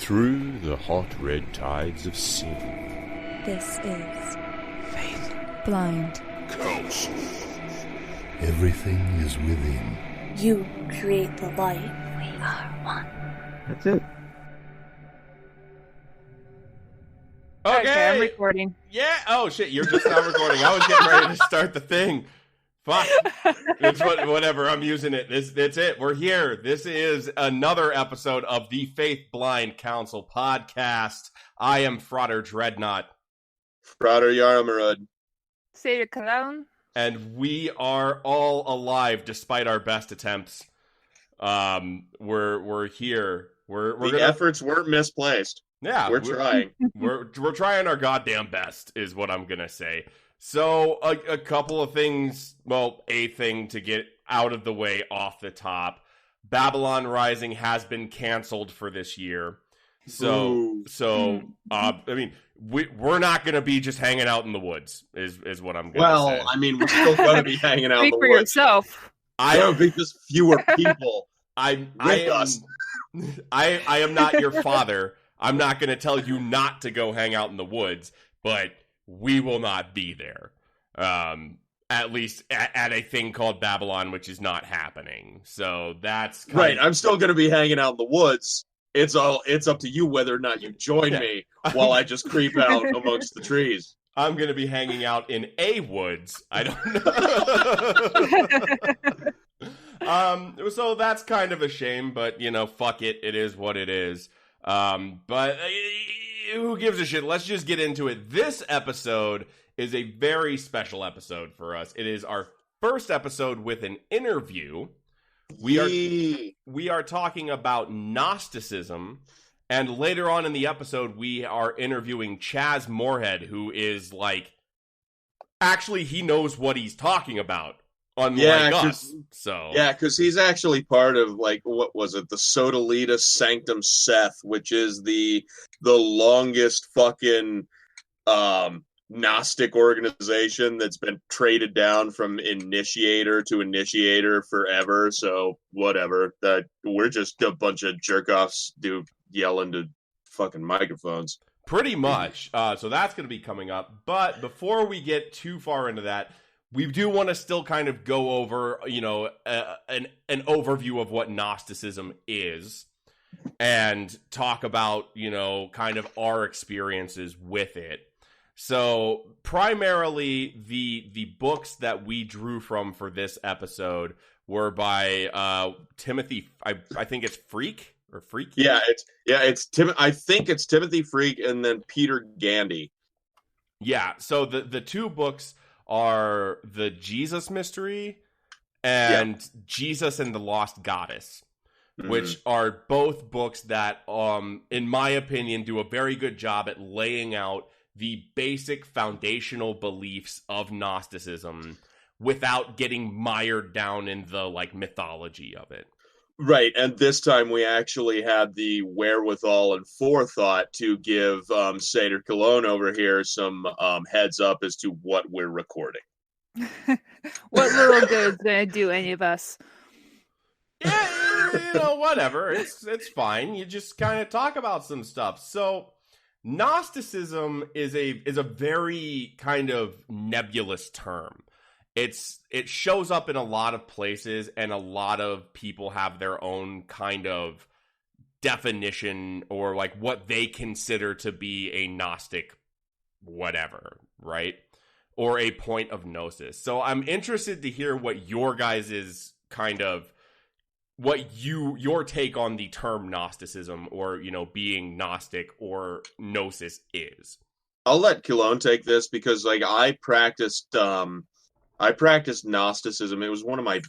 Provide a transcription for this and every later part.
Through the hot red tides of sin. This is Faith Blind Counsel. Everything is within. You create the light. We are one. That's it. Okay, I'm recording. Yeah. Oh shit, you're just now recording. I was getting ready to start the thing. Fuck. It's whatever. I'm using it. That's it. We're here. This is another episode of the Faith Blind Counsel podcast. I am Frater Dreadnought. Frater Yarmarud. Seder Cologne. And we are all alive despite our best attempts. We're here. We're Efforts weren't misplaced. Yeah, we're trying. We're trying our goddamn best, is what I'm gonna say. So a couple of things. Well, a thing to get out of the way off the top. Babylon Rising has been canceled for this year. So I mean, we're not gonna be just hanging out in the woods. Is what I'm gonna say. Well, I mean, we're still gonna be hanging out in Speak the for woods. yourself. There'll be just fewer people. I am not your father. I'm not going to tell you not to go hang out in the woods, but we will not be there. At least at a thing called Babylon, which is not happening. So that's right. I'm still going to be hanging out in the woods. It's up to you whether or not you join me while I just creep out amongst the trees. I'm going to be hanging out in a woods. I don't know. So that's kind of a shame, but fuck it. It is what it is. But who gives a shit? Let's just get into it. This episode is a very special episode for us. It is our first episode with an interview. We are talking about Gnosticism, and later on in the episode, we are interviewing Chaz Moorehead, who is actually he knows what he's talking about. Unlike us. So yeah, because he's actually part of what was it, the Sodalita Sanctum Seth, which is the longest fucking Gnostic organization that's been traded down from initiator to initiator forever. So whatever, we're just a bunch of jerk offs yelling to fucking microphones. Pretty much. So that's going to be coming up. But before we get too far into that, we do want to still kind of go over, an overview of what Gnosticism is and talk about, kind of our experiences with it. So primarily the books that we drew from for this episode were by Timothy, I think it's Freak or Freak. Yeah, it's I think it's Timothy Freak and then Peter Gandy. Yeah, so the two books are the Jesus Mystery and Jesus and the Lost Goddess, which are both books that, in my opinion, do a very good job at laying out the basic foundational beliefs of Gnosticism without getting mired down in the mythology of it. Right, and this time we actually had the wherewithal and forethought to give Seder Cologne over here some heads up as to what we're recording. What little good's gonna do any of us? Yeah, whatever. It's fine. You just kind of talk about some stuff. So, Gnosticism is a very kind of nebulous term. It shows up in a lot of places, and a lot of people have their own kind of definition or what they consider to be a Gnostic whatever, right? Or a point of gnosis. So I'm interested to hear what your guys' kind of your take on the term Gnosticism or being Gnostic or gnosis is. I'll let Cologne take this because I practiced Gnosticism. It was one of my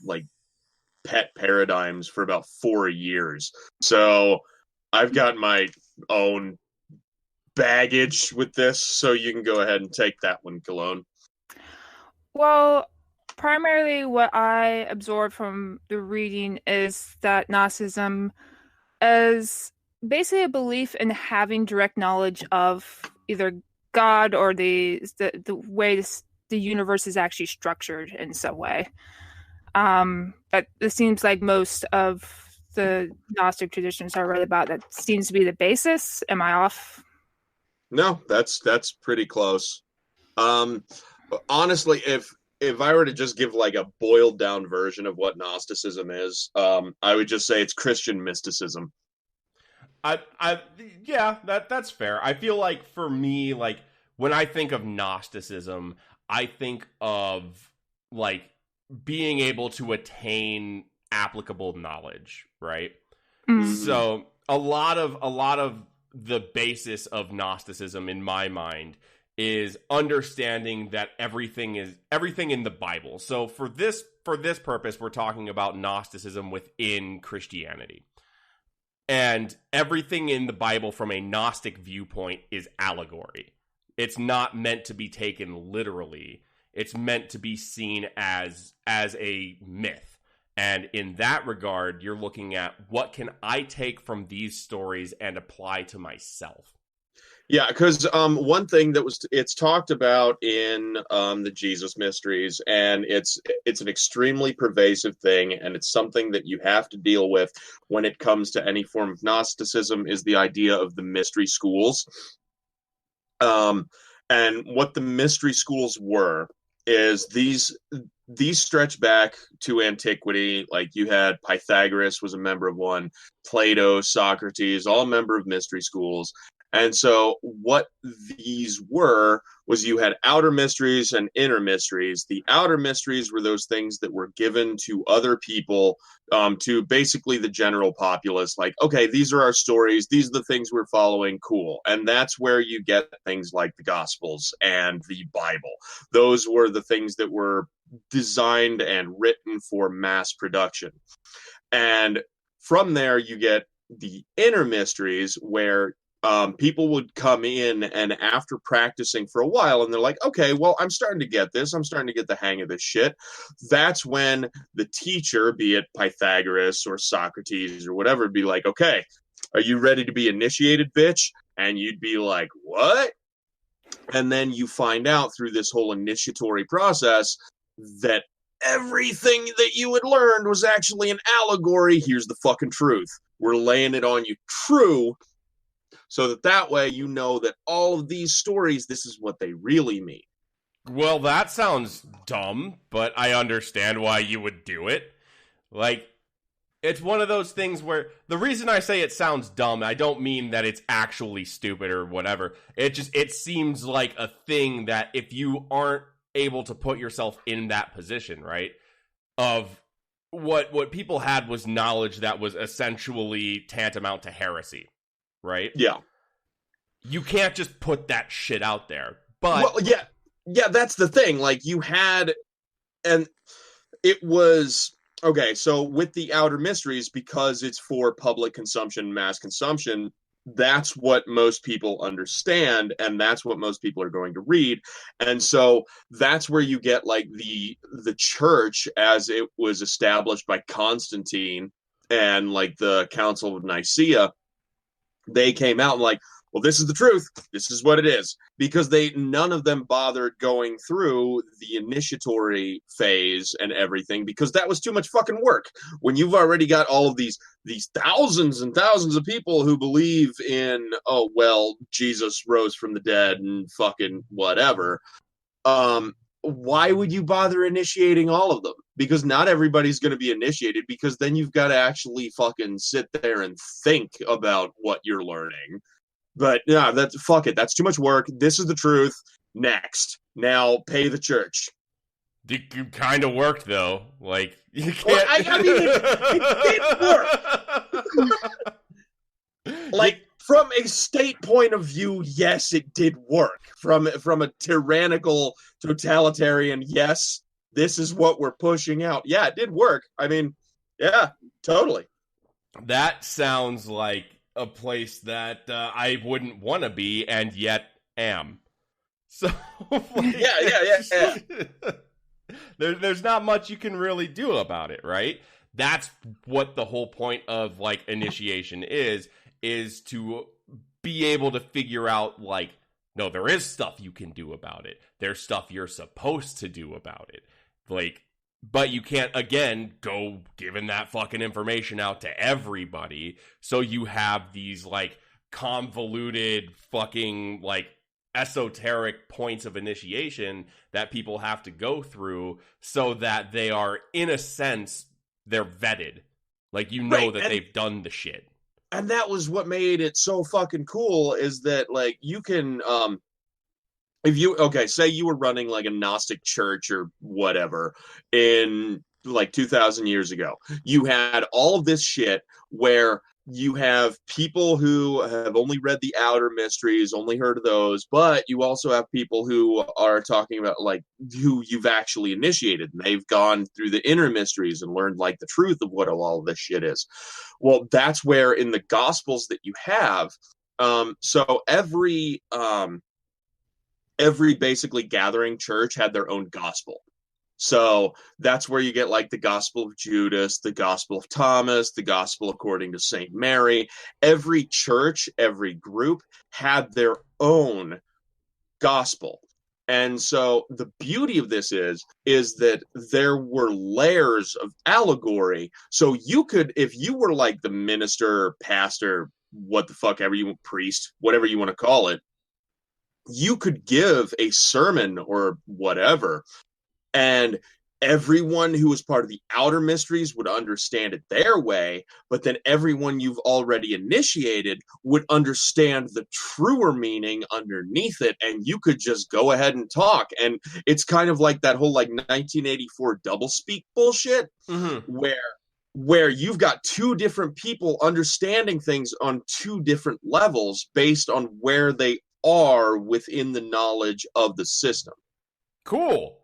pet paradigms for about 4 years. So I've got my own baggage with this. So you can go ahead and take that one, Cologne. Well, primarily what I absorbed from the reading is that Gnosticism is basically a belief in having direct knowledge of either God or the way the universe is actually structured in some way. But it seems like most of the Gnostic traditions I read about, that seems to be the basis. Am I off? No, that's pretty close. Honestly, if I were to just give like a boiled down version of what Gnosticism is, I would just say it's Christian mysticism. Yeah, that's fair. I feel like for me, like when I think of Gnosticism, I think of like being able to attain applicable knowledge, right? Mm. So a lot of the basis of Gnosticism in my mind is understanding that everything in the Bible. So for this purpose, we're talking about Gnosticism within Christianity. And everything in the Bible from a Gnostic viewpoint is allegory. It's not meant to be taken literally. It's meant to be seen as a myth. And in that regard, you're looking at what can I take from these stories and apply to myself. Yeah, because one thing that it's talked about in the Jesus Mysteries, and it's an extremely pervasive thing, and it's something that you have to deal with when it comes to any form of Gnosticism, is the idea of the mystery schools. And what the mystery schools were is these stretch back to antiquity. Like you had Pythagoras was a member of one, Plato, Socrates, all a member of mystery schools. And so what these were was you had outer mysteries and inner mysteries. The outer mysteries were those things that were given to other people, to basically the general populace. Like, okay, these are our stories. These are the things we're following. Cool. And that's where you get things like the Gospels and the Bible. Those were the things that were designed and written for mass production. And from there, you get the inner mysteries where people would come in, and after practicing for a while, and they're like, okay, well, I'm starting to get this. I'm starting to get the hang of this shit. That's when the teacher, be it Pythagoras or Socrates or whatever, would be like, okay, are you ready to be initiated, bitch? And you'd be like, what? And then you find out through this whole initiatory process that everything that you had learned was actually an allegory. Here's the fucking truth. We're laying it on you true, so that way you know that all of these stories, this is what they really mean. Well, that sounds dumb, but I understand why you would do it. Like, it's one of those things where the reason I say it sounds dumb, I don't mean that it's actually stupid or whatever. It seems like a thing that if you aren't able to put yourself in that position, right, of what people had was knowledge that was essentially tantamount to heresy. Right? Yeah. You can't just put that shit out there. But well, yeah, that's the thing. Like you had, and it was okay. So with the outer mysteries, because it's for public consumption, mass consumption, that's what most people understand, and that's what most people are going to read. And so that's where you get like the church as it was established by Constantine and like the Council of Nicaea. They came out and like, well, this is the truth. This is what it is. Because none of them bothered going through the initiatory phase and everything, because that was too much fucking work. When you've already got all of these thousands and thousands of people who believe in, oh, well, Jesus rose from the dead and fucking whatever, why would you bother initiating all of them? Because not everybody's going to be initiated, because then you've got to actually fucking sit there and think about what you're learning. But yeah, fuck it. That's too much work. This is the truth. Next. Now pay the church. It kind of worked, though. Like, you can't... Well, I mean, it did work. Like, from a state point of view, yes, it did work. From a tyrannical, totalitarian, yes, this is what we're pushing out. Yeah, it did work. I mean, yeah, totally. That sounds like a place that I wouldn't want to be, and yet am. So, like, yeah. There's not much you can really do about it, right? That's what the whole point of like initiation is to be able to figure out, like, no, there is stuff you can do about it. There's stuff you're supposed to do about it. Like, But you can't, again, go giving that fucking information out to everybody. So you have these, like, convoluted fucking, like, esoteric points of initiation that people have to go through so that they are, in a sense, they're vetted. Like, you know that they've done the shit. And that was what made it so fucking cool, is that, like, you can, if you, say you were running, like, a Gnostic church or whatever in, like, 2,000 years ago. You had all of this shit where you have people who have only read the outer mysteries, only heard of those, but you also have people who are talking about, like, who you've actually initiated, and they've gone through the inner mysteries and learned, like, the truth of what all of this shit is. Well, that's where in the Gospels that you have, so every basically gathering church had their own gospel. So that's where you get, like, the Gospel of Judas, the Gospel of Thomas, the Gospel according to St. Mary. Every church, every group had their own gospel. And so the beauty of this is that there were layers of allegory. So you could, if you were like the minister, pastor, what the fuck ever you, priest, whatever you want to call it, you could give a sermon or whatever, and everyone who was part of the outer mysteries would understand it their way, but then everyone you've already initiated would understand the truer meaning underneath it, and you could just go ahead and talk. And it's kind of like that whole, like, 1984 doublespeak bullshit, where you've got two different people understanding things on two different levels based on where they are within the knowledge of the system. Cool.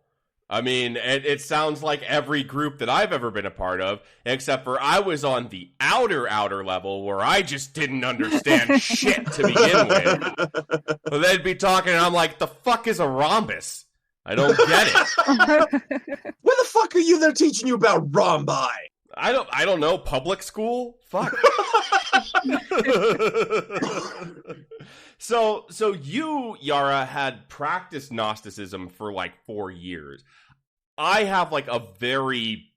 I mean, it sounds like every group that I've ever been a part of, except for I was on the outer level where I just didn't understand shit to begin with. But they'd be talking and I'm like, the fuck is a rhombus? I don't get it. Where the fuck are you there teaching you about rhombi? I don't know, public school? Fuck. So you, Yara, had practiced Gnosticism for like 4 years. I have like a very,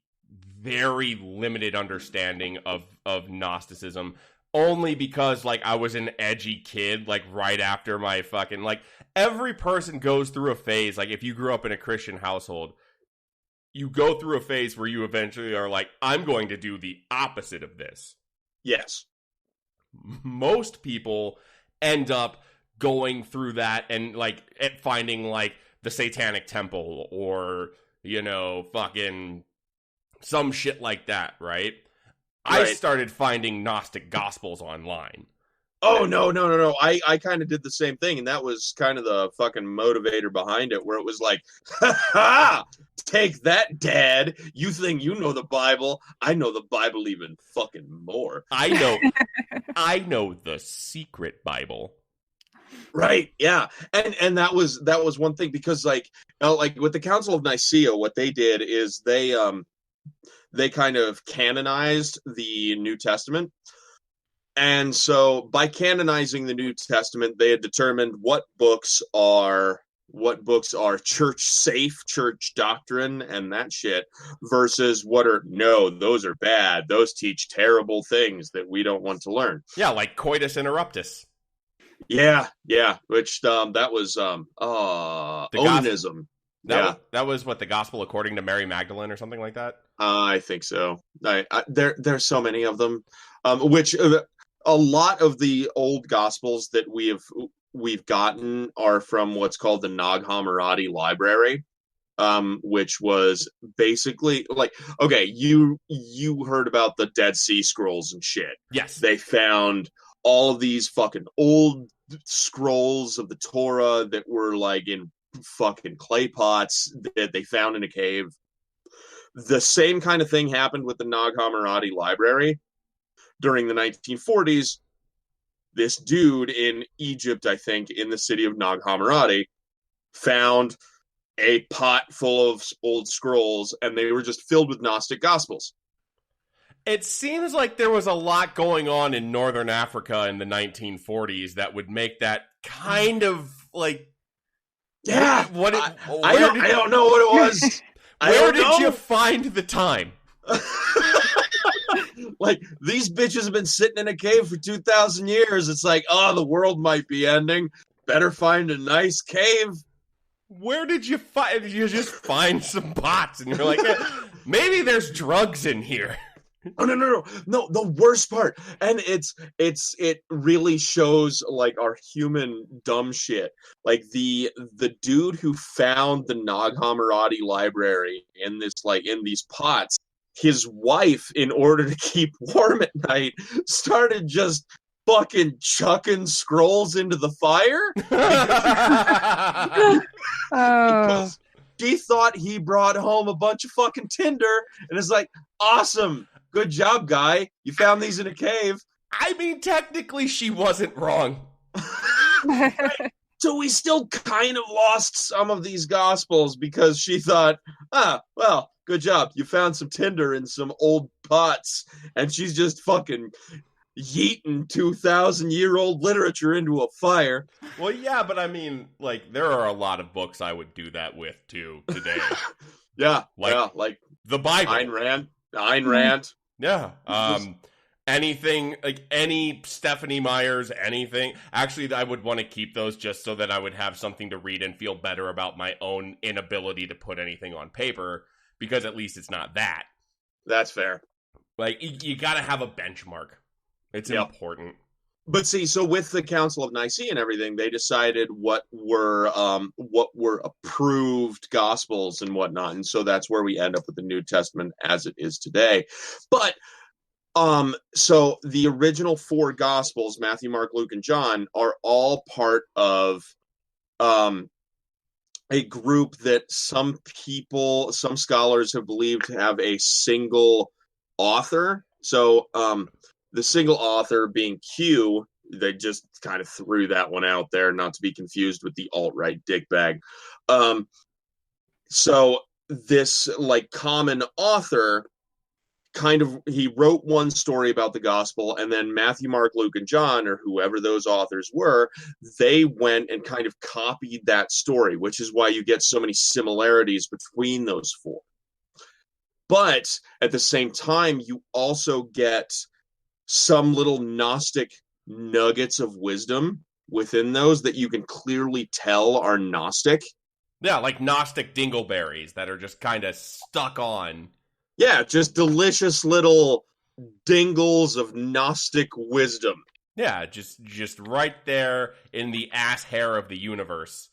very limited understanding of Gnosticism, only because like I was an edgy kid, like right after my fucking, like, every person goes through a phase. Like, if you grew up in a Christian household, you go through a phase where you eventually are like, I'm going to do the opposite of this. Yes. Most people end up going through that and, like, finding, like, the Satanic Temple or, you know, fucking some shit like that, right? I started finding Gnostic Gospels online. Oh, no. I kind of did the same thing, and that was kind of the fucking motivator behind it, where it was like, ha! Take that, Dad! You think you know the Bible? I know the Bible even fucking more. I know the secret Bible. Right, yeah. And that was one thing, because like with the Council of Nicaea, what they did is they kind of canonized the New Testament. And so by canonizing the New Testament, they had determined what books are church safe, church doctrine, and that shit, versus those are bad. Those teach terrible things that we don't want to learn. Yeah, like coitus interruptus. Yeah, which that was onanism. That was what, the Gospel according to Mary Magdalene or something like that? I think so. There's so many of them, which a lot of the old Gospels that we've gotten are from what's called the Naghamarati Library, which was basically like, okay, you heard about the Dead Sea Scrolls and shit. Yes. They found all of these fucking old scrolls of the Torah that were like in fucking clay pots that they found in a cave. The same kind of thing happened with the Naghamarati Library. During the 1940s, this dude in Egypt, I think, in the city of Naghamarati, found a pot full of old scrolls, and they were just filled with Gnostic Gospels. It seems like there was a lot going on in Northern Africa in the 1940s that would make that kind of like... Yeah, I don't know what it was. Where did you find the time? Like, these bitches have been sitting in a cave for 2,000 years. It's like, oh, the world might be ending. Better find a nice cave. Where did you find? You just find some pots, and you're like, maybe there's drugs in here. Oh, no. The worst part, and it really shows like our human dumb shit. Like the dude who found the Naghamarati Library in these pots. His wife, in order to keep warm at night, started just fucking chucking scrolls into the fire because she thought he brought home a bunch of fucking tinder, and it's like, awesome, good job, guy, you found these in a cave. I mean, technically she wasn't wrong. So we still kind of lost some of these gospels because she thought, well, good job, you found some tinder in some old pots, and she's just fucking yeeting 2,000-year-old literature into a fire. Well, yeah, but I mean, like, there are a lot of books I would do that with too today. like the Bible, Ayn Rand. Yeah, anything, like any Stephanie Meyer's, anything. Actually, I would want to keep those just so that I would have something to read and feel better about my own inability to put anything on paper, because at least it's not that. That's fair. Like, you got to have a benchmark. It's important. But see, so with the Council of Nicaea and everything, they decided what were approved gospels and whatnot, and so that's where we end up with the New Testament as it is today. But so the original 4 gospels, Matthew, Mark, Luke, and John, are all part of a group that some scholars have believed to have a single author. So the single author being Q, they just kind of threw that one out there, not to be confused with the alt-right dickbag. So this like common author he wrote one story about the gospel, and then Matthew, Mark, Luke, and John, or whoever those authors were, they went and kind of copied that story, which is why you get so many similarities between those 4. But at the same time, you also get some little Gnostic nuggets of wisdom within those that you can clearly tell are Gnostic. Yeah, like Gnostic dingleberries that are just kind of stuck on. Yeah, just delicious little dingles of Gnostic wisdom. Yeah, just right there in the ass hair of the universe.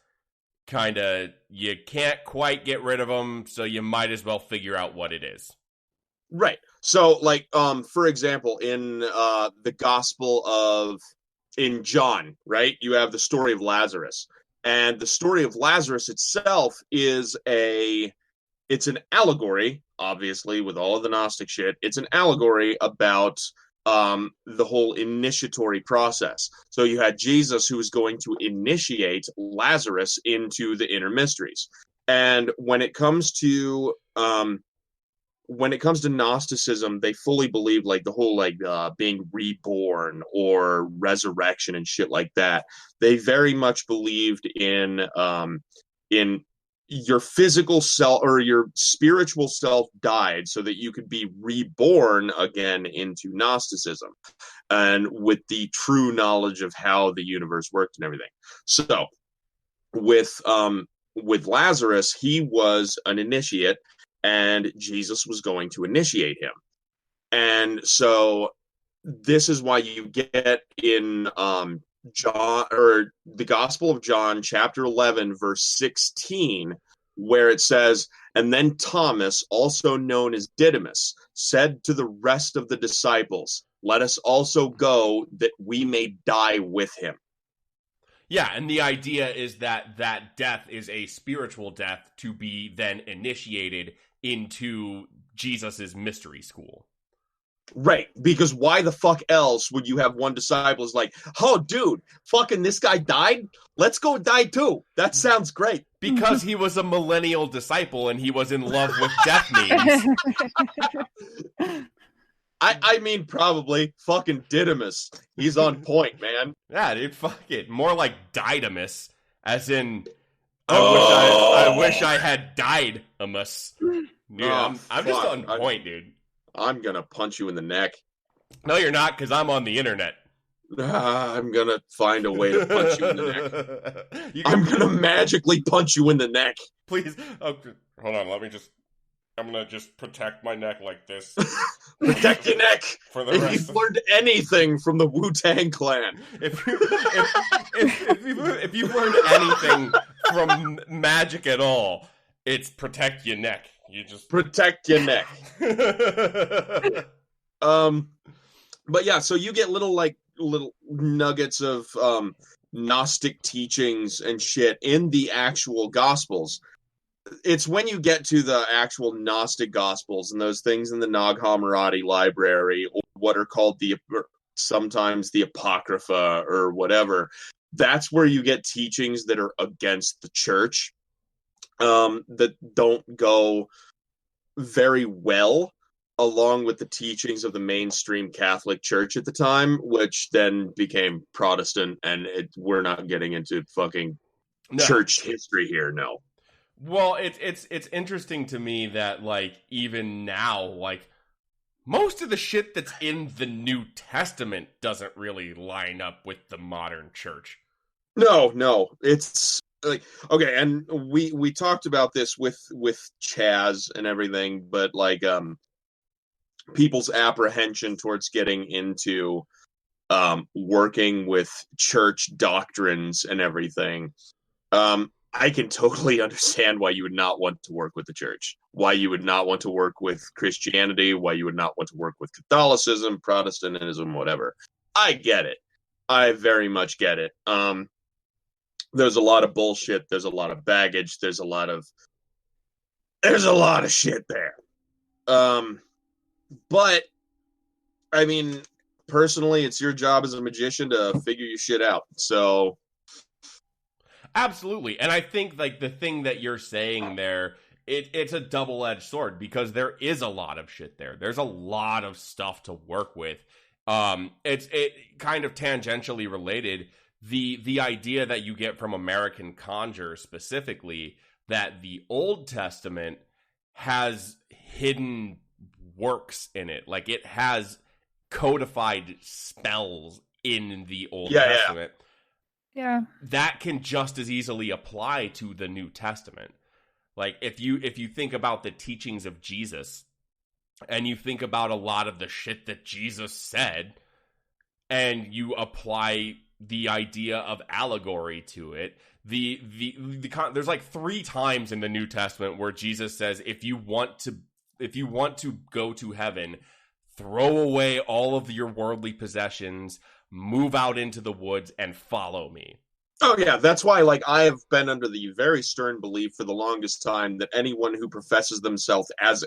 Kind of, you can't quite get rid of them, so you might as well figure out what it is. Right. So, like, for example, in the Gospel in John, right, you have the story of Lazarus. And the story of Lazarus itself is it's an allegory, obviously, with all of the Gnostic shit. It's an allegory about the whole initiatory process. So you had Jesus who was going to initiate Lazarus into the inner mysteries. And when it comes to Gnosticism, they fully believe like the whole being reborn or resurrection and shit like that. They very much believed in your physical self or your spiritual self died so that you could be reborn again into Gnosticism and with the true knowledge of how the universe worked and everything. So with Lazarus, he was an initiate and Jesus was going to initiate him. And so this is why you get in John, or the Gospel of John, chapter 11, verse 16, where it says, "And then Thomas, also known as Didymus, said to the rest of the disciples, 'Let us also go, that we may die with him.'" Yeah, and the idea is that death is a spiritual death to be then initiated into Jesus's mystery school. Right, because why the fuck else would you have one disciple is like, "Oh, dude, fucking this guy died? Let's go die too. That sounds great." Because he was a millennial disciple and he was in love with death memes. I mean, probably. Fucking Didymus. He's on point, man. Yeah, dude, fuck it. More like Didymus, as in I wish I had died, Amos. Dude, I'm just on point, dude. I'm gonna punch you in the neck. No, you're not, because I'm on the internet. I'm gonna find a way to punch you in the neck. I'm gonna magically punch you in the neck. Please. Oh, hold on, I'm gonna just protect my neck like this. Protect your neck. For the if rest you've learned anything from the Wu-Tang Clan. If you've learned anything from magic at all, it's protect your neck. You just protect your neck. But yeah, so you get little nuggets of Gnostic teachings and shit in the actual Gospels. It's when you get to the actual Gnostic Gospels and those things in the Naghamarati Library, or what are called sometimes the Apocrypha or whatever, that's where you get teachings that are against the church, that don't go very well along with the teachings of the mainstream Catholic Church at the time, which then became Protestant, and we're not getting into fucking church history here, no. Well, it's interesting to me that, like, even now, like, most of the shit that's in the New Testament doesn't really line up with the modern church. No, it's like, okay, and we talked about this with Chaz and everything, but like people's apprehension towards getting into working with church doctrines and everything. I can totally understand why you would not want to work with the church, why you would not want to work with Christianity, why you would not want to work with Catholicism, Protestantism, whatever. I get it. I very much get it. There's a lot of bullshit. There's a lot of baggage. There's a lot of shit there. But I mean, personally, it's your job as a magician to figure your shit out. So absolutely. And I think, like, the thing that you're saying there, it's a double-edged sword, because there is a lot of shit there. There's a lot of stuff to work with. It's kind of tangentially related. The idea that you get from American Conjure specifically, that the Old Testament has hidden works in it. Like, it has codified spells in the Old Testament. Yeah. That can just as easily apply to the New Testament. Like, if you think about the teachings of Jesus, and you think about a lot of the shit that Jesus said, and you apply the idea of allegory to it, there's like 3 times in the New Testament where Jesus says, if you want to go to heaven, throw away all of your worldly possessions, move out into the woods, and follow me. Oh yeah, that's why, like, I have been under the very stern belief for the longest time that anyone who professes themselves as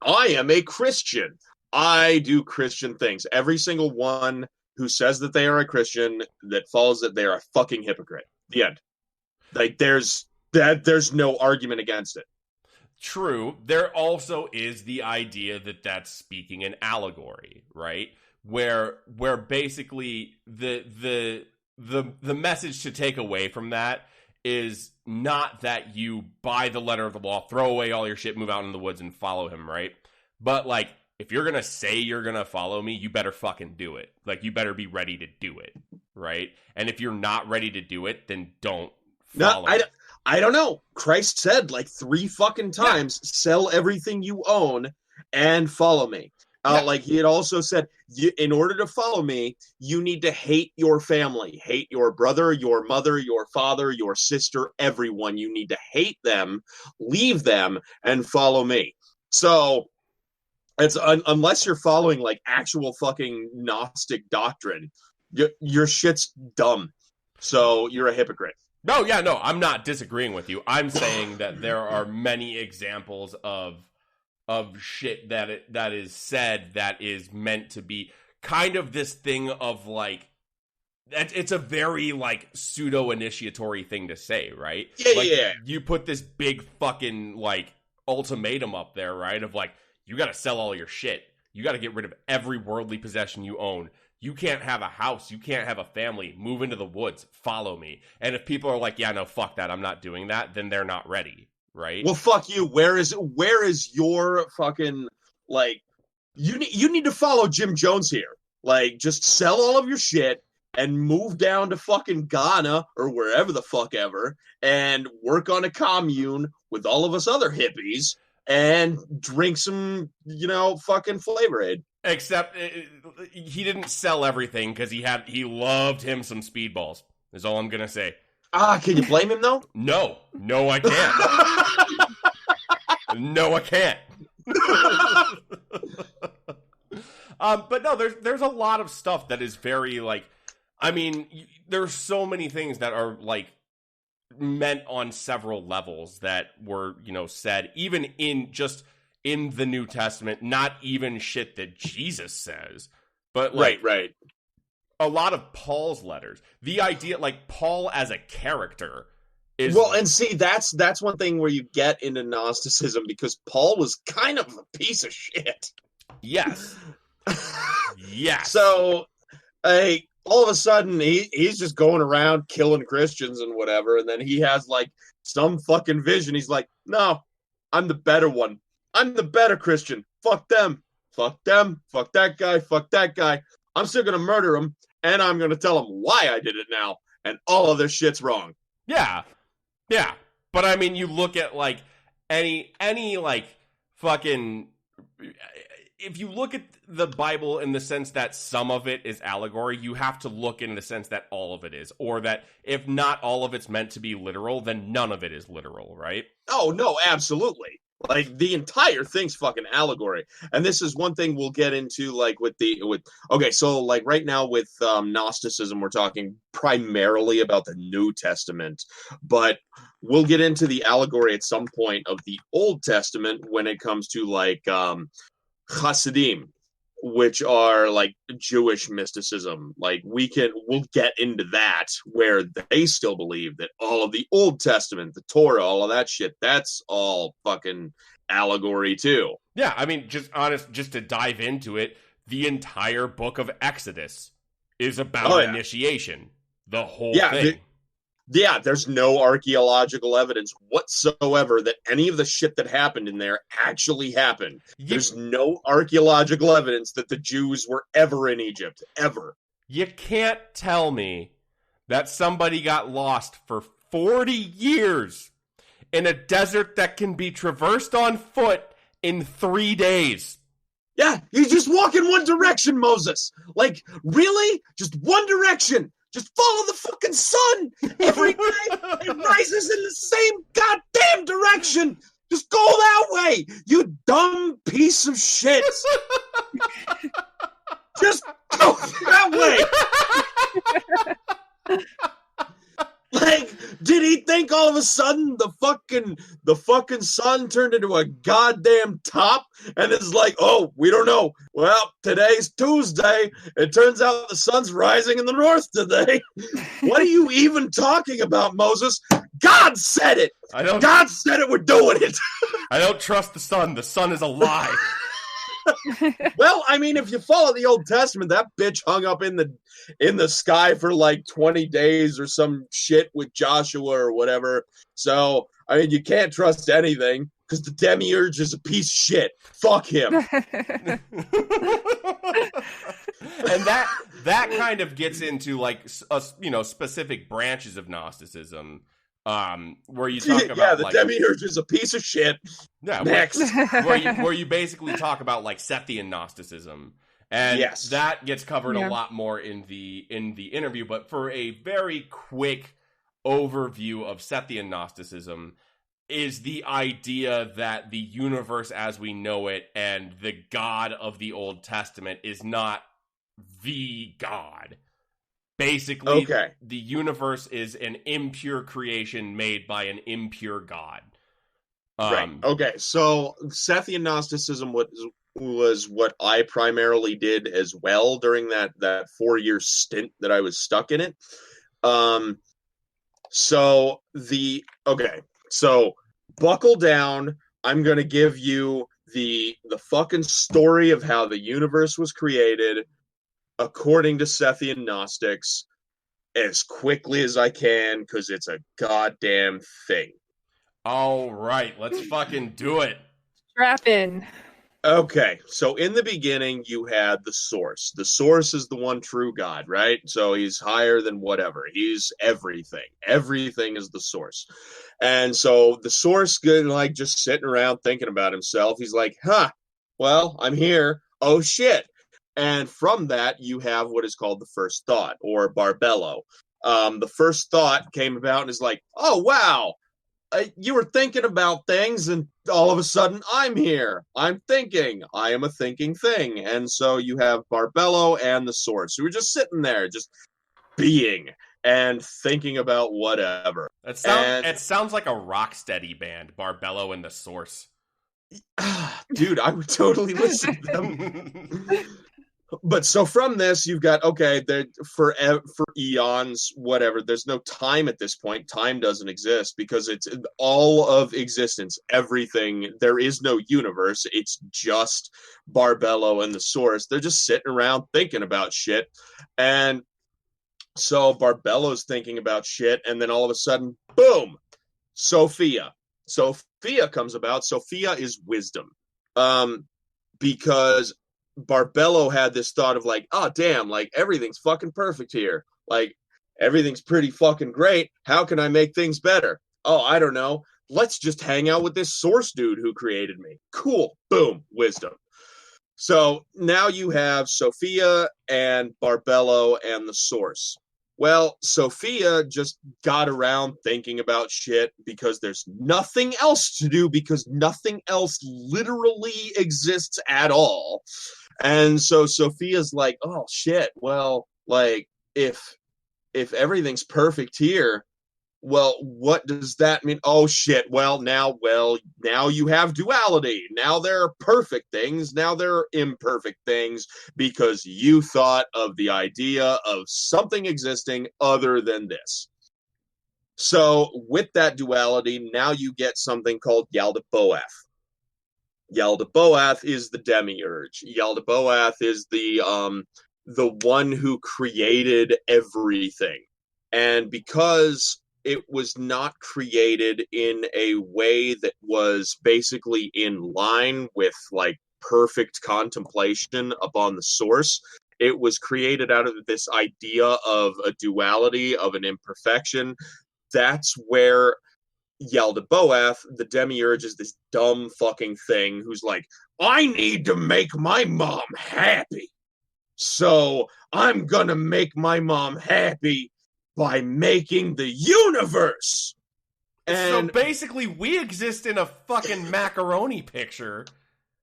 I am a Christian, I do Christian things, every single one who says that they are a Christian, that follows that, they are a fucking hypocrite. The end. Like, there's no argument against it. True. There also is the idea that that's speaking in allegory, right? Where basically the message to take away from that is not that you, by the letter of the law, throw away all your shit, move out in the woods, and follow him, right? But, like, if you're gonna say you're gonna follow me, you better fucking do it. Like, you better be ready to do it, right? And if you're not ready to do it, then don't follow me. I don't know. Christ said like 3 fucking times, sell everything you own and follow me. Like, he had also said, in order to follow me, you need to hate your family, hate your brother, your mother, your father, your sister, everyone. You need to hate them, leave them, and follow me. So it's unless you're following like actual fucking Gnostic doctrine, your shit's dumb. So you're a hypocrite. No, I'm not disagreeing with you. I'm saying that there are many examples of shit that is said that is meant to be kind of this thing of, like, it's a very, like, pseudo-initiatory thing to say, right? Yeah. You put this big fucking, like, ultimatum up there, right? Of, like, you gotta sell all your shit. You gotta get rid of every worldly possession you own. You can't have a house. You can't have a family. Move into the woods. Follow me. And if people are like, yeah, no, fuck that, I'm not doing that, then they're not ready, right? Well, fuck you. Where is your fucking, like, you need to follow Jim Jones here. Like, just sell all of your shit and move down to fucking Ghana or wherever the fuck ever and work on a commune with all of us other hippies and drink some, fucking Flavor Aid. Except he didn't sell everything because he loved him some speedballs. Is all I'm gonna say. Can you blame him though? No, I can't. No, I can't. But no, there's a lot of stuff that is very like, I mean, there's so many things that are like meant on several levels that were, said even in the New Testament, not even shit that Jesus says, but like right. A lot of Paul's letters. The idea, like Paul as a character, is and see that's one thing where you get into Gnosticism because Paul was kind of a piece of shit. Yes. Yes. So, all of a sudden he's just going around killing Christians and whatever, and then he has like some fucking vision. He's like, "No, I'm the better one. I'm the better Christian. Fuck them. Fuck them. Fuck that guy. Fuck that guy. I'm still gonna murder him, and I'm gonna tell him why I did it now, and all of this shit's wrong." Yeah. But I mean, you look at like any like fucking. If you look at the Bible in the sense that some of it is allegory, you have to look in the sense that all of it is, or that if not all of it's meant to be literal, then none of it is literal, right? Oh no, absolutely. Like the entire thing's fucking allegory. And this is one thing we'll get into like so like right now with Gnosticism, we're talking primarily about the New Testament, but we'll get into the allegory at some point of the Old Testament when it comes to like Hasidim, which are like Jewish mysticism. Like we'll get into that where they still believe that all of the Old Testament, the Torah, all of that shit, that's all fucking allegory too. Yeah, I mean, just to dive into it, the entire book of Exodus is about initiation. The whole thing. There's no archaeological evidence whatsoever that any of the shit that happened in there actually happened. There's no archaeological evidence that the Jews were ever in Egypt, ever. You can't tell me that somebody got lost for 40 years in a desert that can be traversed on foot in 3 days. Yeah, you just walk in one direction, Moses. Like, really? Just one direction. Just follow the fucking sun every day. It rises in the same goddamn direction. Just go that way, you dumb piece of shit. Just go that way. Like, did he think all of a sudden the fucking sun turned into a goddamn top and it's like, oh, we don't know. Well, today's Tuesday. It turns out the sun's rising in the north today. What are you even talking about, Moses? God said it. God said it. We're doing it. I don't trust the sun. The sun is a lie. Well, I mean, if you follow the Old Testament, that bitch hung up in the sky for like 20 days or some shit with Joshua or whatever. So, I mean, you can't trust anything because the demiurge is a piece of shit. Fuck him. And that kind of gets into like specific branches of Gnosticism. Where you talk about the demiurge is a piece of shit. Yeah, next, where you basically talk about like Sethian Gnosticism, and that gets covered a lot more in the interview. But for a very quick overview of Sethian Gnosticism, is the idea that the universe as we know it and the God of the Old Testament is not the God. Basically, the universe is an impure creation made by an impure God. Right. Okay. So Sethian Gnosticism was what I primarily did as well during that 4-year stint that I was stuck in it. So buckle down. I'm going to give you the fucking story of how the universe was created. according to Sethian Gnostics, as quickly as I can, because it's a goddamn thing. All right, let's fucking do it. Strap in. Okay, so in the beginning, you had the source. The source is the one true God, right? So he's higher than whatever. He's everything. Everything is the source. And so the source, good, like just sitting around thinking about himself. He's like, well, I'm here. Oh, shit. And from that, you have what is called the first thought, or Barbello. The first thought came about and is like, oh, wow. You were thinking about things, and all of a sudden, I'm here. I'm thinking. I am a thinking thing. And so you have Barbello and the source, who are just sitting there, just being and thinking about whatever. It sounds like a Rocksteady band, Barbello and the Source. Dude, I would totally listen to them. But so from this, you've got, okay, for eons, whatever, there's no time at this point. Time doesn't exist because it's all of existence, everything. There is no universe. It's just Barbello and the source. They're just sitting around thinking about shit. And so Barbello's thinking about shit. And then all of a sudden, boom, Sophia. Sophia comes about. Sophia is wisdom. Because Barbello had this thought of like, oh, damn, like everything's fucking perfect here. Like everything's pretty fucking great. How can I make things better? Oh, I don't know. Let's just hang out with this source dude who created me. Cool. Boom. Wisdom. So now you have Sophia and Barbello and the source. Well, Sophia just got around thinking about shit because there's nothing else to do, because nothing else literally exists at all. And so Sophia's like, oh shit, well, like if everything's perfect here, well, what does that mean? Oh shit, well now you have duality. Now there are perfect things, now there are imperfect things, because you thought of the idea of something existing other than this. So with that duality, now you get something called Yaldabaoth. Yaldabaoth is the demiurge. Yaldabaoth is the one who created everything. And because it was not created in a way that was basically in line with like perfect contemplation upon the source, it was created out of this idea of a duality, of an imperfection. That's where Yaldabaoth, the demiurge, is this dumb fucking thing who's like, I need to make my mom happy. So I'm gonna make my mom happy by making the universe. And so basically, we exist in a fucking macaroni picture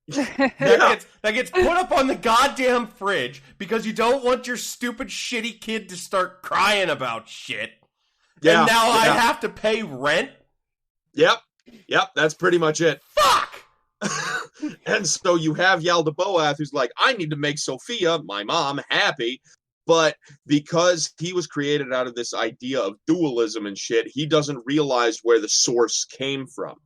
that gets put up on the goddamn fridge because you don't want your stupid, shitty kid to start crying about shit. Yeah, and now yeah. I have to pay rent? Yep, that's pretty much it. Fuck! And so you have Yaldabaoth who's like, I need to make Sophia, my mom, happy. But because he was created out of this idea of dualism and shit, he doesn't realize where the source came from.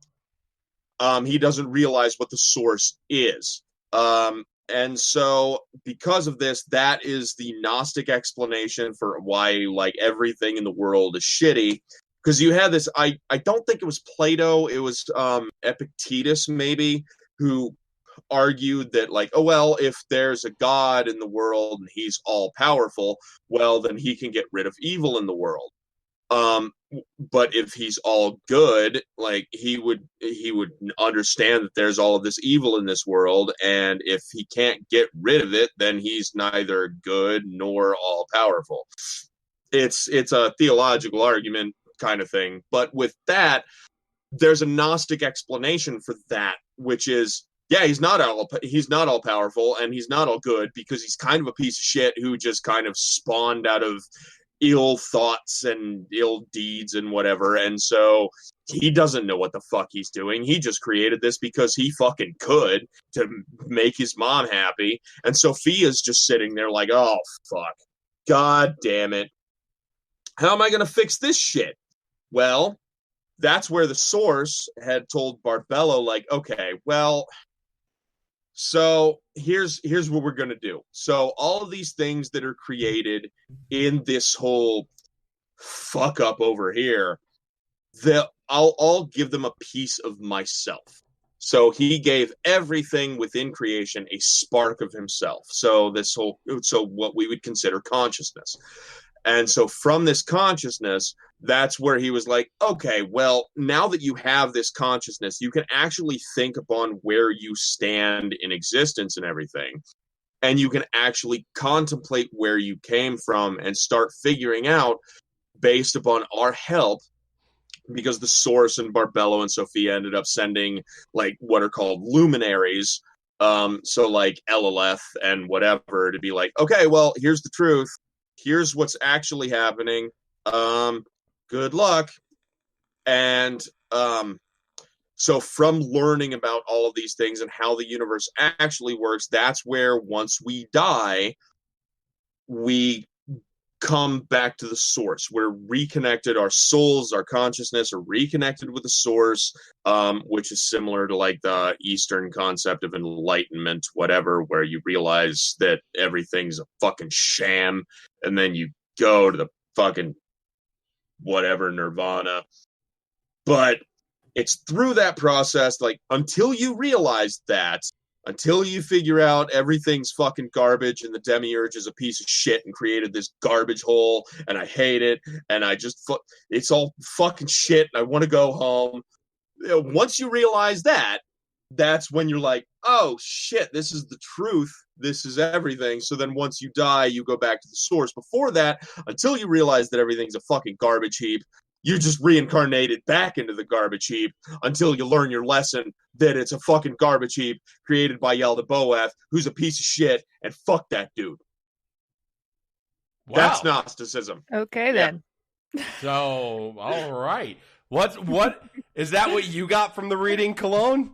He doesn't realize what the source is. And so because of this, that is the Gnostic explanation for why like everything in the world is shitty. Because you had this, I don't think it was Plato, it was Epictetus maybe, who argued that like, oh well, if there's a god in the world and he's all powerful, well then he can get rid of evil in the world. But if he's all good, like he would understand that there's all of this evil in this world, and if he can't get rid of it, then he's neither good nor all powerful. It's a theological argument kind of thing, but with that, there's a Gnostic explanation for that, which is, yeah, he's not all powerful and he's not all good because he's kind of a piece of shit who just kind of spawned out of ill thoughts and ill deeds and whatever. And so he doesn't know what the fuck he's doing. He just created this because he fucking could to make his mom happy. And Sophia's just sitting there like, oh, fuck. God damn it. How am I going to fix this shit? Well, that's where the source had told Barbello, like, okay, well, So here's what we're gonna do. So all of these things that are created in this whole fuck up over here, I'll give them a piece of myself. So he gave everything within creation a spark of himself. So what we would consider consciousness. And so from this consciousness, that's where he was like, okay, well, now that you have this consciousness, you can actually think upon where you stand in existence and everything. And you can actually contemplate where you came from and start figuring out, based upon our help, because the Source and Barbello and Sophia ended up sending like what are called luminaries. So like Elileth and whatever, to be like, okay, well, here's the truth. Here's what's actually happening. Good luck. And so from learning about all of these things and how the universe actually works, that's where once we die, we come back to the source. We're reconnected. Our souls, our consciousness are reconnected with the source, which is similar to like the Eastern concept of enlightenment, whatever, where you realize that everything's a fucking sham, and then you go to the fucking whatever nirvana. But it's through that process, like, until you realize that, until you figure out everything's fucking garbage and the demiurge is a piece of shit and created this garbage hole and I hate it and I just it's all fucking shit and I want to go home. Once you realize that, that's when you're like, oh shit, this is the truth. This is everything. So then once you die, you go back to the source. Before that, until you realize that everything's a fucking garbage heap, you just reincarnated back into the garbage heap until you learn your lesson that it's a fucking garbage heap created by Yaldabaoth, who's a piece of shit, and fuck that dude. Wow. That's Gnosticism. Okay, then. So, all right. What is that what you got from the reading, Cologne?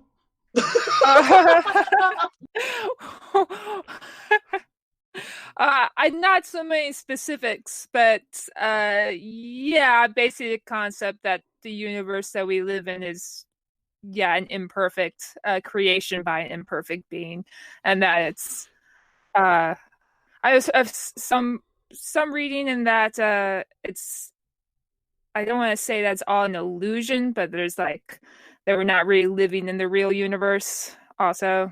Not so many specifics, but yeah, basically the concept that the universe that we live in is, yeah, an imperfect creation by an imperfect being, and that it's I have some reading in that it's, I don't want to say that's all an illusion, but there's like that we're not really living in the real universe also.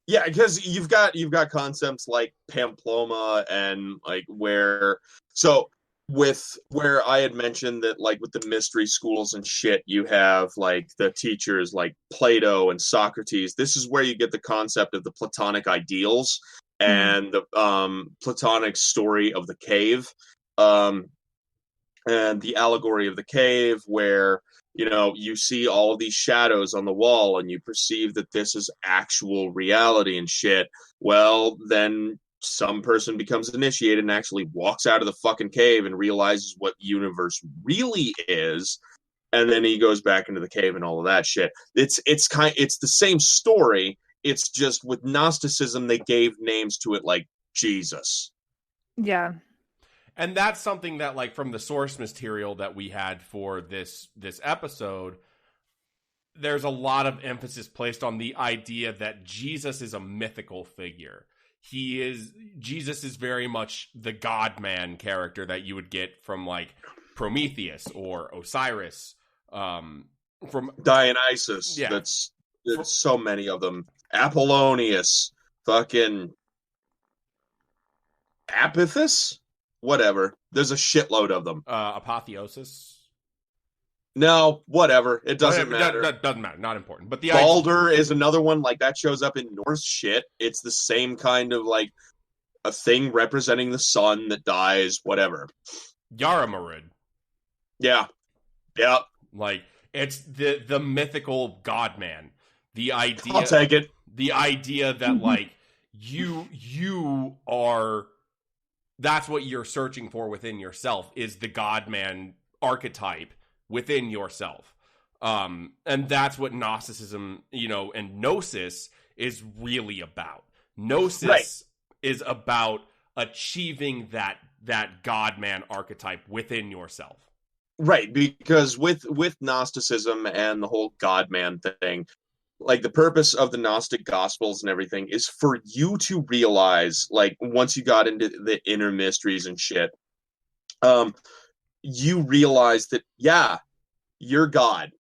Yeah, because you've got concepts like Pamplona and like where I had mentioned that like with the mystery schools and shit, you have like the teachers like Plato and Socrates. This is where you get the concept of the Platonic ideals and the Platonic story of the cave, and the allegory of the cave, where you see all of these shadows on the wall and you perceive that this is actual reality and shit. Well, then some person becomes initiated and actually walks out of the fucking cave and realizes what the universe really is. And then he goes back into the cave and all of that shit. It's the same story. It's just with Gnosticism, they gave names to it like Jesus. Yeah. And that's something that, like, from the source material that we had for this episode, there's a lot of emphasis placed on the idea that Jesus is a mythical figure. Jesus is very much the God-man character that you would get from, like, Prometheus or Osiris. From Dionysus. Yeah. That's so many of them. Apollonius. Fucking Apithus? Whatever. There's a shitload of them. Apotheosis. No, whatever. It doesn't matter. That doesn't matter. Not important. But the Balder is another one. Like, that shows up in Norse shit. It's the same kind of, like, a thing representing the sun that dies, whatever. Yaldabaoth. Yeah. Yeah. Like, it's the mythical God-man. The idea... I'll take it. The idea that, like, you are... That's what you're searching for within yourself, is the God-man archetype within yourself. And that's what Gnosticism, and Gnosis is really about. Gnosis is about achieving that God-man archetype within yourself. Right, because with Gnosticism and the whole God-man thing, like the purpose of the Gnostic Gospels and everything is for you to realize, like, once you got into the inner mysteries and shit, you realize that, yeah, you're God.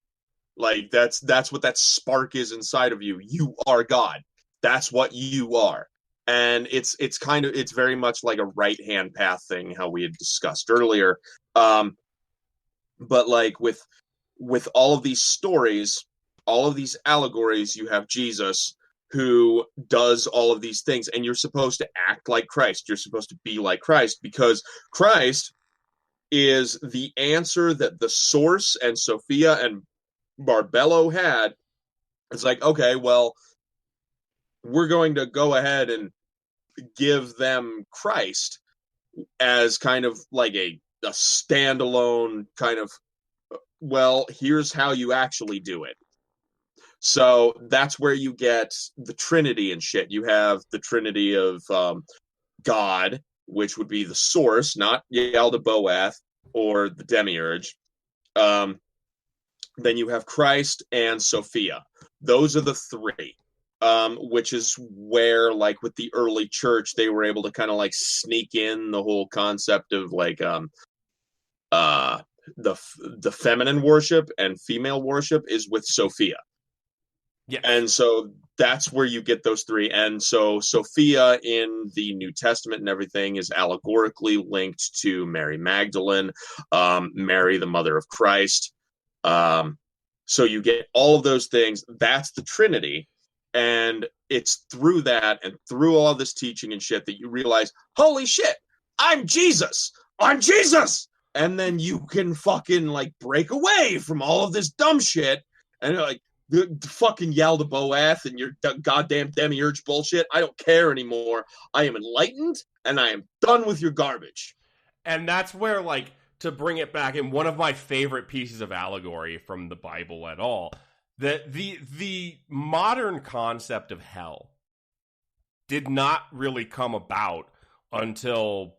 Like, that's what that spark is inside of you. You are God. That's what you are. And it's very much like a right-hand path thing, how we had discussed earlier. But like with all of these stories, all of these allegories, you have Jesus who does all of these things, and you're supposed to act like Christ. You're supposed to be like Christ, because Christ is the answer that the Source and Sophia and Barbello had. It's like, okay, well, we're going to go ahead and give them Christ as kind of like a standalone kind of, well, here's how you actually do it. So that's where you get the Trinity and shit. You have the Trinity of God, which would be the Source, not Yaldabaoth or the Demiurge. Then you have Christ and Sophia. Those are the three, which is where, like, with the early church, they were able to kind of like sneak in the whole concept of like the feminine worship and female worship is with Sophia. Yeah. And so that's where you get those three. And so Sophia in the New Testament and everything is allegorically linked to Mary Magdalene, Mary, the mother of Christ. So you get all of those things. That's the Trinity. And it's through that and through all this teaching and shit that you realize, holy shit, I'm Jesus. I'm Jesus. And then you can fucking like break away from all of this dumb shit. And you're like, the fucking Yaldabaoth and your goddamn demiurge bullshit. I don't care anymore. I am enlightened and I am done with your garbage. And that's where, like, to bring it back, in one of my favorite pieces of allegory from the Bible at all, that the modern concept of hell did not really come about until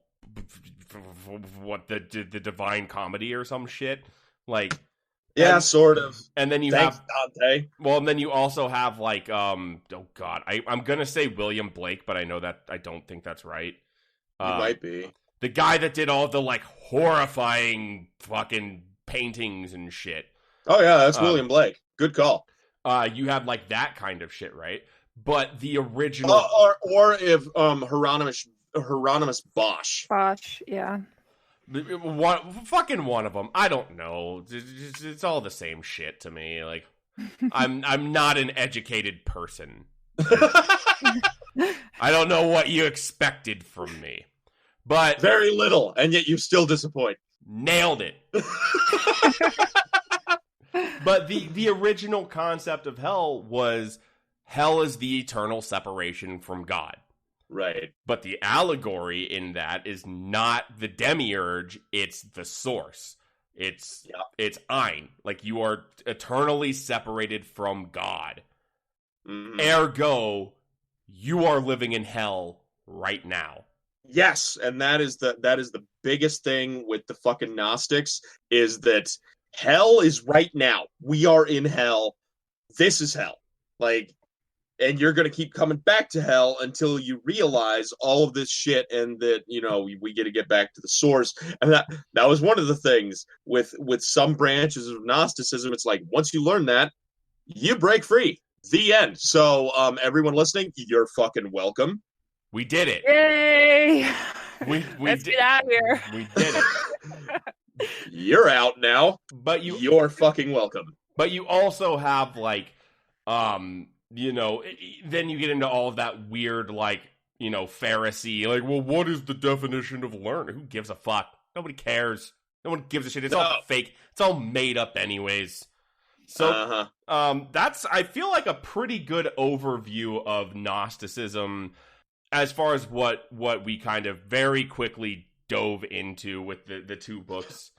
what the Divine Comedy or some shit, like. Yeah, sort of. And then you Thanks, have Dante. Well, and then you also have like oh god, I'm gonna say William Blake, but I know that I don't think that's right. You might be the guy that did all the like horrifying fucking paintings and shit. Oh yeah, that's William Blake. Good call. You have like that kind of shit, right? But the original, or if Hieronymus Bosch. Bosch, yeah. One of them. I don't know. It's all the same shit to me. Like, I'm not an educated person. I don't know what you expected from me, but very little, and yet you still disappoint. Nailed it. But the original concept of hell is the eternal separation from God. Right. But the allegory in that is not the demiurge, it's the Source. It's Ein. Like, you are eternally separated from God. Mm-hmm. Ergo, you are living in hell right now. Yes, and that is the biggest thing with the fucking Gnostics, is that hell is right now. We are in hell. This is hell. Like, and you're going to keep coming back to hell until you realize all of this shit, and that, you know, we get to get back to the Source. And that was one of the things with some branches of Gnosticism. It's like, once you learn that, you break free. The end. So everyone listening, you're fucking welcome. We did it. Yay! Let's get out of here. We did it. You're out now. But you're fucking welcome. But you also have like you know, then you get into all of that weird, like, you know, Pharisee, like, well, what is the definition of learn? Who gives a fuck? Nobody cares. No one gives a shit. It's all fake. It's all made up anyways. So, that's, I feel like, a pretty good overview of Gnosticism as far as what we kind of very quickly dove into with the two books.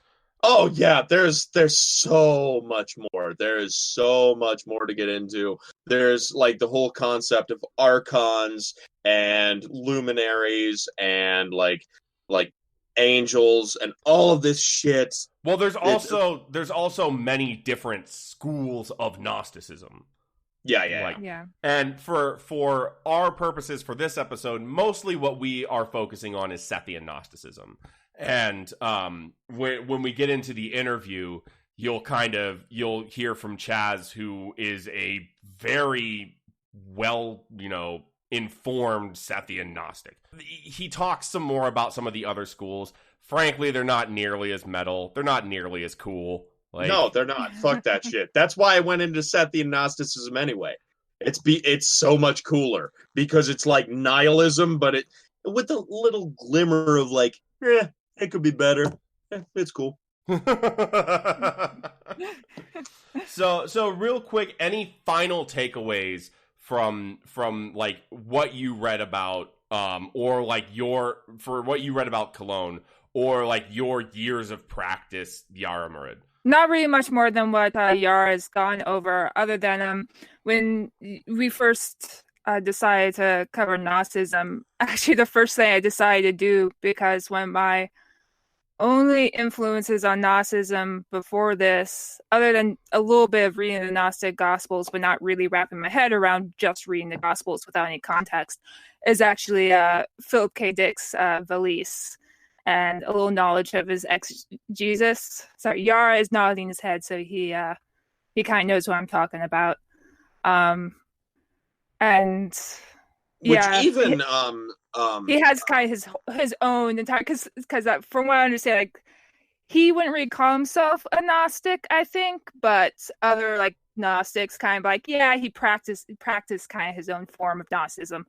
Oh yeah, there's so much more. There is so much more to get into. There's like the whole concept of archons and luminaries and like angels and all of this shit. Well, there's also many different schools of Gnosticism. Yeah. Yeah. And for our purposes for this episode, mostly what we are focusing on is Sethian Gnosticism. And when we get into the interview, you'll hear from Chaz, who is a very well, informed Sethian Gnostic. He talks some more about some of the other schools. Frankly, they're not nearly as metal. They're not nearly as cool. No, they're not. Fuck that shit. That's why I went into Sethian Gnosticism anyway. It's so much cooler because it's like nihilism, but it with a little glimmer of like, it could be better. It's cool. So real quick, any final takeaways from like what you read about, or like what you read about Cologne, or like your years of practice, Yaldabaoth? Not really much more than what Yara has gone over, other than when we first decided to cover Gnosticism. Actually, the first thing I decided to do, because one of my only influences on Gnosticism before this, other than a little bit of reading the Gnostic Gospels, but not really wrapping my head around just reading the Gospels without any context, is actually Philip K. Dick's Valise, and a little knowledge of his exegesis. Sorry, Yara is nodding his head, so he kind of knows what I'm talking about. And Which yeah, even he has kind of his own entire, because from what I understand, like, he wouldn't really call himself a Gnostic, I think, but other like Gnostics kind of like, he practiced kind of his own form of Gnosticism.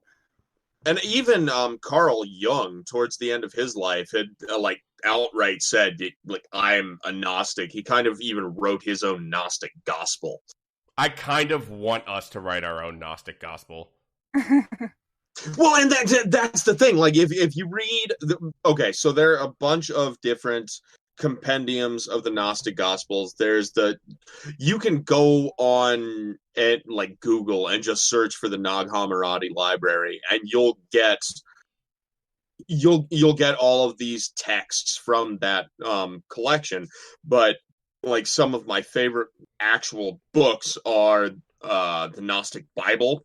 And even Carl Jung, towards the end of his life, had like outright said, like, I'm a Gnostic. He kind of even wrote his own Gnostic gospel. I kind of want us to write our own Gnostic gospel. Well, and that's the thing. Like, if you read, so there are a bunch of different compendiums of the Gnostic Gospels. You can go on and like Google and just search for the Naghamarati Library, and you'll get all of these texts from that collection. But like, some of my favorite actual books are the Gnostic Bible,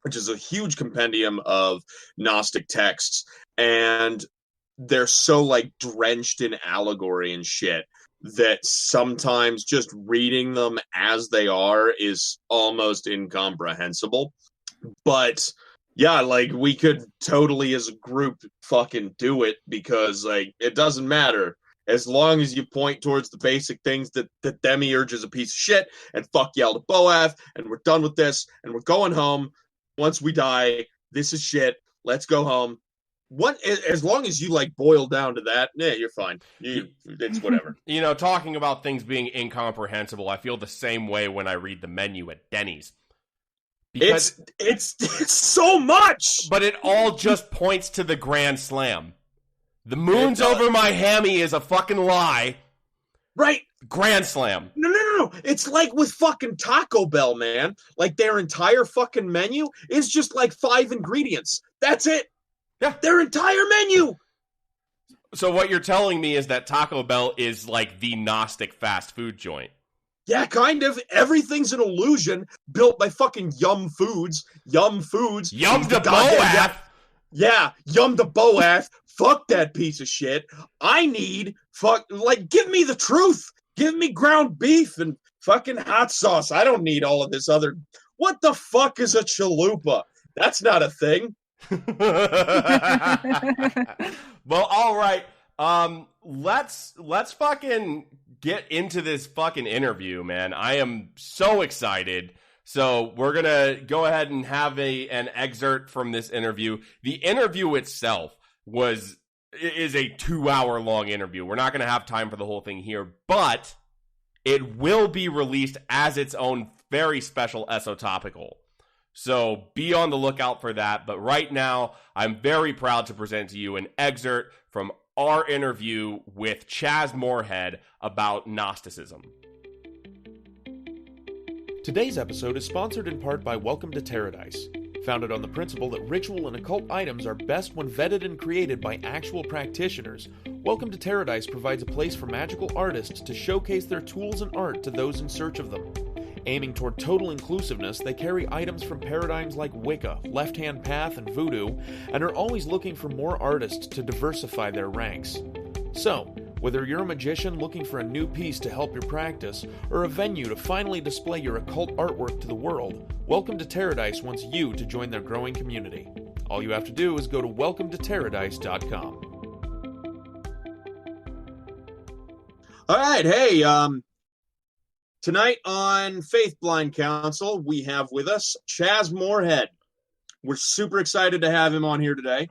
which is a huge compendium of Gnostic texts, and they're so like drenched in allegory and shit that sometimes just reading them as they are is almost incomprehensible. But yeah, like, we could totally as a group fucking do it, because like, it doesn't matter as long as you point towards the basic things that Demiurge is a piece of shit and fuck Yaldabaoth, and we're done with this and we're going home. Once we die, this is shit. Let's go home. As long as you like boil down to that, you're fine. It's whatever. Talking about things being incomprehensible, I feel the same way when I read the menu at Denny's. Because it's so much, but it all just points to the Grand Slam. The moon's over my hammy is a fucking lie. Right. Grand Slam. No. It's like with fucking Taco Bell, man. Like, their entire fucking menu is just like 5 ingredients. That's it. Yeah. Their entire menu. So what you're telling me is that Taco Bell is like the Gnostic fast food joint. Yeah, kind of. Everything's an illusion built by fucking Yum Foods. Yaldabaoth. Yeah, Yaldabaoth. Fuck that piece of shit. I need give me the truth. Give me ground beef and fucking hot sauce. I don't need all of this other. What the fuck is a chalupa? That's not a thing. Well, all right. Let's fucking get into this fucking interview, man. I am so excited. So we're gonna go ahead and have an excerpt from this interview. The interview itself is a 2-hour long interview. We're not gonna have time for the whole thing here, but it will be released as its own very special esotopical. So be on the lookout for that. But right now, I'm very proud to present to you an excerpt from our interview with Chaz Moorehead about Gnosticism. Today's episode is sponsored in part by Welcome to Paradise. Founded on the principle that ritual and occult items are best when vetted and created by actual practitioners, Welcome to Paradise provides a place for magical artists to showcase their tools and art to those in search of them. Aiming toward total inclusiveness, they carry items from paradigms like Wicca, Left Hand Path, and Voodoo, and are always looking for more artists to diversify their ranks. So, whether you're a magician looking for a new piece to help your practice, or a venue to finally display your occult artwork to the world, Welcome to Terradice wants you to join their growing community. All you have to do is go to welcometoterradice.com. All right, hey, tonight on Faith Blind Council, we have with us Chaz Moorehead. We're super excited to have him on here today.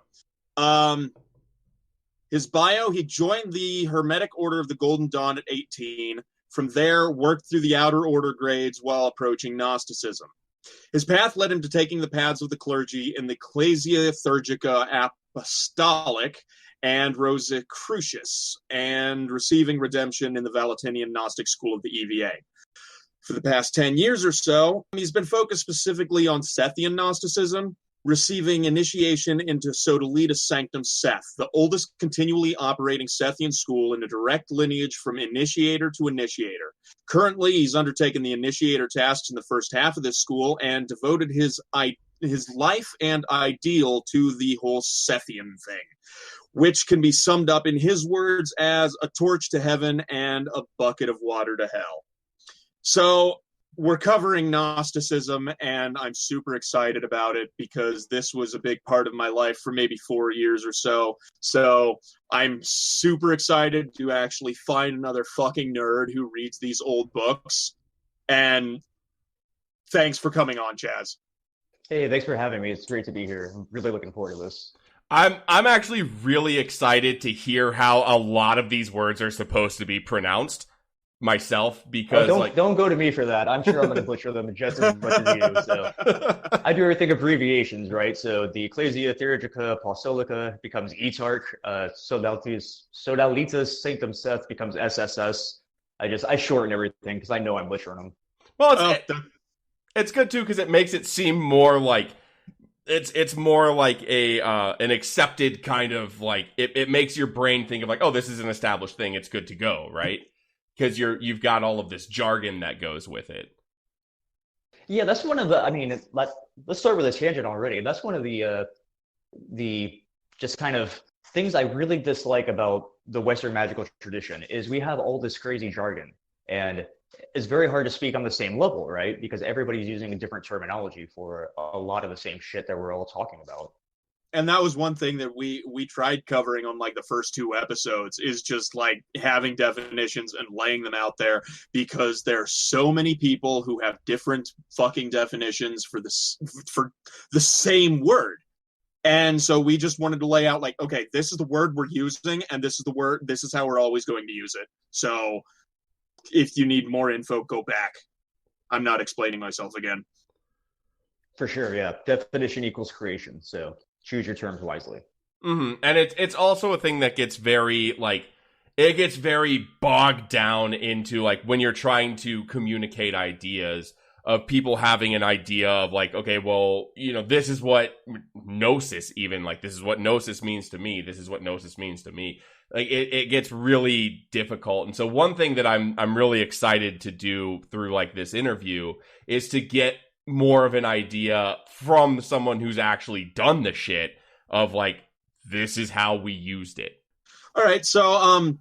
His bio, he joined the Hermetic Order of the Golden Dawn at 18. From there, worked through the outer order grades while approaching Gnosticism. His path led him to taking the paths of the clergy in the Ecclesia Theurgica Apostolic and Rosicrucius, and receiving redemption in the Valentinian Gnostic School of the EVA. For the past 10 years or so, he's been focused specifically on Sethian Gnosticism, receiving initiation into Sodalita Sanctum Seth, the oldest continually operating Sethian school in a direct lineage from initiator to initiator. Currently, he's undertaken the initiator tasks in the first half of this school and devoted his life and ideal to the whole Sethian thing, which can be summed up in his words as a torch to heaven and a bucket of water to hell. So we're covering Gnosticism, and I'm super excited about it because this was a big part of my life for maybe 4 years or so. So I'm super excited to actually find another fucking nerd who reads these old books. And thanks for coming on, Chaz. Hey, thanks for having me. It's great to be here. I'm really looking forward to this. I'm actually really excited to hear how a lot of these words are supposed to be pronounced myself, because don't go to me for that. I'm sure I'm going to butcher them just as much as you. So I do everything abbreviations, right? So the Ecclesia Theurgica Apostolica becomes ETARC. Sodalitas Sanctum Seth becomes SSS. I shorten everything because I know I'm butchering them. Well, it's good too because it makes it seem more like it's more like an accepted kind of like it makes your brain think of like, oh, this is an established thing, it's good to go, right? Because you've got all of this jargon that goes with it. Yeah, that's one of the. I mean, let's start with a tangent already. That's one of the just kind of things I really dislike about the Western magical tradition is we have all this crazy jargon, and it's very hard to speak on the same level, right? Because everybody's using a different terminology for a lot of the same shit that we're all talking about. And that was one thing that we tried covering on like the first 2 episodes, is just like having definitions and laying them out there, because there are so many people who have different fucking definitions for the same word. And so we just wanted to lay out like, okay, this is the word we're using, and this is how we're always going to use it. So if you need more info, go back. I'm not explaining myself again. For sure, yeah. Definition equals creation, so choose your terms wisely. Mm-hmm. And it's also a thing that gets very bogged down into like when you're trying to communicate ideas of people having an idea of like, okay, well, this is what gnosis even like, this is what gnosis means to me. This is what gnosis means to me. Like it gets really difficult. And so one thing that I'm really excited to do through like this interview is to get more of an idea from someone who's actually done the shit of like, this is how we used it. All right. So,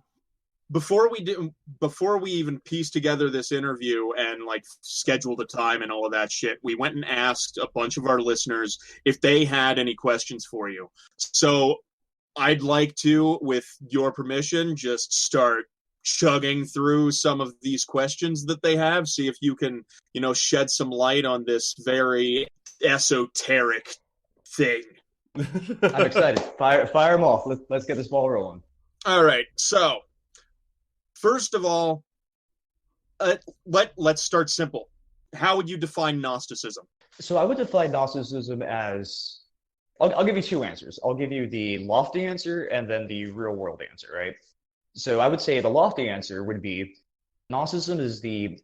before we even piece together this interview and like schedule the time and all of that shit, we went and asked a bunch of our listeners if they had any questions for you. So I'd like to, with your permission, just start chugging through some of these questions that they have, see if you can, shed some light on this very esoteric thing. I'm excited. Fire them off. Let's get this ball rolling. All right. So, first of all, let's start simple. How would you define Gnosticism? So I would define Gnosticism as, I'll give you 2 answers. I'll give you the lofty answer and then the real world answer, right? So I would say the lofty answer would be Gnosticism is the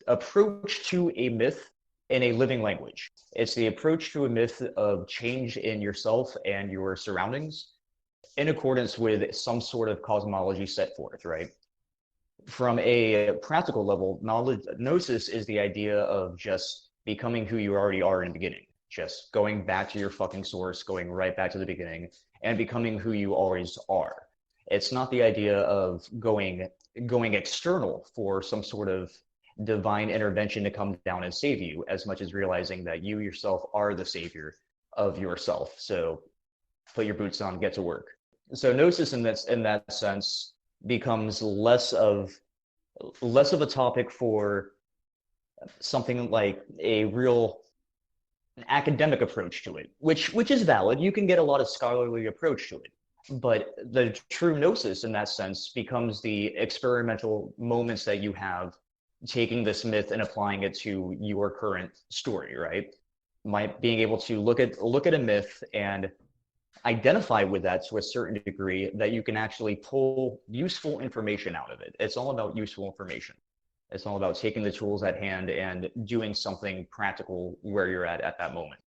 approach to a myth in a living language. It's the approach to a myth of change in yourself and your surroundings in accordance with some sort of cosmology set forth, right? From a practical level, knowledge gnosis is the idea of just becoming who you already are in the beginning, just going back to your fucking source, going right back to the beginning, and becoming who you always are. It's not the idea of going external for some sort of divine intervention to come down and save you, as much as realizing that you yourself are the savior of yourself. So put your boots on, get to work. So gnosis in that sense becomes less of a topic for something like an academic approach to it, which is valid. You can get a lot of scholarly approach to it. But the true gnosis in that sense becomes the experimental moments that you have taking this myth and applying it to your current story, right? Being able to look at a myth and identify with that to a certain degree that you can actually pull useful information out of it. It's all about useful information. It's all about taking the tools at hand and doing something practical where you're at that moment.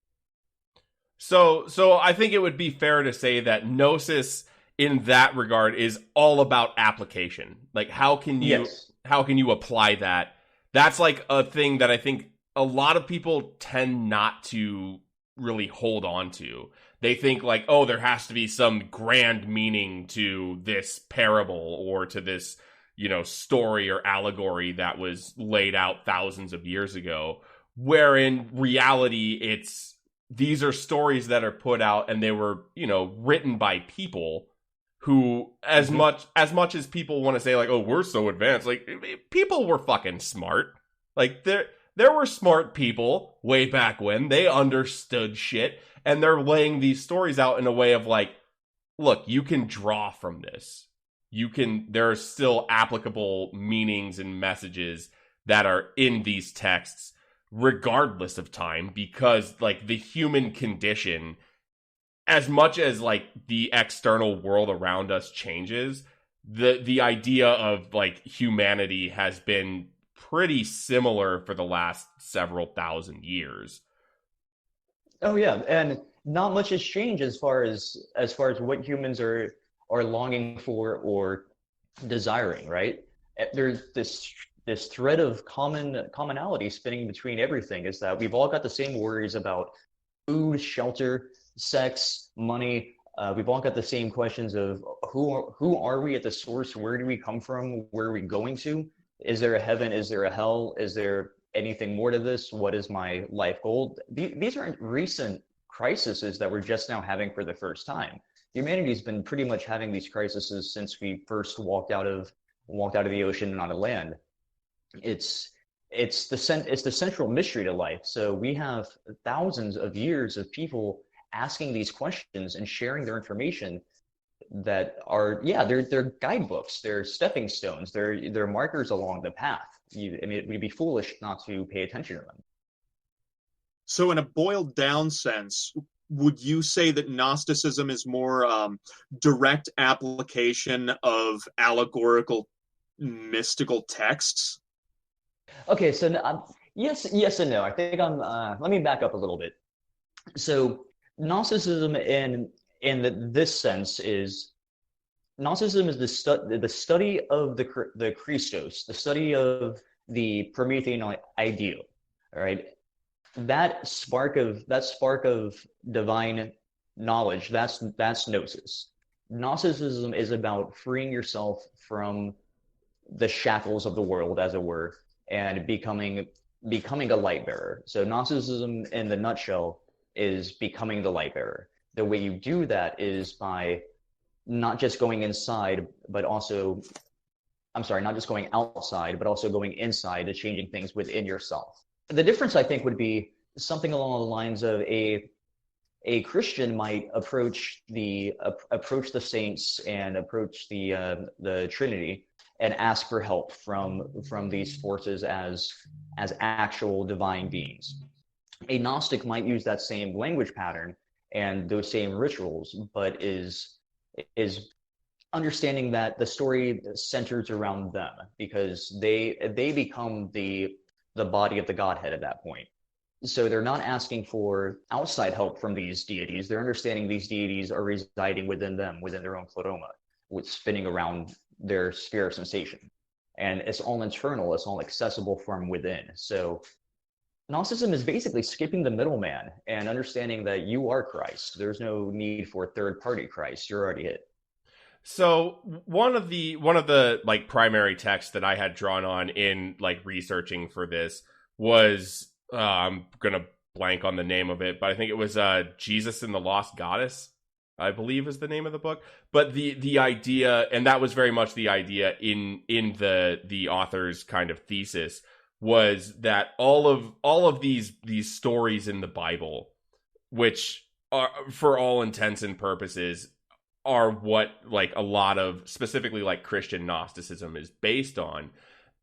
So I think it would be fair to say that gnosis in that regard is all about application. Like how can you apply that? That's like a thing that I think a lot of people tend not to really hold on to. They think like, oh, there has to be some grand meaning to this parable or to this, story or allegory that was laid out thousands of years ago, where in reality these are stories that are put out and they were, written by people who, as much as people want to say like, oh, we're so advanced, like people were fucking smart. Like there were smart people way back when. They understood shit, and they're laying these stories out in a way of like, look, you can draw from this. There are still applicable meanings and messages that are in these texts regardless of time, because like the human condition, as much as like the external world around us changes, the idea of like humanity has been pretty similar for the last several thousand years. Oh yeah, and not much has changed as far as what humans are longing for or desiring, right? There's this thread of commonality spinning between everything, is that we've all got the same worries about food, shelter, sex, money. We've all got the same questions of who are we at the source? Where do we come from? Where are we going to? Is there a heaven? Is there a hell? Is there anything more to this? What is my life goal? These aren't recent crises that we're just now having for the first time. Humanity's been pretty much having these crises since we first walked out of the ocean and onto land. It's the central mystery to life. So we have thousands of years of people asking these questions and sharing their information that are, they're guidebooks, they're stepping stones, they're markers along the path. It would be foolish not to pay attention to them. So in a boiled down sense, would you say that Gnosticism is more direct application of allegorical mystical texts? Okay, so yes and no. I think let me back up a little bit. So Gnosticism in this sense is the study of the Christos, the study of the Promethean ideal. All right, that spark of divine knowledge, that's gnosis. Gnosticism is about freeing yourself from the shackles of the world, as it were, and becoming a light bearer. So Gnosticism in the nutshell is becoming the light bearer. The way you do that is by not just going inside, but also, not just going outside, but also going inside to changing things within yourself. The difference, I think, would be something along the lines of a Christian might approach the saints and approach the Trinity and ask for help from these forces as actual divine beings. A Gnostic might use that same language pattern and those same rituals, but is understanding that the story centers around them, because they become the body of the Godhead at that point. So they're not asking for outside help from these deities. They're understanding these deities are residing within them, within their own pleroma, with spinning around their sphere of sensation. and it's all internal, it's all accessible from within. So Gnosticism is basically skipping the middleman and understanding that you are Christ. There's no need for third-party Christ. You're already it. So one of the like primary texts that I had drawn on in like researching for this was I'm gonna blank on the name of it, but I think it was Jesus and the Lost Goddess, I believe is the name of the book. But the idea, and that was very much the idea in the author's kind of thesis, was that all of these stories in the Bible, which are for all intents and purposes are what like a lot of specifically like Christian Gnosticism is based on.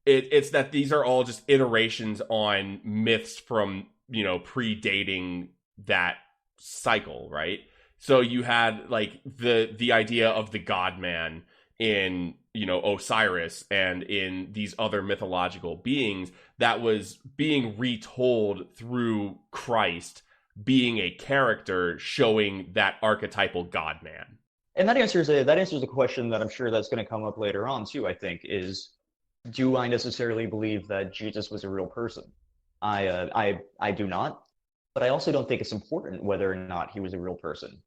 It's that these are all just iterations on myths from, you know, predating that cycle, right? So you had like the idea of the God-man in, you know, Osiris and in these other mythological beings that was being retold through Christ being a character showing that archetypal God-man. And that answers a question that I'm sure that's going to come up later on too, I think, is do I necessarily believe that Jesus was a real person? I do not, but I also don't think it's important whether or not he was a real person,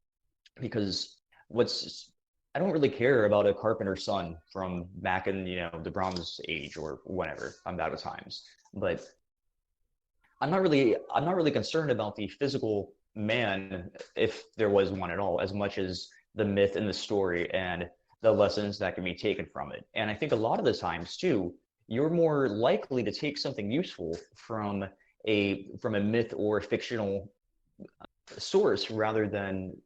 because I don't really care about a carpenter's son from back in, you know, the Bronze Age or whenever. I'm out of times, but I'm not really concerned about the physical man, if there was one at all, as much as the myth and the story and the lessons that can be taken from it. And I think a lot of the times too, you're more likely to take something useful from a myth or a fictional source rather than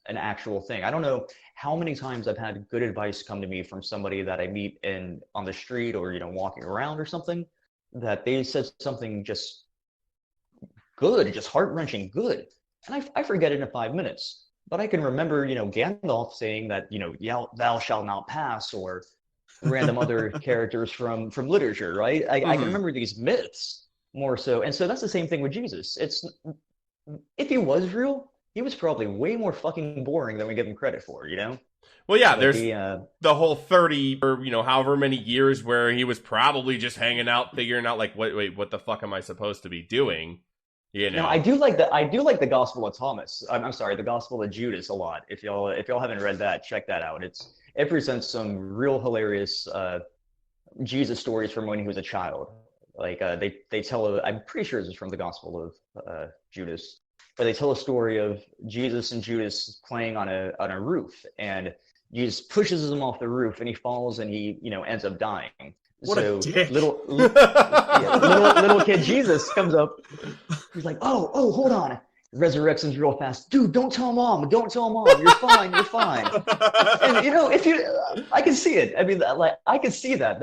an actual thing. I don't know how many times I've had good advice come to me from somebody that I meet on the street or, you know, walking around or something, that they said something just good, just heart-wrenching good. And I forget it in 5 minutes. But I can remember, you know, Gandalf saying that, you know, thou shalt not pass, or random other characters from literature, right? I can remember these myths more so. And so that's the same thing with Jesus. If he was real, he was probably way more fucking boring than we give him credit for, you know? Well, yeah, there's the whole 30 or, you know, however many years where he was probably just hanging out, figuring out like, wait, what the fuck am I supposed to be doing? You know, now, I do like the Gospel of Thomas. I'm sorry, the Gospel of Judas a lot. If y'all haven't read that, check that out. It presents some real hilarious Jesus stories from when he was a child. Like they tell I'm pretty sure this is from the Gospel of Judas, but they tell a story of Jesus and Judas playing on a roof, and Jesus pushes him off the roof, and he falls, and he, you know, ends up dying. What a dick. Little kid Jesus comes up. He's like, oh, hold on. Resurrects him real fast. Dude, don't tell mom. You're fine. You're fine. And, you know, I can see it. I mean, like, I can see that.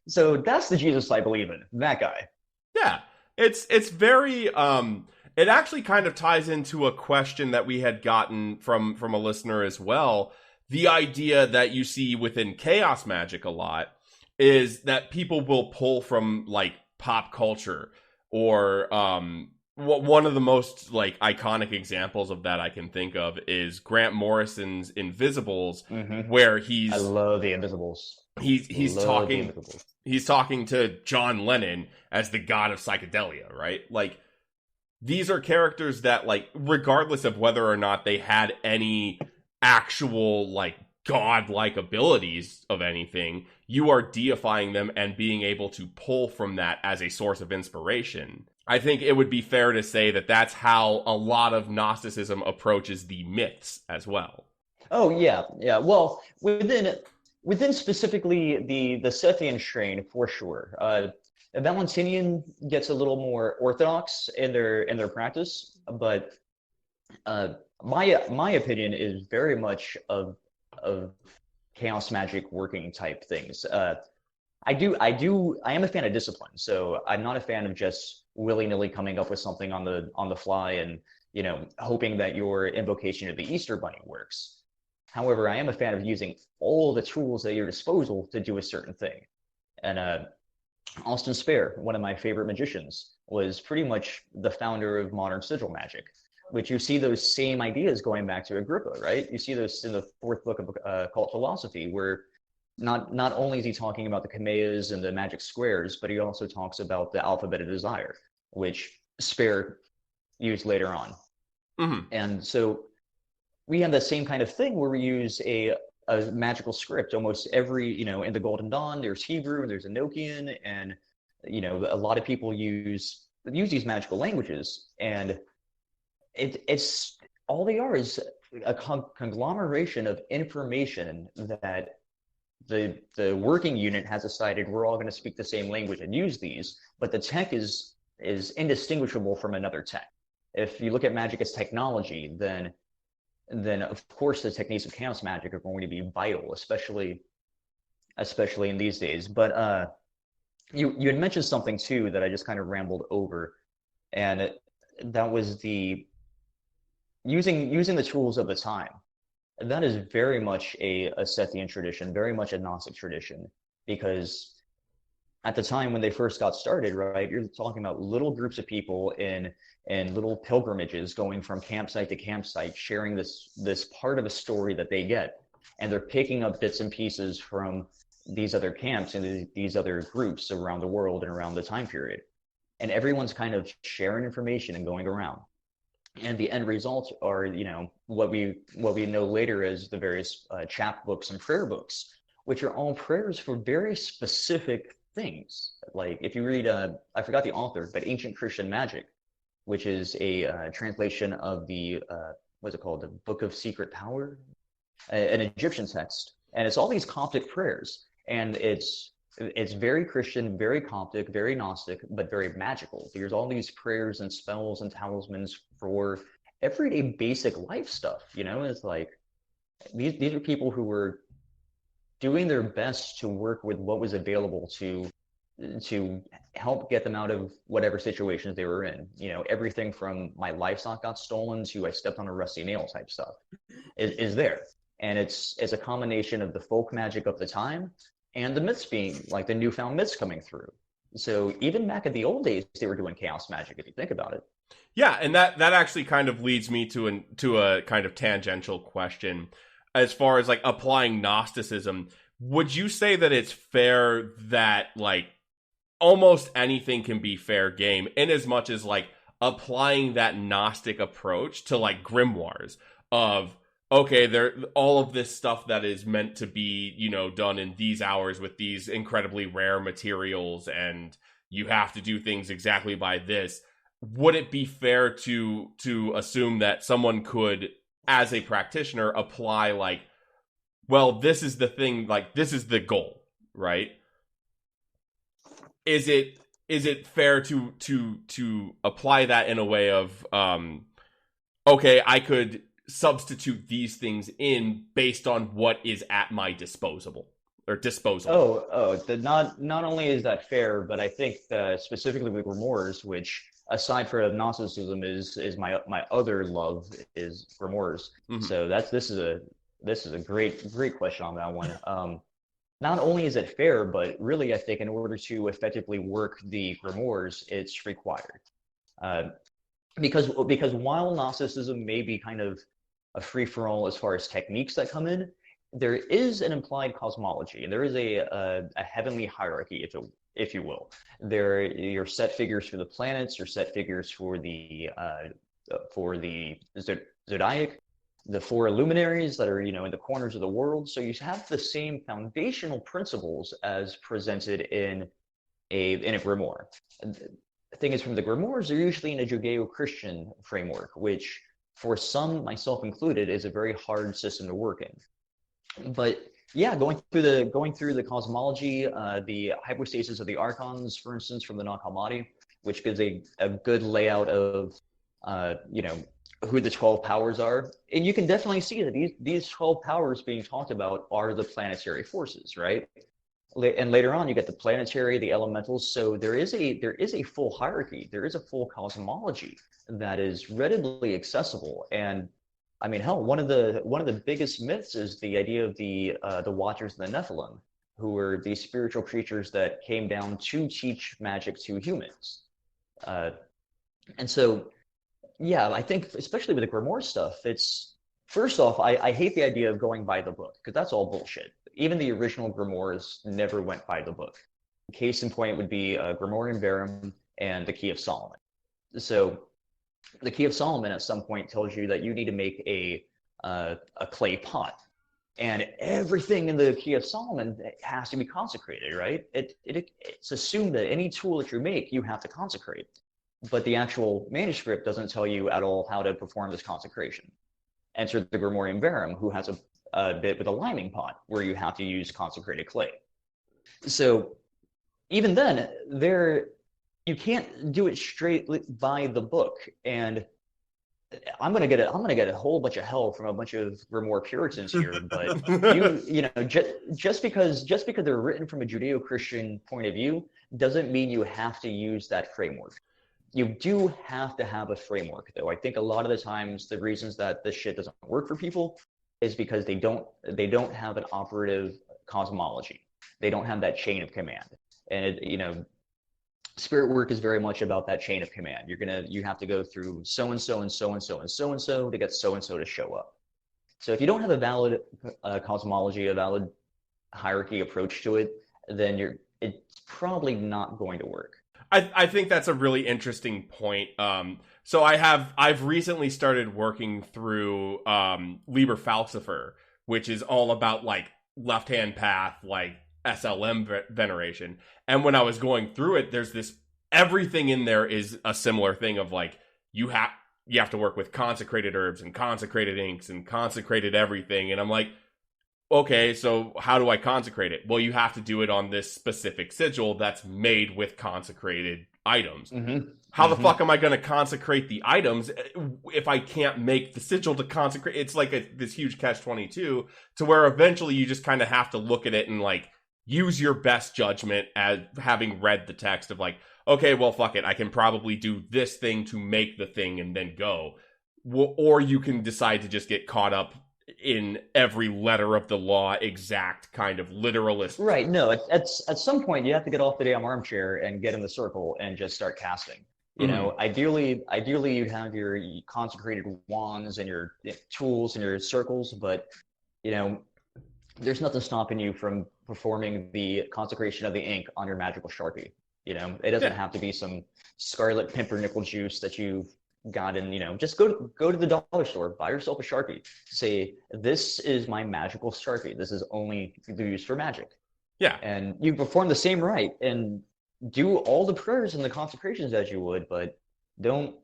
So that's the Jesus I believe in. That guy. Yeah. It's very, it actually kind of ties into a question that we had gotten from a listener as well. The idea that you see within chaos magic a lot is that people will pull from like pop culture, or one of the most like iconic examples of that I can think of is Grant Morrison's Invisibles, where I love the Invisibles. He's talking to John Lennon as the god of psychedelia, right? Like, these are characters that, like, regardless of whether or not they had any actual like godlike abilities of anything, you are deifying them and being able to pull from that as a source of inspiration. I think it would be fair to say that that's how a lot of Gnosticism approaches the myths as well. Oh yeah. Well, within specifically the Sethian strain, for sure. Valentinian gets a little more orthodox in their practice, but my opinion is very much of chaos magic working type things. I am a fan of discipline, so I'm not a fan of just willy-nilly coming up with something on the fly and, you know, hoping that your invocation of the Easter Bunny works. However, I am a fan of using all the tools at your disposal to do a certain thing. And Austin Spare, one of my favorite magicians, was pretty much the founder of modern sigil magic, which you see those same ideas going back to Agrippa, right? You see those in the fourth book of Occult Philosophy, where not only is he talking about the Kameyas and the magic squares, but he also talks about the alphabet of desire, which Spare used later on. Mm-hmm. And so we have that same kind of thing where we use a magical script. Almost every, in the Golden Dawn, there's Hebrew and there's Enochian, and a lot of people use these magical languages, and it's all they are is a conglomeration of information that the working unit has decided we're all going to speak the same language and use these, but the tech is indistinguishable from another tech. If you look at magic as technology, then of course the techniques of chaos magic are going to be vital, especially in these days. But you had mentioned something too that I just kind of rambled over, and that was the using the tools of the time. That is very much a Sethian tradition, very much a Gnostic tradition, because at the time when they first got started, right, you're talking about little groups of people in little pilgrimages going from campsite to campsite, sharing this part of a story that they get, and they're picking up bits and pieces from these other camps and these other groups around the world and around the time period, and everyone's kind of sharing information and going around. And the end results are, what we know later as the various chapbooks and prayer books, which are all prayers for very specific things. Like if you read, I forgot the author, but Ancient Christian Magic, which is a translation of the, what's it called? The Book of Secret Power, an Egyptian text. And it's all these Coptic prayers. And it's very Christian, very Coptic, very Gnostic, but very magical. There's all these prayers and spells and talismans for everyday basic life stuff. It's like these are people who were doing their best to work with what was available to help get them out of whatever situations they were in. Everything from my livestock got stolen to I stepped on a rusty nail type stuff is there. And it's a combination of the folk magic of the time and the myths being like the newfound myths coming through. So even back in the old days, they were doing chaos magic, if you think about it. Yeah, and that actually kind of leads me to a kind of tangential question as far as like applying Gnosticism. Would you say that it's fair that like almost anything can be fair game, in as much as like applying that Gnostic approach to like grimoires of, okay, there all of this stuff that is meant to be, done in these hours with these incredibly rare materials, and you have to do things exactly by this. Would it be fair to assume that someone could, as a practitioner, apply like, well, this is the thing, like this is the goal, right? Is it fair to apply that in a way of, okay, I could substitute these things in based on what is at my disposal. Not only is that fair, but I think specifically with grimoires, which aside from Gnosticism is my other love is grimoires. Mm-hmm. So this is a great question on that one. Not only is it fair, but really I think in order to effectively work the grimoires, it's required. Because while Gnosticism may be kind of a free-for-all as far as techniques that come in, there is an implied cosmology, and there is a heavenly hierarchy, if you will. There are your set figures for the planets, your set figures for the zodiac, the four luminaries that are in the corners of the world. So you have the same foundational principles as presented in a grimoire. The thing is, from the grimoires, they're usually in a Judeo-Christian framework, which for some, myself included, is a very hard system to work in. But yeah, going through the cosmology, the hypostasis of the archons, for instance, from the Naghamarati, which gives a good layout of who the 12 powers are. And you can definitely see that these 12 powers being talked about are the planetary forces, right? And later on, you get the planetary, the elementals. So there is a full hierarchy. There is a full cosmology that is readily accessible. And I mean, hell, one of the biggest myths is the idea of the Watchers and the Nephilim, who were these spiritual creatures that came down to teach magic to humans. And so, yeah, I think especially with the grimoire stuff, it's First off, I hate the idea of going by the book, because that's all bullshit. Even the original grimoires never went by the book. Case in point would be Grimorium Verum and the Key of Solomon. So the Key of Solomon at some point tells you that you need to make a clay pot. And everything in the Key of Solomon has to be consecrated, right? It's assumed that any tool that you make, you have to consecrate. But the actual manuscript doesn't tell you at all how to perform this consecration. Enter the Grimorium Verum, who has a bit with a liming pot, where you have to use consecrated clay. So even then, you can't do it straight by the book. And I'm gonna get a whole bunch of hell from a bunch of Grimoire Puritans here, but just because they're written from a Judeo-Christian point of view doesn't mean you have to use that framework. You do have to have a framework, though. I think a lot of the times the reasons that this shit doesn't work for people is because they don't have an operative cosmology. They don't have that chain of command, and spirit work is very much about that chain of command. You have to go through so and so and so and so and so and so to get so and so to show up. So if you don't have a valid cosmology, a valid hierarchy approach to it, then it's probably not going to work. I think that's a really interesting point. So I've recently started working through Liber Falcifer, which is all about like left-hand path, like SLM veneration. And when I was going through it, there's everything in there is a similar thing of like you have to work with consecrated herbs and consecrated inks and consecrated everything. And I'm like, okay, so how do I consecrate it? Well, you have to do it on this specific sigil that's made with consecrated items. Mm-hmm. How the fuck am I going to consecrate the items if I can't make the sigil to consecrate? It's like this huge catch-22 to where eventually you just kind of have to look at it and like use your best judgment as having read the text of like, okay, well, fuck it. I can probably do this thing to make the thing and then go. Or you can decide to just get caught up in every letter of the law, exact kind of literalist. Right. No, at some point you have to get off the damn armchair and get in the circle and just start casting. Ideally you'd have your consecrated wands and your tools and your circles, but there's nothing stopping you from performing the consecration of the ink on your magical Sharpie. It doesn't have to be some scarlet pumpernickel juice that you've got in, just go to the dollar store, buy yourself a Sharpie. Say, this is my magical Sharpie. This is only used for magic. Yeah. And you perform the same rite and do all the prayers and the consecrations as you would, but don't.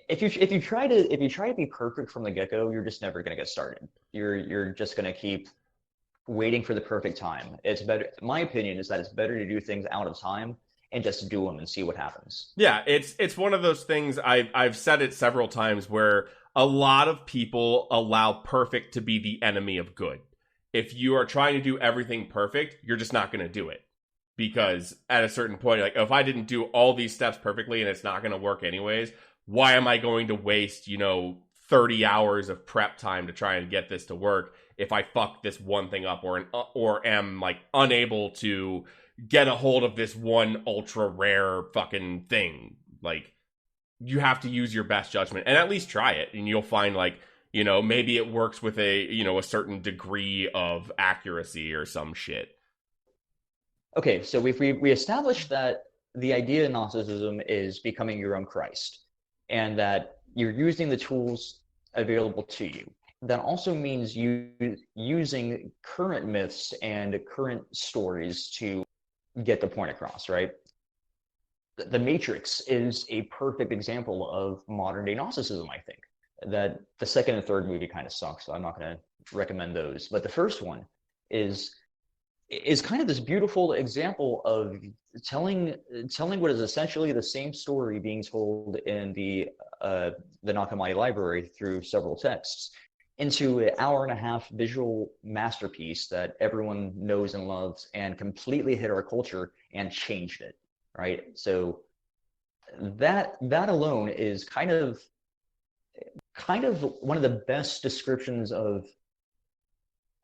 If you try to be perfect from the get-go, you're just never going to get started. You're just going to keep waiting for the perfect time. It's better. My opinion is that it's better to do things out of time and just do them and see what happens. Yeah, it's one of those things. I've said it several times where a lot of people allow perfect to be the enemy of good. If you are trying to do everything perfect, you're just not going to do it. Because at a certain point, like, if I didn't do all these steps perfectly and it's not going to work anyways, why am I going to waste, 30 hours of prep time to try and get this to work if I fuck this one thing up or am like unable to get a hold of this one ultra rare fucking thing? Like, you have to use your best judgment and at least try it, and you'll find like, maybe it works with a certain degree of accuracy or some shit. Okay, so we established that the idea in Gnosticism is becoming your own Christ, and that you're using the tools available to you. That also means you using current myths and current stories to get the point across, right? The Matrix is a perfect example of modern day Gnosticism, I think. That the second and third movie kind of sucks, so I'm not going to recommend those. But the first one is kind of this beautiful example of telling what is essentially the same story being told in the Naghamarati Library through several texts into an hour-and-a-half visual masterpiece that everyone knows and loves and completely hit our culture and changed it, right? So that alone is kind of one of the best descriptions of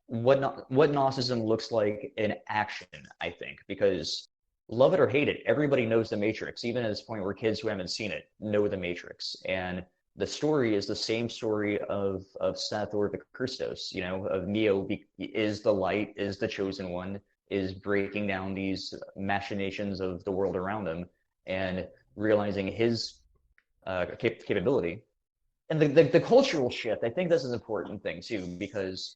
what Gnosticism looks like in action, I think, because love it or hate it, everybody knows the Matrix, even at this point where kids who haven't seen it know the Matrix. And the story is the same story of Seth or the Christos, of Neo is the light, is the chosen one, is breaking down these machinations of the world around him and realizing his capability. And the cultural shift, I think this is an important thing too, because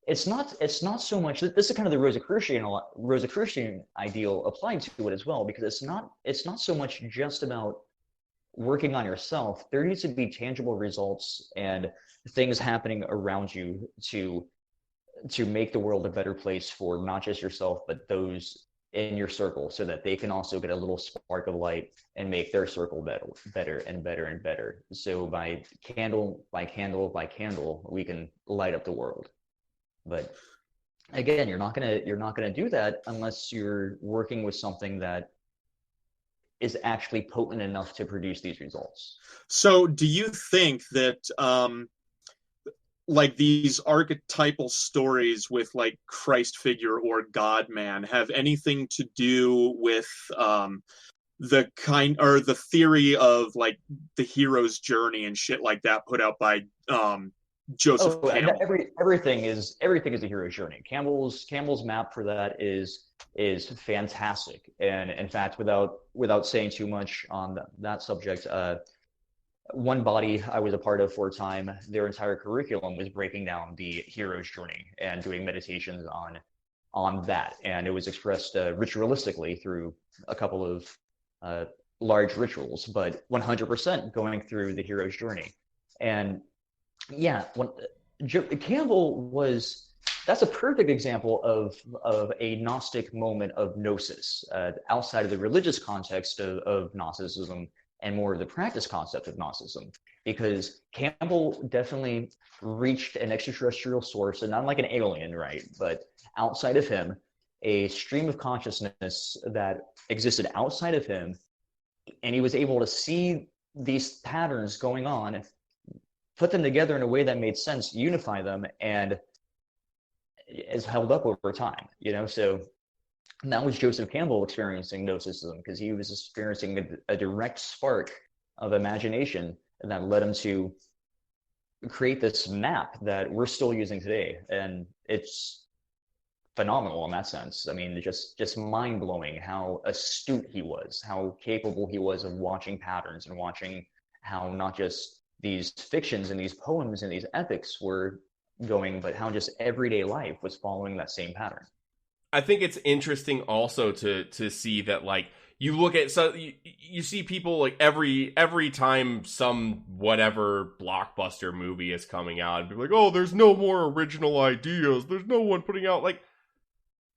it's not so much, this is kind of the Rosicrucian ideal applied to it as well, because it's not so much just about working on yourself. There needs to be tangible results and things happening around you to make the world a better place for not just yourself, but those in your circle, so that they can also get a little spark of light and make their circle better and better and better. So by candle by candle by candle, we can light up the world. But again, you're not gonna do that unless you're working with something that is actually potent enough to produce these results. So do you think that like these archetypal stories with like Christ figure or God man have anything to do with the kind or the theory of like the hero's journey and shit like that put out by Joseph Campbell? Everything is a hero's journey. Campbell's map for that is fantastic. And in fact, without saying too much on that subject, one body I was a part of for a time, their entire curriculum was breaking down the hero's journey and doing meditations on that. And it was expressed ritualistically through a couple of large rituals, but 100% going through the hero's journey. And yeah, Campbell that's a perfect example of a Gnostic moment of gnosis, outside of the religious context of Gnosticism and more of the practice concept of Gnosticism, because Campbell definitely reached an extraterrestrial source, and not like an alien, right? But outside of him, a stream of consciousness that existed outside of him, and he was able to see these patterns going on, put them together in a way that made sense, unify them, and is held up over time, So that was Joseph Campbell experiencing Gnosticism, because he was experiencing a direct spark of imagination that led him to create this map that we're still using today. And it's phenomenal in that sense. I mean, just mind-blowing how astute he was, how capable he was of watching patterns and watching how not just these fictions and these poems and these epics were going, but how just everyday life was following that same pattern. I think it's interesting also to see that, like, you look at, so you see people like every time some whatever blockbuster movie is coming out, and be like, oh, there's no more original ideas, there's no one putting out, like,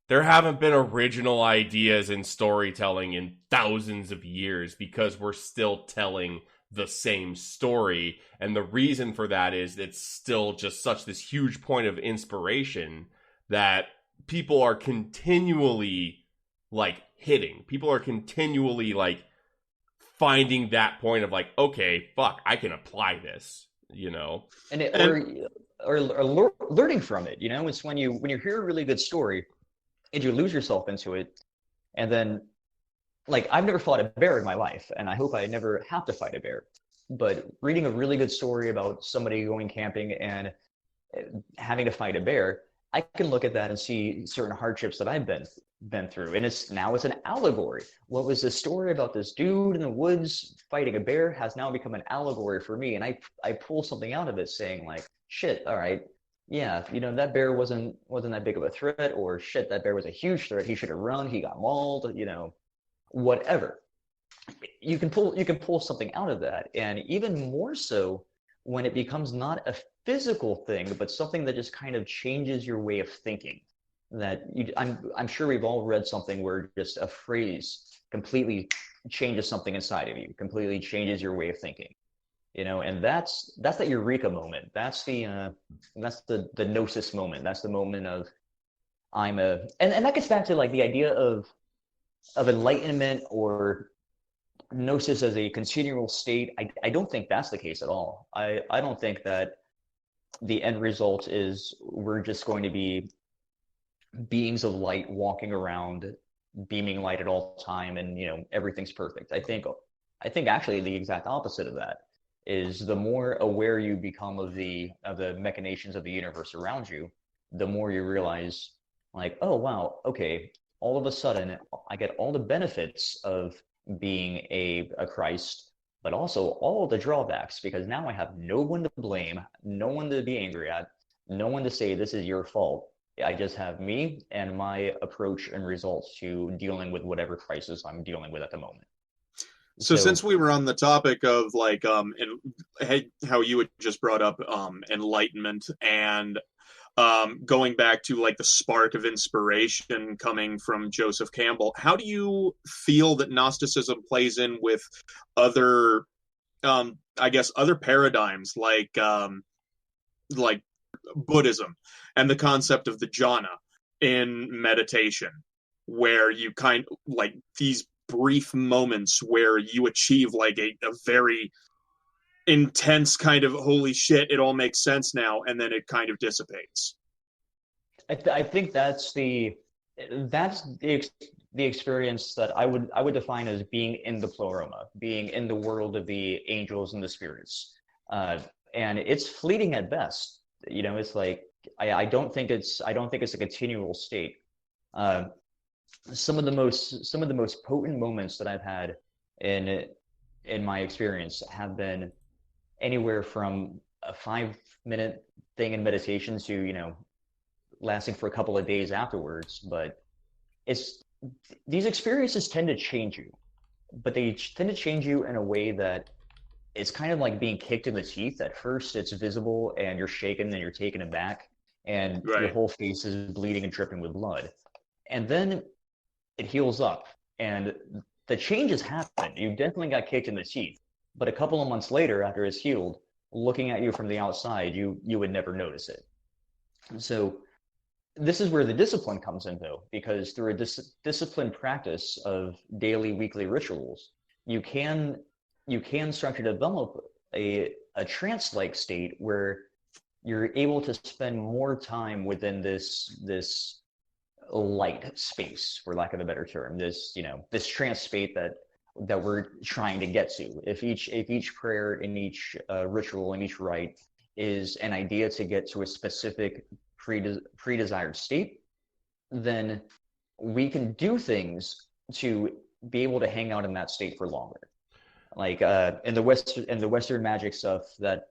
there haven't been original ideas in storytelling in thousands of years, because we're still telling the same story. And the reason for that is it's still just such this huge point of inspiration that people are continually like hitting. People are continually like finding that point of like, okay, fuck, I can apply this, or learning from it. It's when you hear a really good story and you lose yourself into it, and then, like, I've never fought a bear in my life, and I hope I never have to fight a bear. But reading a really good story about somebody going camping and having to fight a bear, I can look at that and see certain hardships that I've been through, and it's an allegory. What was the story about this dude in the woods fighting a bear has now become an allegory for me, and I pull something out of it, saying like, shit, all right, yeah, that bear wasn't that big of a threat, or shit, that bear was a huge threat. He should have run. He got mauled. Whatever. You can pull something out of that, and even more so when it becomes not a physical thing, but something that just kind of changes your way of thinking. That I'm sure we've all read something where just a phrase completely changes something inside of you, completely changes your way of thinking. And that's that eureka moment. That's the gnosis moment. That's the moment of and that gets back to like the idea of enlightenment or gnosis as a continual state. I don't think that's the case at all. I don't think that the end result is we're just going to be beings of light walking around beaming light at all time and everything's perfect. I think actually the exact opposite of that. is the more aware you become of the machinations of the universe around you, the more you realize, like, oh wow, okay, all of a sudden I get all the benefits of being a Christ, but also all the drawbacks, because now I have no one to blame, no one to be angry at, no one to say this is your fault. I just have me and my approach and results to dealing with whatever crisis I'm dealing with at the moment. So since we were on the topic of like and how you had just brought up enlightenment and going back to like the spark of inspiration coming from Joseph Campbell, how do you feel that Gnosticism plays in with other I guess other paradigms like Buddhism and the concept of the jhana in meditation, where you kind of like these brief moments where you achieve like a very intense kind of holy shit, it all makes sense now, and then it kind of dissipates. I think that's the experience that I would define as being in the pleroma, being in the world of the angels and the spirits, and it's fleeting at best. You know, it's like I don't think it's a continual state. Some of the most potent moments that I've had in my experience have been anywhere from a 5-minute thing in meditation to, you know, lasting for a couple of days afterwards. But these experiences tend to change you, but they tend to change you in a way that it's kind of like being kicked in the teeth. At first it's visible and you're shaken and you're taken aback and Right. your whole face is bleeding and dripping with blood. And then it heals up and the changes happen. You definitely got kicked in the teeth, but a couple of months later, after it's healed, looking at you from the outside, you would never notice it. So this is where the discipline comes in, though, because through a disciplined practice of daily, weekly rituals, you can start to develop a trance-like state where you're able to spend more time within this light space, for lack of a better term, this trance state that we're trying to get to. If each prayer in each ritual in each rite is an idea to get to a specific pre-desired state, then we can do things to be able to hang out in that state for longer. Like in the Western magic stuff, that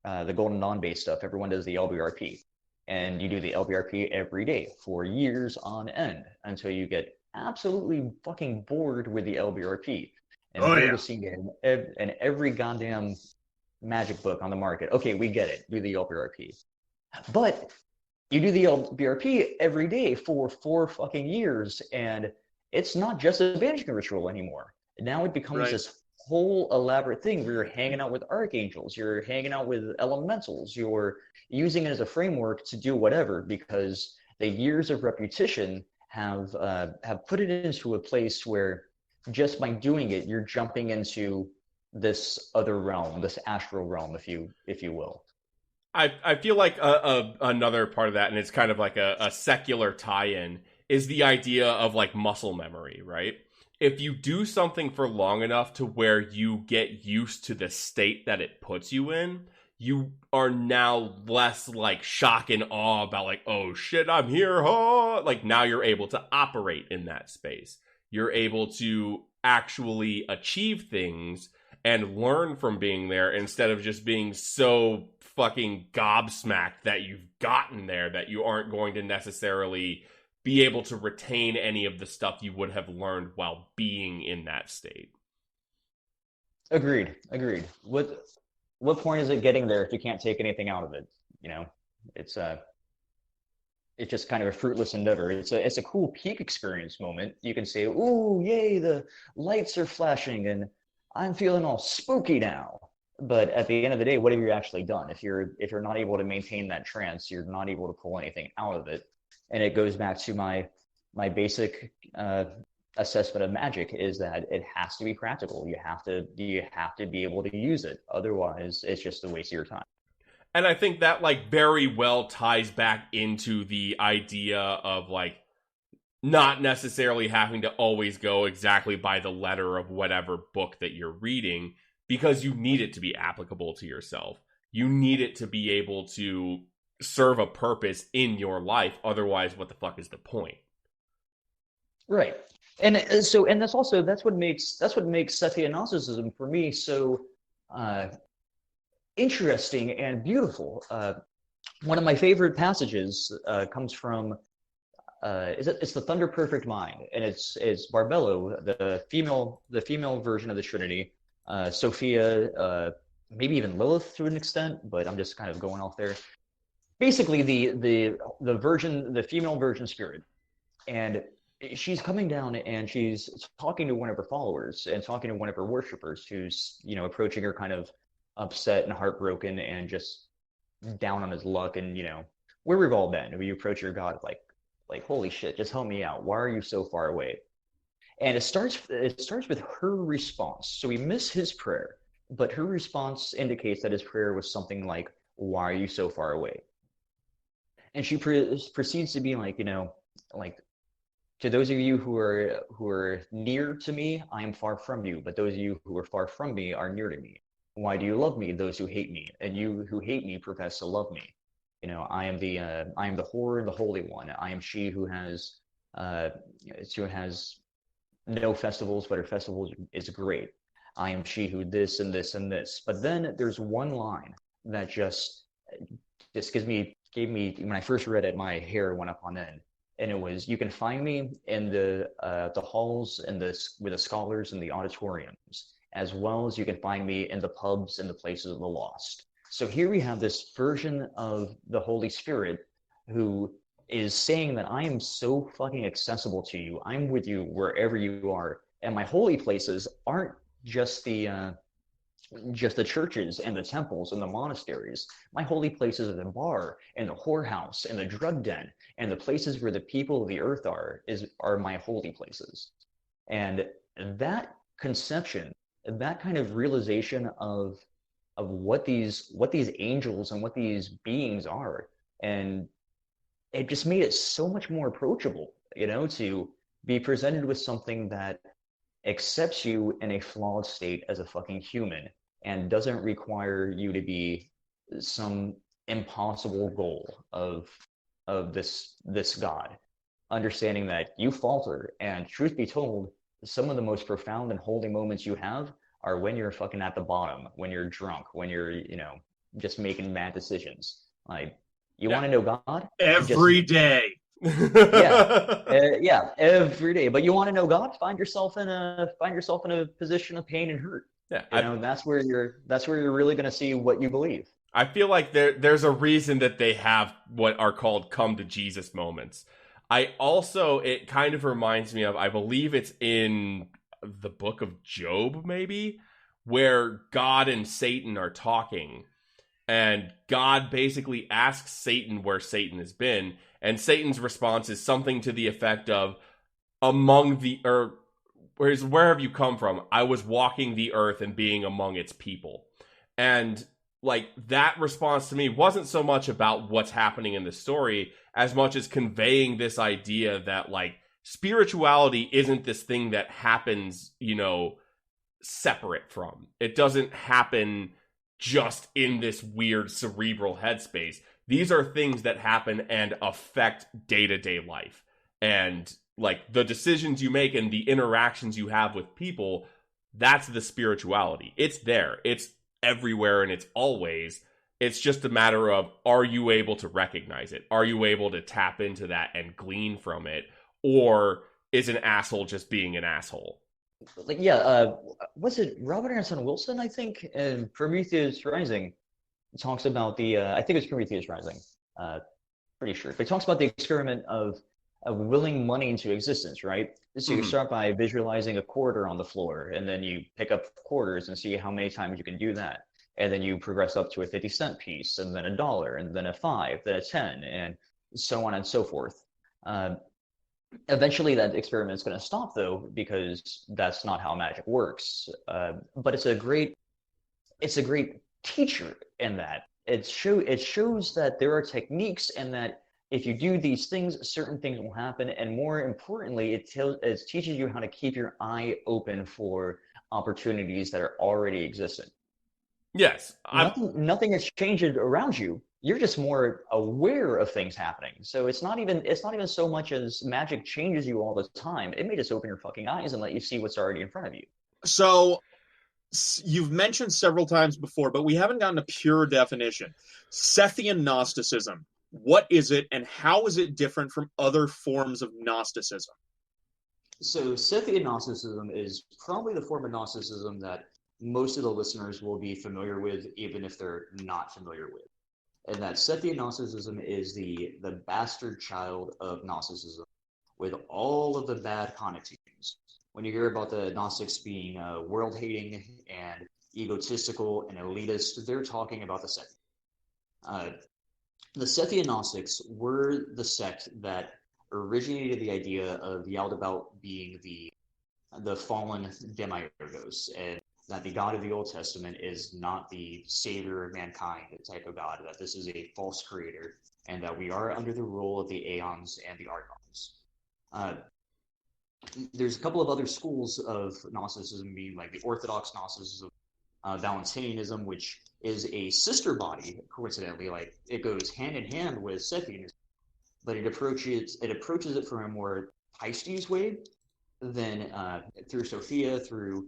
the Golden Dawn based stuff, everyone does the LBRP. And you do the LBRP every day for years on end until you get absolutely fucking bored with the LBRP and bored of seeing it in every goddamn magic book on the market. Okay, we get it. Do the LBRP. But you do the LBRP every day for 4 fucking years, and it's not just a banishing ritual anymore. Now it becomes this whole elaborate thing where you're hanging out with archangels, you're hanging out with elementals, you're using it as a framework to do whatever, because the years of repetition have put it into a place where just by doing it, you're jumping into this other realm, this astral realm, if you will. I feel like another part of that, and it's kind of like a secular tie-in, is the idea of like muscle memory, right? If you do something for long enough to where you get used to the state that it puts you in, you are now less like shock and awe about like, oh shit, I'm here. Oh! Like now you're able to operate in that space. You're able to actually achieve things and learn from being there instead of just being so fucking gobsmacked that you've gotten there that you aren't going to necessarily be able to retain any of the stuff you would have learned while being in that state. Agreed. What point is it getting there if you can't take anything out of it? You know, it's just kind of a fruitless endeavor. It's a cool peak experience moment. You can say, "Ooh, yay, the lights are flashing and I'm feeling all spooky now." But at the end of the day, what have you actually done? If you're not able to maintain that trance, you're not able to pull anything out of it. And it goes back to my basic assessment of magic, is that it has to be practical. You have to be able to use it. Otherwise, it's just a waste of your time. And I think that like very well ties back into the idea of like not necessarily having to always go exactly by the letter of whatever book that you're reading, because you need it to be applicable to yourself. You need it to be able to serve a purpose in your life. Otherwise, what the fuck is the point? Right. And that's what makes Sethian Gnosticism for me so interesting and beautiful. One of my favorite passages comes from it's the Thunder Perfect Mind, and it's Barbello, the female version of the Trinity, Sophia, maybe even Lilith to an extent, but I'm just kind of going off there. Basically, the female virgin spirit, and she's coming down and she's talking to one of her followers and talking to one of her worshipers who's, approaching her kind of upset and heartbroken and just down on his luck, and where we've all been. We approach your God like holy shit, just help me out. Why are you so far away? And it starts with her response. So we miss his prayer, but her response indicates that his prayer was something like, why are you so far away? And she proceeds to be like, like, to those of you who are near to me, I am far from you. But those of you who are far from me are near to me. Why do you love me, those who hate me? And you who hate me profess to love me. I am the whore and the holy one. I am she who has no festivals, but her festival is great. I am she who this and this and this. But then there's one line that just gave me when I first read it, my hair went up on end. And it was, you can find me in the halls and with the scholars and the auditoriums, as well as you can find me in the pubs and the places of the lost. So here we have this version of the Holy Spirit who is saying that I am so fucking accessible to you. I'm with you wherever you are. And my holy places aren't just the churches and the temples and the monasteries. My holy places are the bar and the whorehouse and the drug den and the places where the people of the earth are my holy places. And that conception, that kind of realization of what these angels and what these beings are, and it just made it so much more approachable, to be presented with something that accepts you in a flawed state as a fucking human and doesn't require you to be some impossible goal of this God, understanding that you falter. And truth be told, some of the most profound and holy moments you have are when you're fucking at the bottom, when you're drunk, when you're, just making bad decisions. Like, you want to know God? Every day. Yeah, every day. But you want to know God? Find yourself in a position of pain and hurt. Yeah, that's where you're really going to see what you believe. I feel like there's a reason that they have what are called come to Jesus moments. It kind of reminds me of, I believe it's in the book of Job, maybe, where God and Satan are talking, and God basically asks Satan where Satan has been, and Satan's response is something to the effect of, where have you come from? I was walking the earth and being among its people. And like, that response to me wasn't so much about what's happening in the story as much as conveying this idea that, like, spirituality isn't this thing that happens, separate from. It doesn't happen just in this weird cerebral headspace. These are things that happen and affect day-to-day life. And like, the decisions you make and the interactions you have with people, that's the spirituality. It's there. It's everywhere, and it's always. It's just a matter of, are you able to recognize it? Are you able to tap into that and glean from it? Or is an asshole just being an asshole? Like, was it Robert Anton Wilson, I think, in Prometheus Rising, talks about I think it's Prometheus Rising, pretty sure. But he talks about the experiment of willing money into existence, right? So you start by visualizing a quarter on the floor, and then you pick up quarters and see how many times you can do that. And then you progress up to a 50-cent piece, and then $1, and then a 5, then a 10, and so on and so forth. Eventually that experiment is going to stop, though, because that's not how magic works. But it's a great teacher in that. It shows that there are techniques, and that if you do these things, certain things will happen. And more importantly, it teaches you how to keep your eye open for opportunities that are already existent. Yes, Nothing has changed around you. You're just more aware of things happening. So it's not even so much as magic changes you all the time. It may just open your fucking eyes and let you see what's already in front of you. So you've mentioned several times before, but we haven't gotten a pure definition. Sethian Gnosticism. What is it, and how is it different from other forms of Gnosticism? So Sethian Gnosticism is probably the form of Gnosticism that most of the listeners will be familiar with, even if they're not familiar with. And that Sethian Gnosticism is the bastard child of Gnosticism, with all of the bad connotations. When you hear about the Gnostics being world-hating and egotistical and elitist, they're talking about the Sethian. The Sethian Gnostics were the sect that originated the idea of Yaldabaoth being the fallen demiurgos, and that the God of the Old Testament is not the savior of mankind type of God, that this is a false creator, and that we are under the rule of the Aeons and the Archons. There's a couple of other schools of Gnosticism, being like the Orthodox Gnosticism, Valentinianism, which is a sister body, coincidentally, like it goes hand in hand with Sethianism, but it approaches it from a more Pisces way than through Sophia, through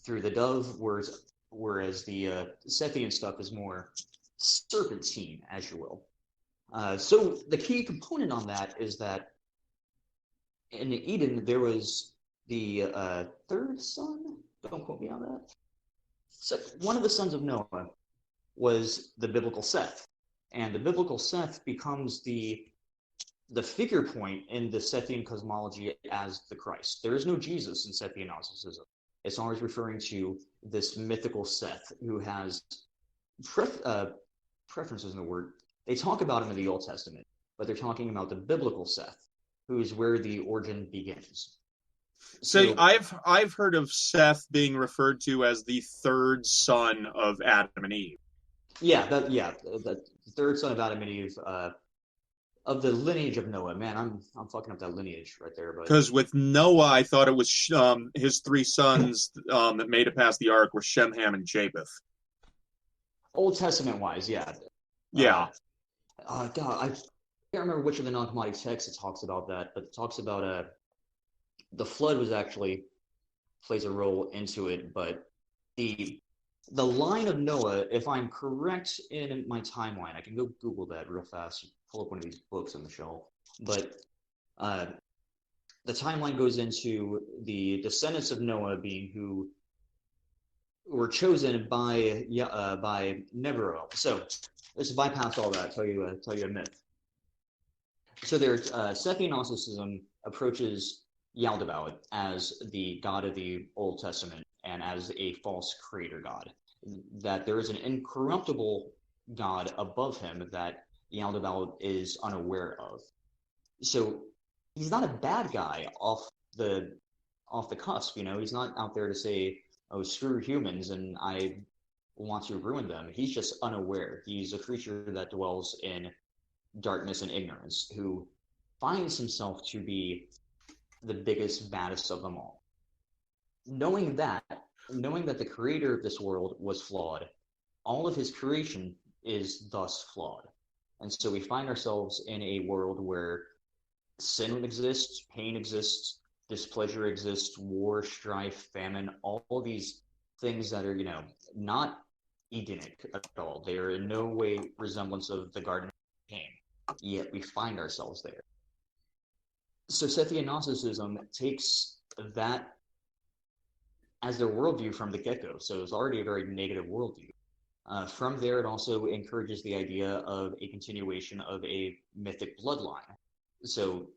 the dove, whereas the Sethian stuff is more serpentine, as you will. So the key component on that is that in Eden there was the third son. Don't quote me on that. So one of the sons of Noah was the biblical Seth, and the biblical Seth becomes the figure point in the Sethian cosmology as the Christ. There is no Jesus in Sethian Gnosticism. It's always referring to this mythical Seth who has preferences in the word. They talk about him in the Old Testament, but they're talking about the biblical Seth, who is where the origin begins. So I've heard of Seth being referred to as the third son of Adam and Eve. The third son of Adam and Eve, of the lineage of Noah. Man, I'm fucking up that lineage right there. Because with Noah, I thought it was his three sons that made it past the ark were Shem, Ham, and Japheth. Old Testament wise, yeah. Yeah. God, I can't remember which of the Naghamarati texts it talks about that, but it talks about the flood was actually plays a role into it, but the line of Noah, if I'm correct in my timeline, I can go Google that real fast, pull up one of these books on the shelf, but the timeline goes into the descendants of Noah being who were chosen by Nebuchadnezzar. So let's bypass all that. Tell you a myth. So there's Sethian Gnosticism approaches Yaldabaoth as the god of the Old Testament and as a false creator god. That there is an incorruptible god above him that Yaldabaoth is unaware of. So he's not a bad guy off the cusp, you know. He's not out there to say, "Oh, screw humans," and I want to ruin them. He's just unaware. He's a creature that dwells in darkness and ignorance, who finds himself to be the biggest, baddest of them all. Knowing that the creator of this world was flawed, all of his creation is thus flawed. And so we find ourselves in a world where sin exists, pain exists, displeasure exists, war, strife, famine, all these things that are, not Edenic at all. They are in no way resemblance of the Garden of Pain, yet we find ourselves there. So Sethian Gnosticism takes that as their worldview from the get-go. So it's already a very negative worldview. From there, it also encourages the idea of a continuation of a mythic bloodline. So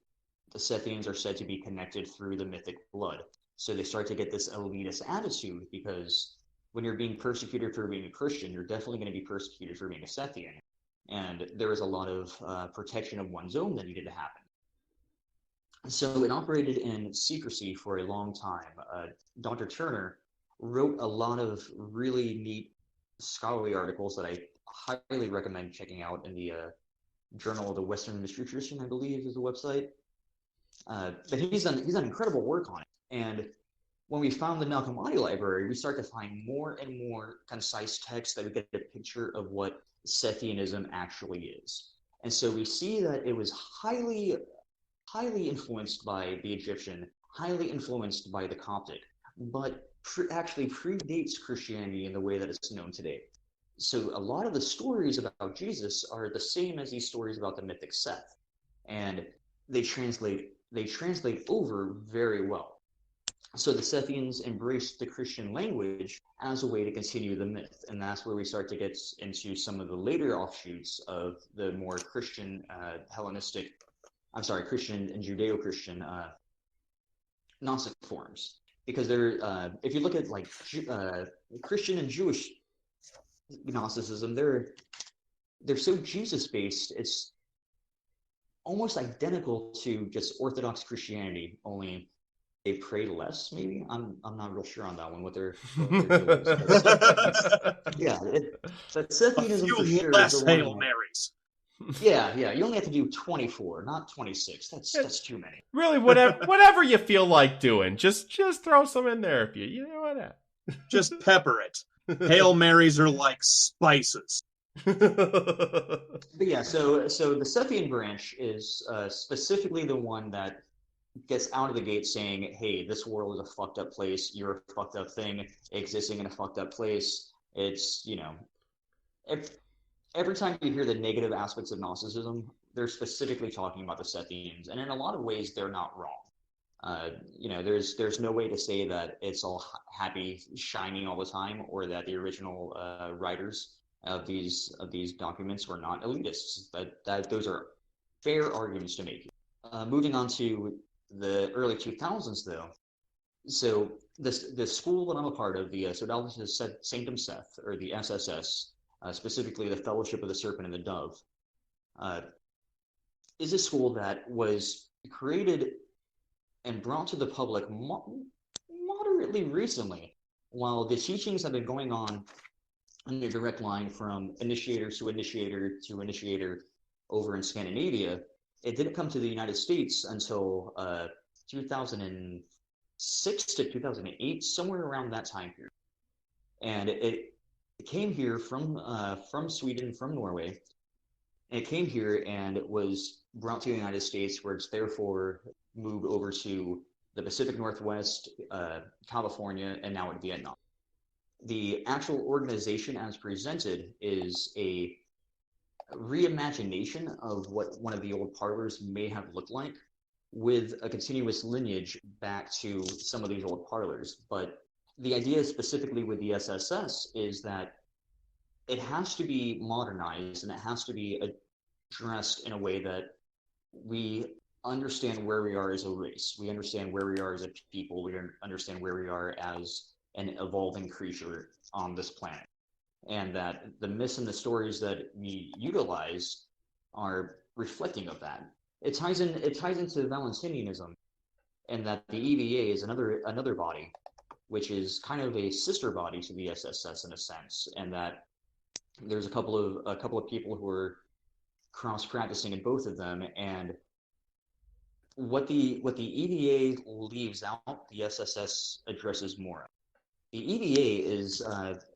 the Sethians are said to be connected through the mythic blood. So they start to get this elitist attitude, because when you're being persecuted for being a Christian, you're definitely going to be persecuted for being a Sethian. And there was a lot of protection of one's own that needed to happen. So it operated in secrecy for a long time. Dr. Turner wrote a lot of really neat scholarly articles that I highly recommend checking out in the Journal of the Western Mystery Tradition, I believe is the website. But he's done incredible work on it. And when we found the Naghamarati Library, we start to find more and more concise text that we get a picture of what Sethianism actually is. And so we see that it was highly influenced by the Egyptian, highly influenced by the Coptic, but actually predates Christianity in the way that it's known today. So a lot of the stories about Jesus are the same as these stories about the mythic Seth, and they translate over very well. So the Sethians embraced the Christian language as a way to continue the myth, and that's where we start to get into some of the later offshoots of the more Christian, Christian and Judeo-Christian Gnostic forms. Because if you look at like Christian and Jewish Gnosticism, they're so Jesus-based. It's almost identical to just Orthodox Christianity, only they pray less. Maybe I'm not real sure on that one. What they're doing. Yeah, but Sethianism for sure less is the Hail one. Marys. Yeah. You only have to do 24, not 26. That's too many. Really, whatever you feel like doing, just throw some in there if you know what. Just pepper it. Hail Marys are like spices. But yeah, so the Sethian branch is specifically the one that gets out of the gate saying, hey, this world is a fucked up place, you're a fucked up thing existing in a fucked up place. It's, every time you hear the negative aspects of Gnosticism, they're specifically talking about the Sethians, and in a lot of ways they're not wrong. There's no way to say that it's all happy, shiny all the time, or that the original writers of these documents were not elitists. That those are fair arguments to make. Moving on to the early 2000s, though. So the school that I'm a part of, the Sodalistus Sanctum Seth, or the SSS, specifically the Fellowship of the Serpent and the Dove, is a school that was created and brought to the public moderately recently, while the teachings have been going on in a direct line from initiator to initiator to initiator over in Scandinavia. It didn't come to the United States until 2006 to 2008, somewhere around that time period. And it came here from Sweden, from Norway. And it came here and it was brought to the United States, where it's therefore moved over to the Pacific Northwest, California, and now in Vietnam. The actual organization as presented is a reimagination of what one of the old parlors may have looked like, with a continuous lineage back to some of these old parlors. But the idea specifically with the SSS is that it has to be modernized, and it has to be addressed in a way that we understand where we are as a race. We understand where we are as a people. We understand where we are as an evolving creature on this planet. And that the myths and the stories that we utilize are reflecting of that. It ties into Valentinianism, and that the EVA is another body, which is kind of a sister body to the SSS in a sense, and that there's a couple of people who are cross practicing in both of them. And what the EVA leaves out, the SSS addresses more. The EVA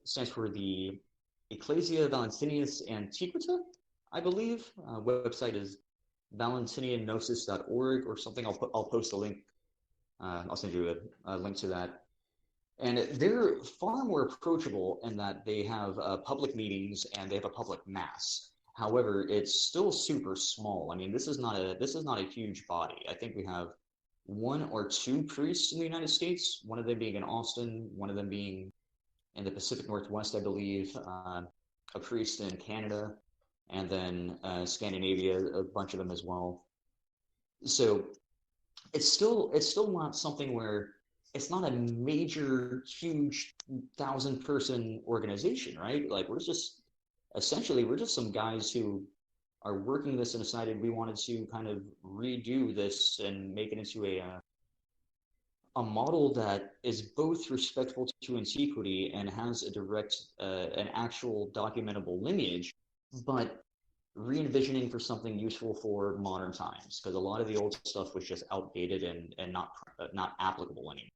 stands for the Ecclesia Valentinius Antiquita, I believe. Website is valentiniangnosis.org or something. I'll post a link. I'll send you a link to that. And they're far more approachable in that they have public meetings and they have a public mass. However, it's still super small. I mean, this is not a huge body. I think we have one or two priests in the United States, one of them being in Austin, one of them being in the Pacific Northwest, I believe, a priest in Canada, and then Scandinavia, a bunch of them as well. So it's still not something where it's not a major, huge 1,000-person organization, right? Like we're just some guys who are working this and decided we wanted to kind of redo this and make it into a model that is both respectful to antiquity and has a direct, an actual documentable lineage, but re-envisioning for something useful for modern times, because a lot of the old stuff was just outdated and not applicable anymore.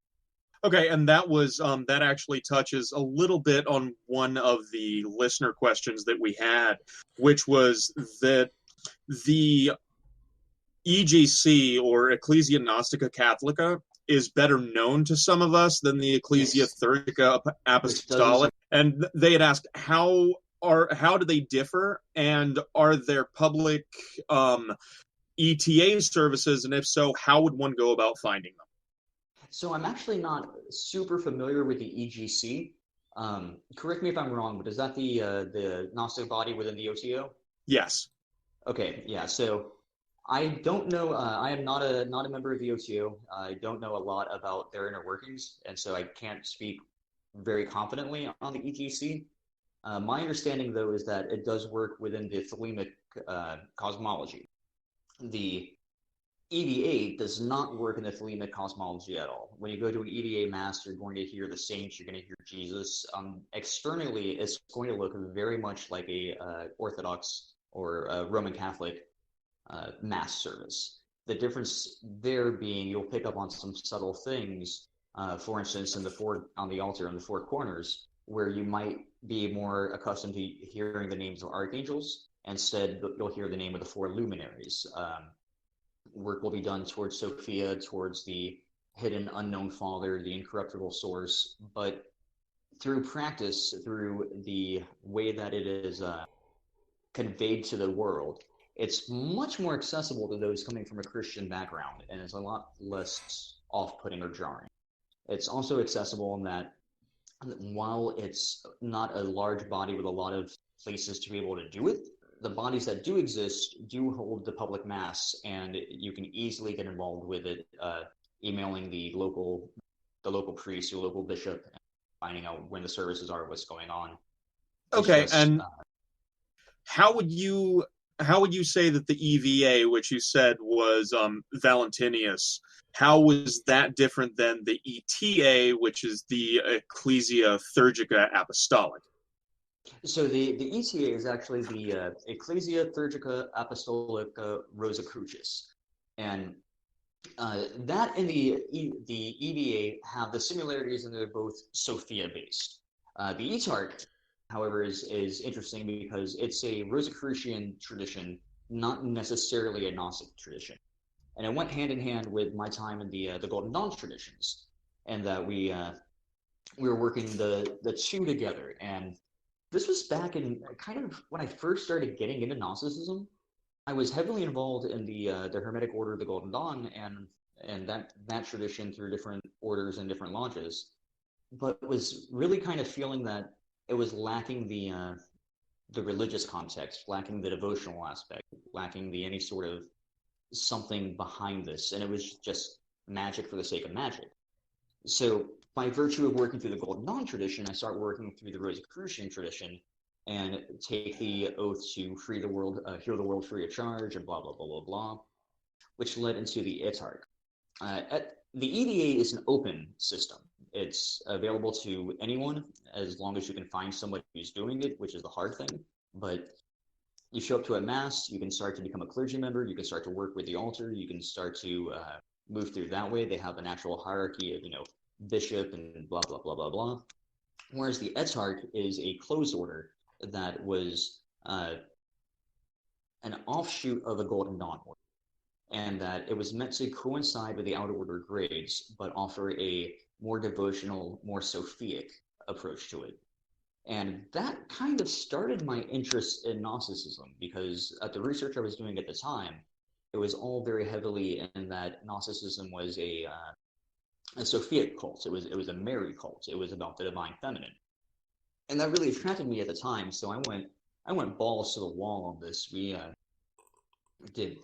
Okay, and that was that actually touches a little bit on one of the listener questions that we had, which was that the EGC, or Ecclesia Gnostica Catholica, is better known to some of us than the Ecclesia Yes, Thurgica which does. Apostolic. And they had asked how do they differ, and are there public ETA services, and if so, how would one go about finding them? So I'm actually not super familiar with the EGC. Correct me if I'm wrong, but is that the Gnostic body within the OTO? Yes. Okay, yeah. So I don't know. I am not a member of the OTO. I don't know a lot about their inner workings, and so I can't speak very confidently on the EGC. My understanding, though, is that it does work within the Thelemic cosmology. The EVA does not work in the Thelemic cosmology at all. When you go to an EVA mass, you're going to hear the saints, you're going to hear Jesus. Externally, it's going to look very much like a Orthodox or a Roman Catholic mass service. The difference there being you'll pick up on some subtle things. For instance, on the altar in the four corners, where you might be more accustomed to hearing the names of archangels. Instead, you'll hear the name of the four luminaries. Work will be done towards Sophia, towards the hidden unknown Father, the incorruptible source. But through practice, through the way that it is conveyed to the world, it's much more accessible to those coming from a Christian background, and it's a lot less off-putting or jarring. It's also accessible in that while it's not a large body with a lot of places to be able to do it, the bodies that do exist do hold the public mass, and you can easily get involved with it, emailing the local priest or local bishop, and finding out when the services are, what's going on. Okay, and how would you say that the EVA, which you said was Valentinius, how was that different than the ETA, which is the Ecclesia Thurgica Apostolic? So the ETA is actually the Ecclesia Thurgica Apostolica Rosicrucis, and that and the EVA have the similarities, and they're both Sophia based. The ETARC, however, is interesting because it's a Rosicrucian tradition, not necessarily a Gnostic tradition, and it went hand in hand with my time in the Golden Dawn traditions, and that we were working the two together. And this was back in kind of when I first started getting into Gnosticism. I was heavily involved in the Hermetic Order of the Golden Dawn and that tradition through different orders and different lodges, but was really kind of feeling that it was lacking the religious context, lacking the devotional aspect, lacking the any sort of something behind this, and it was just magic for the sake of magic. So by virtue of working through the Golden Dawn tradition, I start working through the Rosicrucian tradition and take the oath to free the world, heal the world free of charge, and blah, blah, blah, blah, blah, which led into the ITARC. The EDA is an open system. It's available to anyone as long as you can find somebody who's doing it, which is the hard thing. But you show up to a mass, you can start to become a clergy member, you can start to work with the altar, you can start to move through that way. They have an actual hierarchy of, bishop and blah, blah, blah, blah, blah. Whereas the Etarch is a closed order that was an offshoot of the Golden Dawn order, and that it was meant to coincide with the outer order grades, but offer a more devotional, more Sophic approach to it. And that kind of started my interest in Gnosticism, because at the research I was doing at the time, it was all very heavily in that Gnosticism was a Sophic cult. It was a Mary cult. It was about the divine feminine, and that really attracted me at the time. So I went balls to the wall on this. We did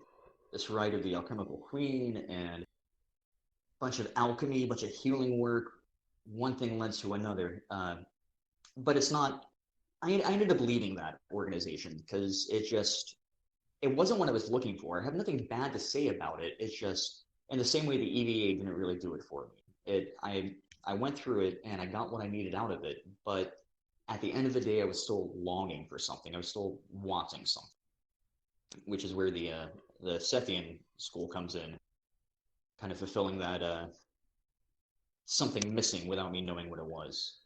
this rite of the alchemical queen and a bunch of alchemy, a bunch of healing work. One thing led to another, but it's not. I ended up leaving that organization because it wasn't what I was looking for. I have nothing bad to say about it. It's just in the same way the EVA didn't really do it for me. I went through it and I got what I needed out of it, but at the end of the day, I was still longing for something. I was still wanting something, which is where the Sethian school comes in, kind of fulfilling that something missing without me knowing what it was.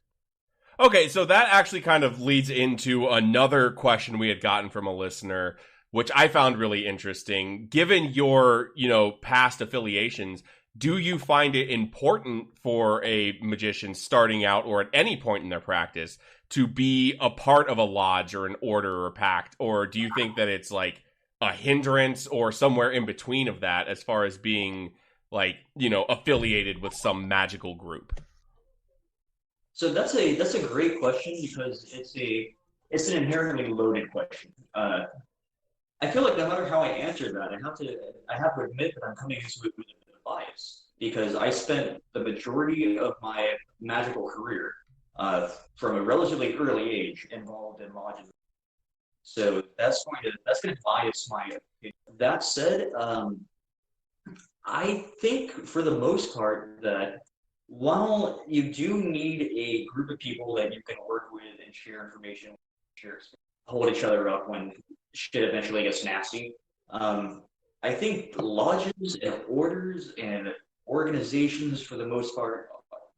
Okay, so that actually kind of leads into another question we had gotten from a listener, which I found really interesting. Given your, past affiliations, do you find it important for a magician starting out or at any point in their practice to be a part of a lodge or an order or pact? Or do you think that it's like a hindrance or somewhere in between of that as far as being like, affiliated with some magical group? So that's a great question because it's an inherently loaded question. I feel like no matter how I answer that, I have to admit that I'm coming into it with a bit of bias because I spent the majority of my magical career from a relatively early age involved in lodges. So that's going to bias my opinion. That said, I think for the most part that while you do need a group of people that you can work with and share information, hold each other up when shit eventually gets nasty, I think lodges and orders and organizations, for the most part,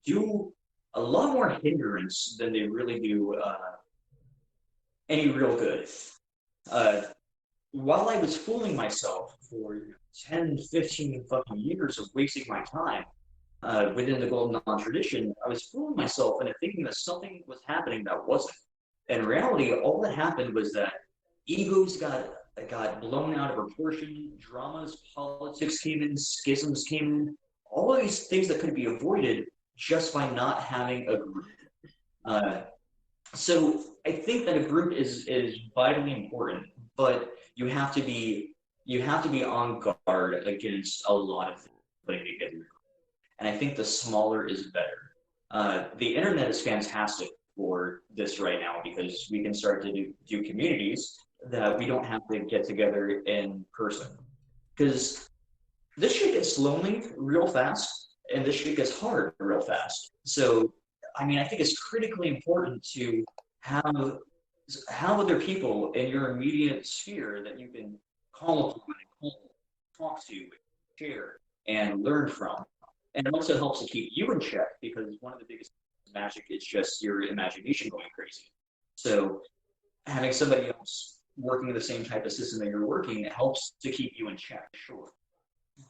do a lot more hindrance than they really do any real good. While I was fooling myself for 10, 15 fucking years of wasting my time within the Golden Dawn tradition, I was fooling myself into thinking that something was happening that wasn't. In reality, all that happened was that egos got blown out of proportion, dramas, politics came in, schisms came in, all of these things that could be avoided just by not having a group. So I think that a group is vitally important, but you have to be on guard against a lot of things putting together. And I think the smaller is better. The internet is fantastic for this right now because we can start to do communities that we don't have to get together in person. Because this shit gets lonely real fast, and this shit gets hard real fast. So, I mean, I think it's critically important to have other people in your immediate sphere that you can call upon and talk to, share, and learn from. And it also helps to keep you in check because one of the biggest magic is just your imagination going crazy. So having somebody else working the same type of system that you're working, it helps to keep you in check, sure.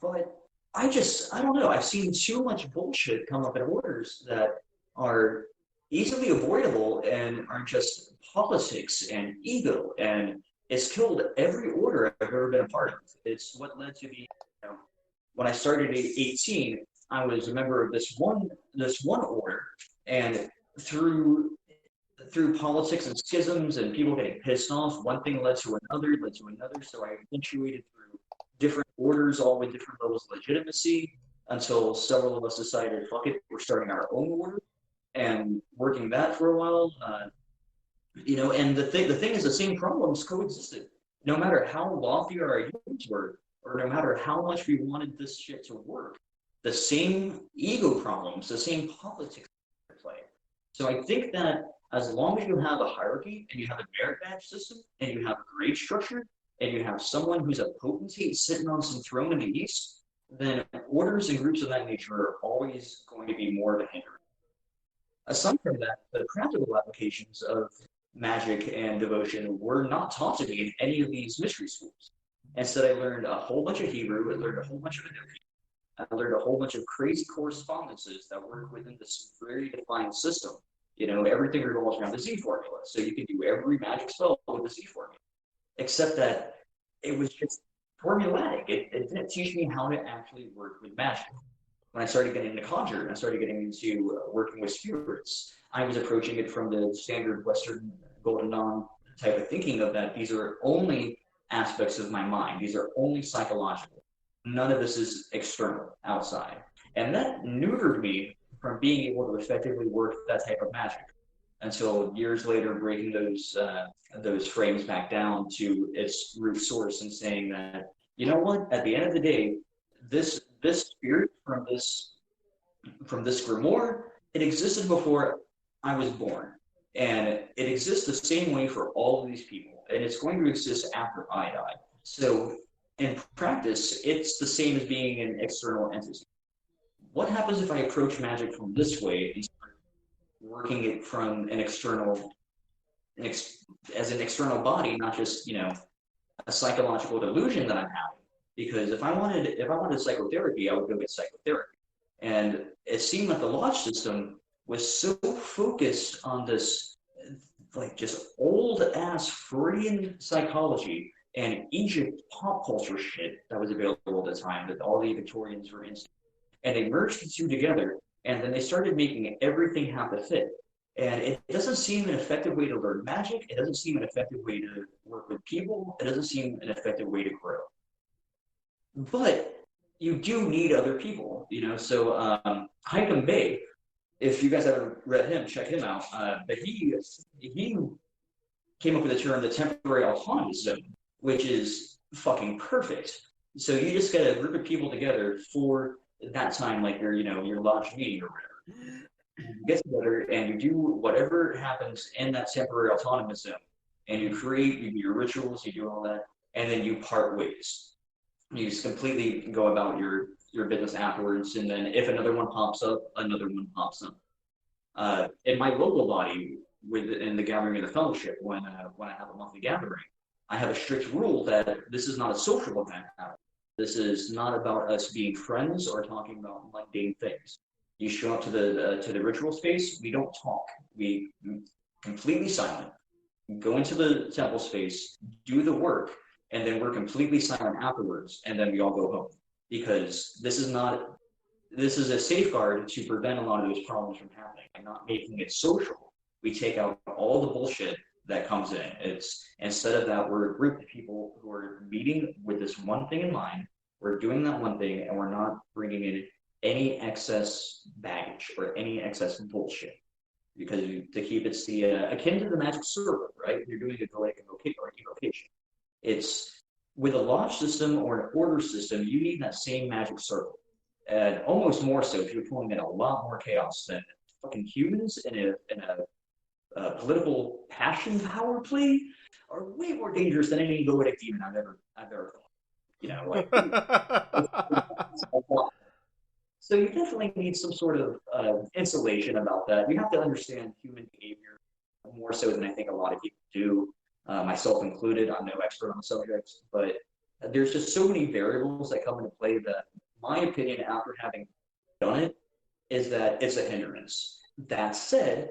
But I don't know. I've seen too much bullshit come up in orders that are easily avoidable and are just politics and ego, and it's killed every order I've ever been a part of. It's what led to when I started at 18, I was a member of this one order, and through politics and schisms and people getting pissed off, one thing led to another, so I eventuated through different orders, all with different levels of legitimacy, until several of us decided, fuck it, we're starting our own order, and working that for a while. And the thing is, the same problems coexisted. No matter how lofty our ideas were, or no matter how much we wanted this shit to work, the same ego problems, the same politics play. So I think that as long as you have a hierarchy and you have a merit badge system and you have a grade structure and you have someone who's a potentate sitting on some throne in the east, then orders and groups of that nature are always going to be more of a hindrance. Aside from that, the practical applications of magic and devotion were not taught to me in any of these mystery schools. Instead, I learned a whole bunch of Hebrew, I learned a whole bunch of Adobe, I learned a whole bunch of crazy correspondences that work within this very defined system. Everything revolves around the Z formula. So you can do every magic spell with the Z formula. Except that it was just formulatic. It didn't teach me how to actually work with magic. When I started getting into conjure and I started getting into working with spirits, I was approaching it from the standard Western Golden Dawn type of thinking of that these are only aspects of my mind. These are only psychological. None of this is external, outside. And that neutered me from being able to effectively work that type of magic until years later breaking those frames back down to its root source and saying that, you know what, at the end of the day, this spirit from this grimoire, it existed before I was born. And it exists the same way for all of these people. And it's going to exist after I die. So in practice, it's the same as being an external entity. what happens if I approach magic from this way and start working it from an external, as an external body, not just, a psychological delusion that I'm having? Because if I wanted psychotherapy, I would go get psychotherapy. And it seemed like the lodge system was so focused on this, like, just old ass Freudian psychology and Egypt pop culture shit that was available at the time that all the Victorians were into. And they merged the two together, and then they started making everything have to fit. And it doesn't seem an effective way to learn magic. It doesn't seem an effective way to work with people. It doesn't seem an effective way to grow. But you do need other people, So Highcombe Bay, if you guys haven't read him, check him out. But he came up with the term the temporary autonomous zone, which is fucking perfect. So you just get a group of people together for that time, like your lodge meeting or whatever. You get together and you do whatever happens in that temporary autonomous zone, and you do your rituals, you do all that, and then you part ways. You just completely go about your business afterwards, and then if another one pops up, another one pops up. In my local body, in the gathering of the fellowship, when I have a monthly gathering, I have a strict rule that this is not a social event. This is not about us being friends or talking about mundane things. You show up to the ritual space, we don't talk. We completely silent. Go into the temple space, do the work, and then we're completely silent afterwards, and then we all go home. Because this is a safeguard to prevent a lot of those problems from happening. And not making it social, we take out all the bullshit that comes in. It's instead of that, we're a group of people who are meeting with this one thing in mind. We're doing that one thing, and we're not bringing in any excess baggage or any excess bullshit. Because to keep it akin to the magic circle, right? You're doing a goetic evocation. It's with a lodge system or an order system, you need that same magic circle. And almost more so if you're pulling in a lot more chaos than fucking humans in a political passion power play are way more dangerous than any goetic demon I've ever thought. So you definitely need some sort of insulation about that. You have to understand human behavior more so than I think a lot of people do, myself included. I'm no expert on the subject, but there's just so many variables that come into play that my opinion after having done it is that it's a hindrance. That said,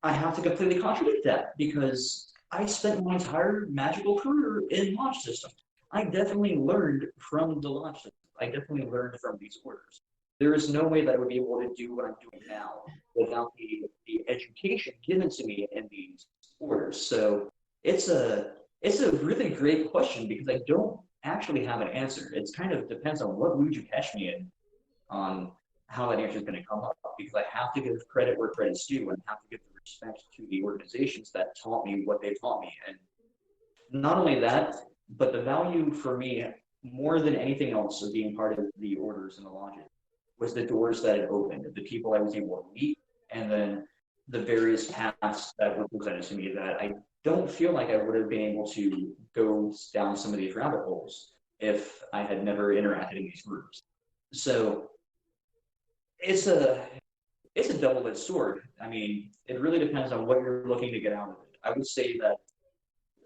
I have to completely contradict that because I spent my entire magical career in lodge system. I definitely learned from the lodge system. I definitely learned from these orders. There is no way that I would be able to do what I'm doing now without the education given to me in these orders. So it's a really great question because I don't actually have an answer. It kind of depends on what mood you catch me in on how that answer is going to come up, because I have to give credit where credit's due and have to give the respect to the organizations that taught me what they taught me. And not only that, but the value for me more than anything else of being part of the orders and the lodges was the doors that it opened, the people I was able to meet, and then the various paths that were presented to me that I don't feel like I would have been able to go down some of these rabbit holes if I had never interacted in these groups. So it's a double-edged sword. I mean, it really depends on what you're looking to get out of it. I would say that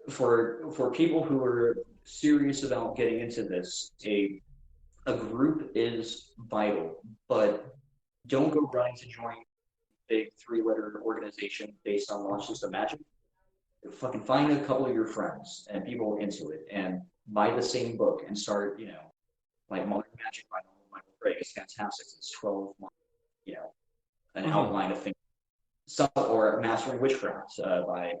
for people who are serious about getting into this, a group is vital, but don't go running to join a big 3-letter organization based on launch system magic. Fucking find a couple of your friends and people into it and buy the same book and start, like Modern Magic by Michael Craig is fantastic. It's 12 months, an outline of things. Or Mastering Witchcraft by,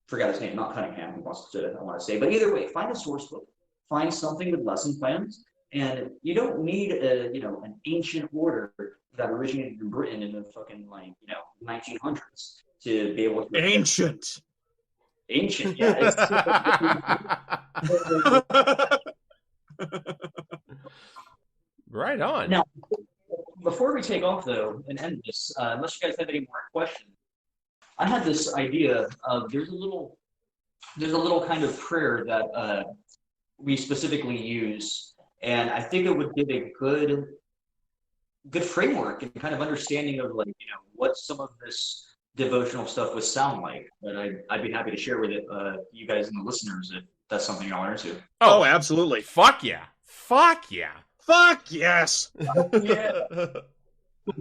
forgot his name, not Cunningham, I want to say. But either way, find a source book, find something with lesson plans, and you don't need an ancient order that originated in Britain in the fucking 1900s to be able to ancient, yeah. Right on. Now, before we take off though and end this, unless you guys have any more questions, I had this idea of there's a little kind of prayer that we specifically use, and I think it would give a good good framework and kind of understanding of like, what some of this devotional stuff would sound like. But I'd be happy to share with it, you guys and the listeners if that's something y'all are into. Oh, absolutely. Fuck yeah. Fuck yeah. Fuck yes. Yeah.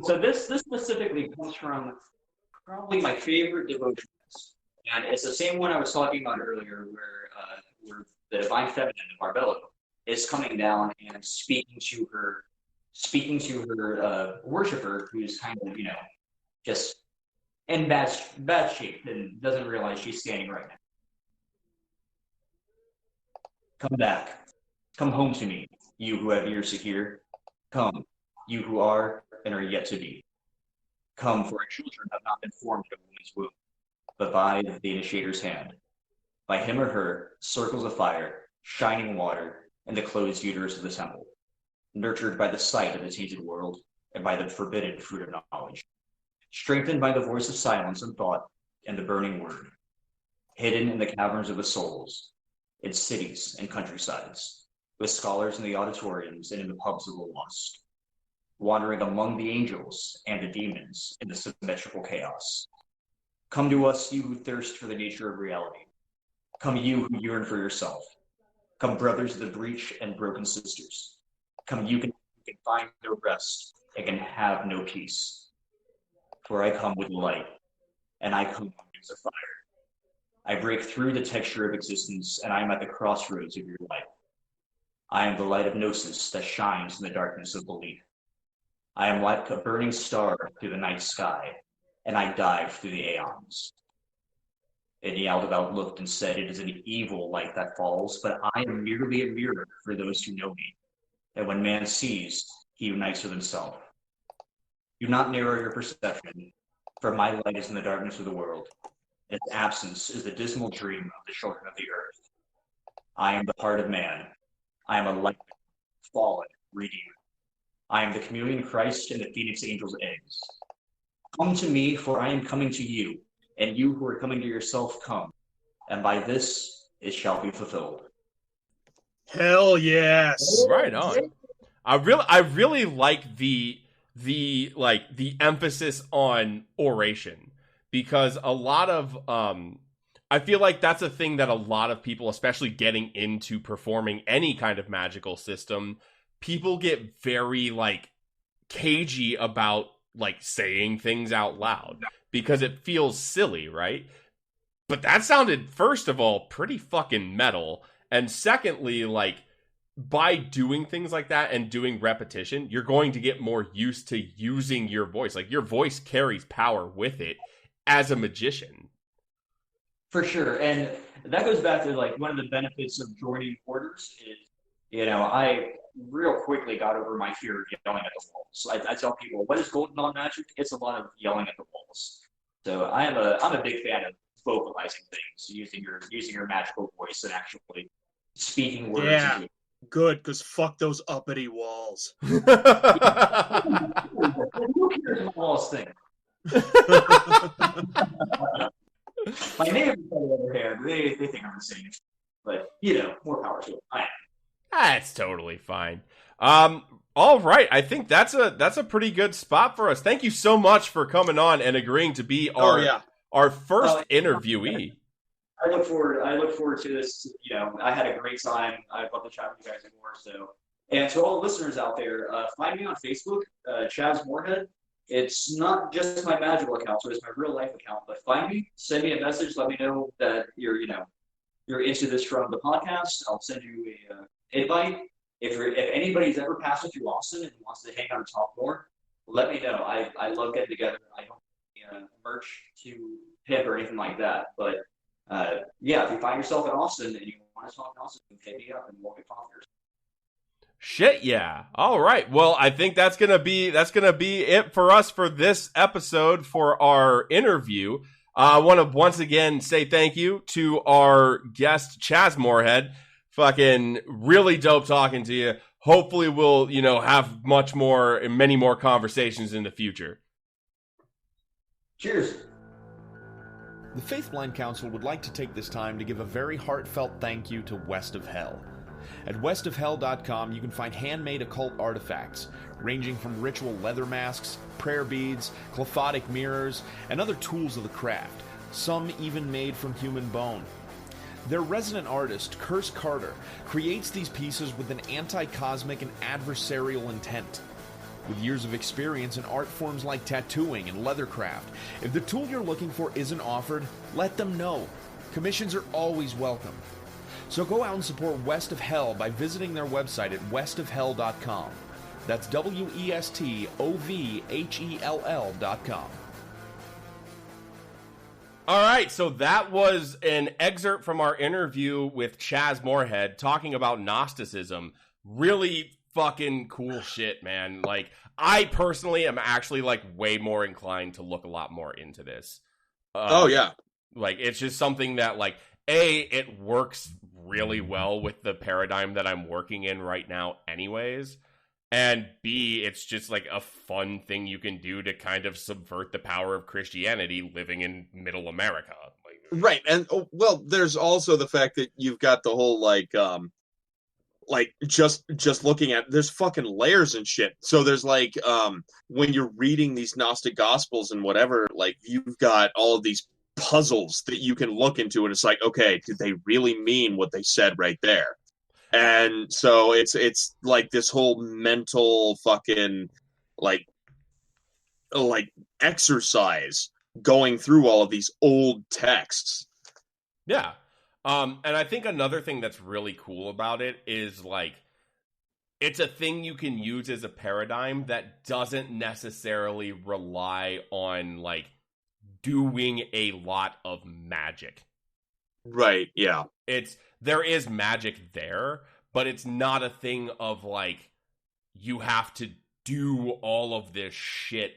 So this specifically comes from probably my favorite devotions, and it's the same one I was talking about earlier, where the divine feminine of Marbella is coming down and speaking to her worshiper, who's kind of just in bad shape and doesn't realize she's standing right now. Come back, come home to me, you who have ears to hear. Come, you who are and are yet to be. Come, for our children have not been formed in a woman's womb, but by the initiator's hand. By him or her, circles of fire, shining water, and the closed uterus of the temple, nurtured by the sight of the tainted world and by the forbidden fruit of knowledge, strengthened by the voice of silence and thought and the burning word, hidden in the caverns of the souls, in cities and countrysides, with scholars in the auditoriums and in the pubs of the lost, wandering among the angels and the demons in the symmetrical chaos. Come to us, you who thirst for the nature of reality. Come, you who yearn for yourself. Come, brothers of the breach and broken sisters. Come, you can find no rest and can have no peace. For I come with light, and I come on wings of fire. I break through the texture of existence, and I am at the crossroads of your life. I am the light of gnosis that shines in the darkness of belief. I am like a burning star through the night sky, and I dive through the aeons. And Yaldabaoth looked and said, it is an evil light that falls, but I am merely a mirror for those who know me. And when man sees, he unites with himself. Do not narrow your perception, for my light is in the darkness of the world. Its absence is the dismal dream of the children of the earth. I am the heart of man. I am a light, fallen, redeemer. I am the chameleon Christ and the phoenix angel's eggs. Come to me, for I am coming to you, and you who are coming to yourself come, and by this it shall be fulfilled. Hell yes. Right on. I really like the emphasis on oration, because a lot of I feel like that's a thing that a lot of people, especially getting into performing any kind of magical system, people get very cagey about saying things out loud because it feels silly, right? But that sounded, first of all, pretty fucking metal, and secondly, by doing things like that and doing repetition, you're going to get more used to using your voice. Your voice carries power with it as a magician. For sure. And that goes back to one of the benefits of joining orders is, I real quickly got over my fear of yelling at the walls. I tell people, what is golden on magic? It's a lot of yelling at the walls. So I'm a big fan of vocalizing things, using your magical voice and actually speaking words. Yeah. Good, because fuck those uppity walls. Who cares what walls think? My neighbors, on the other hand, they think I'm insane. But, more power to them. That's totally fine. All right. I think that's a pretty good spot for us. Thank you so much for coming on and agreeing to be our first interviewee. I look forward to this. I had a great time. I'd love to chat with you guys more. So, and to all the listeners out there, find me on Facebook, Chaz Moorehead. It's not just my magical account, so it's my real life account. But find me, send me a message, let me know that you're into this from the podcast. I'll send you a invite. If anybody's ever passed through Austin and wants to hang out and talk more, let me know. I love getting together. I don't merch to pimp or anything like that, but. If you find yourself in Austin and you want to talk in Austin, hit me up and we'll get coffee. Shit, yeah. All right. Well, I think that's gonna be it for us for this episode for our interview. I want to once again say thank you to our guest Chaz Moorehead. Fucking really dope talking to you. Hopefully, we'll have many more conversations in the future. Cheers. The Faith Blind Council would like to take this time to give a very heartfelt thank you to West of Hell. At westofhell.com, you can find handmade occult artifacts, ranging from ritual leather masks, prayer beads, clophotic mirrors, and other tools of the craft, some even made from human bone. Their resident artist, Curse Carter, creates these pieces with an anti-cosmic and adversarial intent. With years of experience in art forms like tattooing and leathercraft, if the tool you're looking for isn't offered, let them know. Commissions are always welcome. So go out and support West of Hell by visiting their website at westofhell.com. That's WESTOVHELL.com. All right, so that was an excerpt from our interview with Chaz Moorehead talking about Gnosticism. Really fucking cool shit, man. Like, I personally am actually, like, way more inclined to look a lot more into this. Oh, yeah. Like, it's just something that, like, A, it works really well with the paradigm that I'm working in right now anyways. And B, it's just like a fun thing you can do to kind of subvert the power of Christianity living in middle America. Right. And well, there's also the fact that you've got the whole like just looking at, there's fucking layers and shit. So there's like when you're reading these Gnostic Gospels and whatever, like you've got all of these puzzles that you can look into, and it's like, okay, did they really mean what they said right there? And so it's like this whole mental fucking like exercise going through all of these old texts. Yeah. And I think another thing that's really cool about it is like it's a thing you can use as a paradigm that doesn't necessarily rely on like doing a lot of magic. Right, yeah. There is magic there, but it's not a thing of like you have to do all of this shit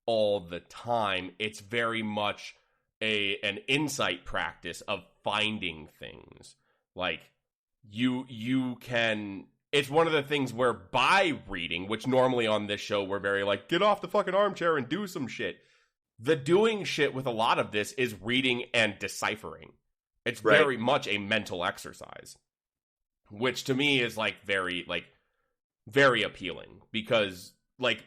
all the time. It's very much an insight practice of finding things. Like you can, it's one of the things where by reading, which normally on this show we're very like, get off the fucking armchair and do some shit. The doing shit with a lot of this is reading and deciphering. It's very much a mental exercise, which to me is like very appealing because like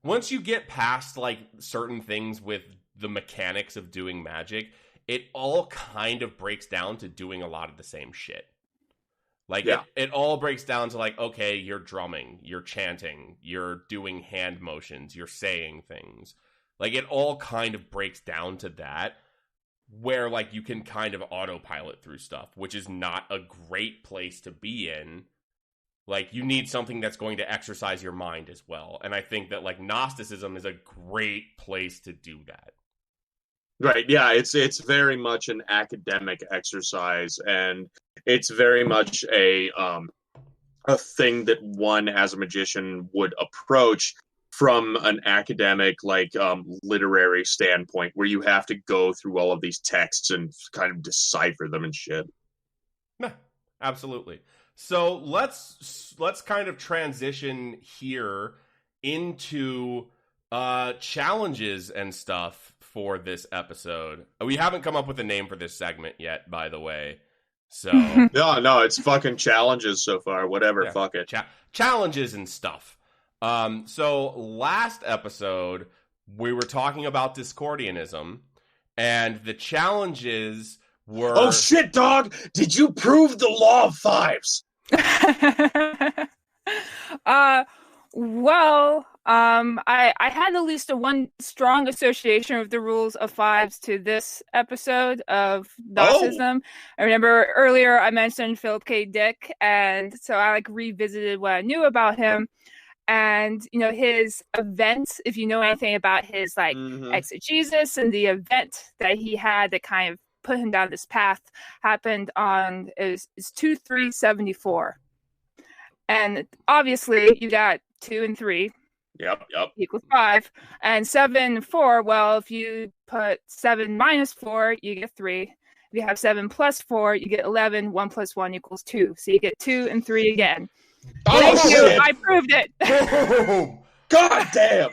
once you get past like certain things with the mechanics of doing magic, it all kind of breaks down to doing a lot of the same shit. Like it all breaks down to like, okay, you're drumming, you're chanting, you're doing hand motions, you're saying things. Like it all kind of breaks down to that. Where, like, you can kind of autopilot through stuff, which is not a great place to be in. Like, you need something that's going to exercise your mind as well. And I think that, like, Gnosticism is a great place to do that. Right, yeah, it's very much an academic exercise, and it's very much a thing that one, as a magician, would approach from an academic, like, literary standpoint, where you have to go through all of these texts and kind of decipher them and shit. Yeah, absolutely. So let's kind of transition here into challenges and stuff for this episode. We haven't come up with a name for this segment yet, by the way. So no, it's fucking challenges so far. Whatever, yeah. Fuck it. Challenges and stuff. So last episode we were talking about Discordianism, and the challenges were. Oh shit, dog! Did you prove the law of fives? Well, I had at least one strong association with the rules of fives to this episode of Gnosticism. I remember earlier I mentioned Philip K. Dick, and so I like revisited what I knew about him. And, you know, his event, if you know anything about his, like, exegesis and the event that he had that kind of put him down this path happened on, is 2-3-74. And obviously, you got 2 and 3. Yep. Equals 5. And 7, 4, well, if you put 7 minus 4, you get 3. If you have 7 plus 4, you get 11. 1 plus 1 equals 2. So you get 2 and 3 again. Thank you. I proved it. Boom! God damn!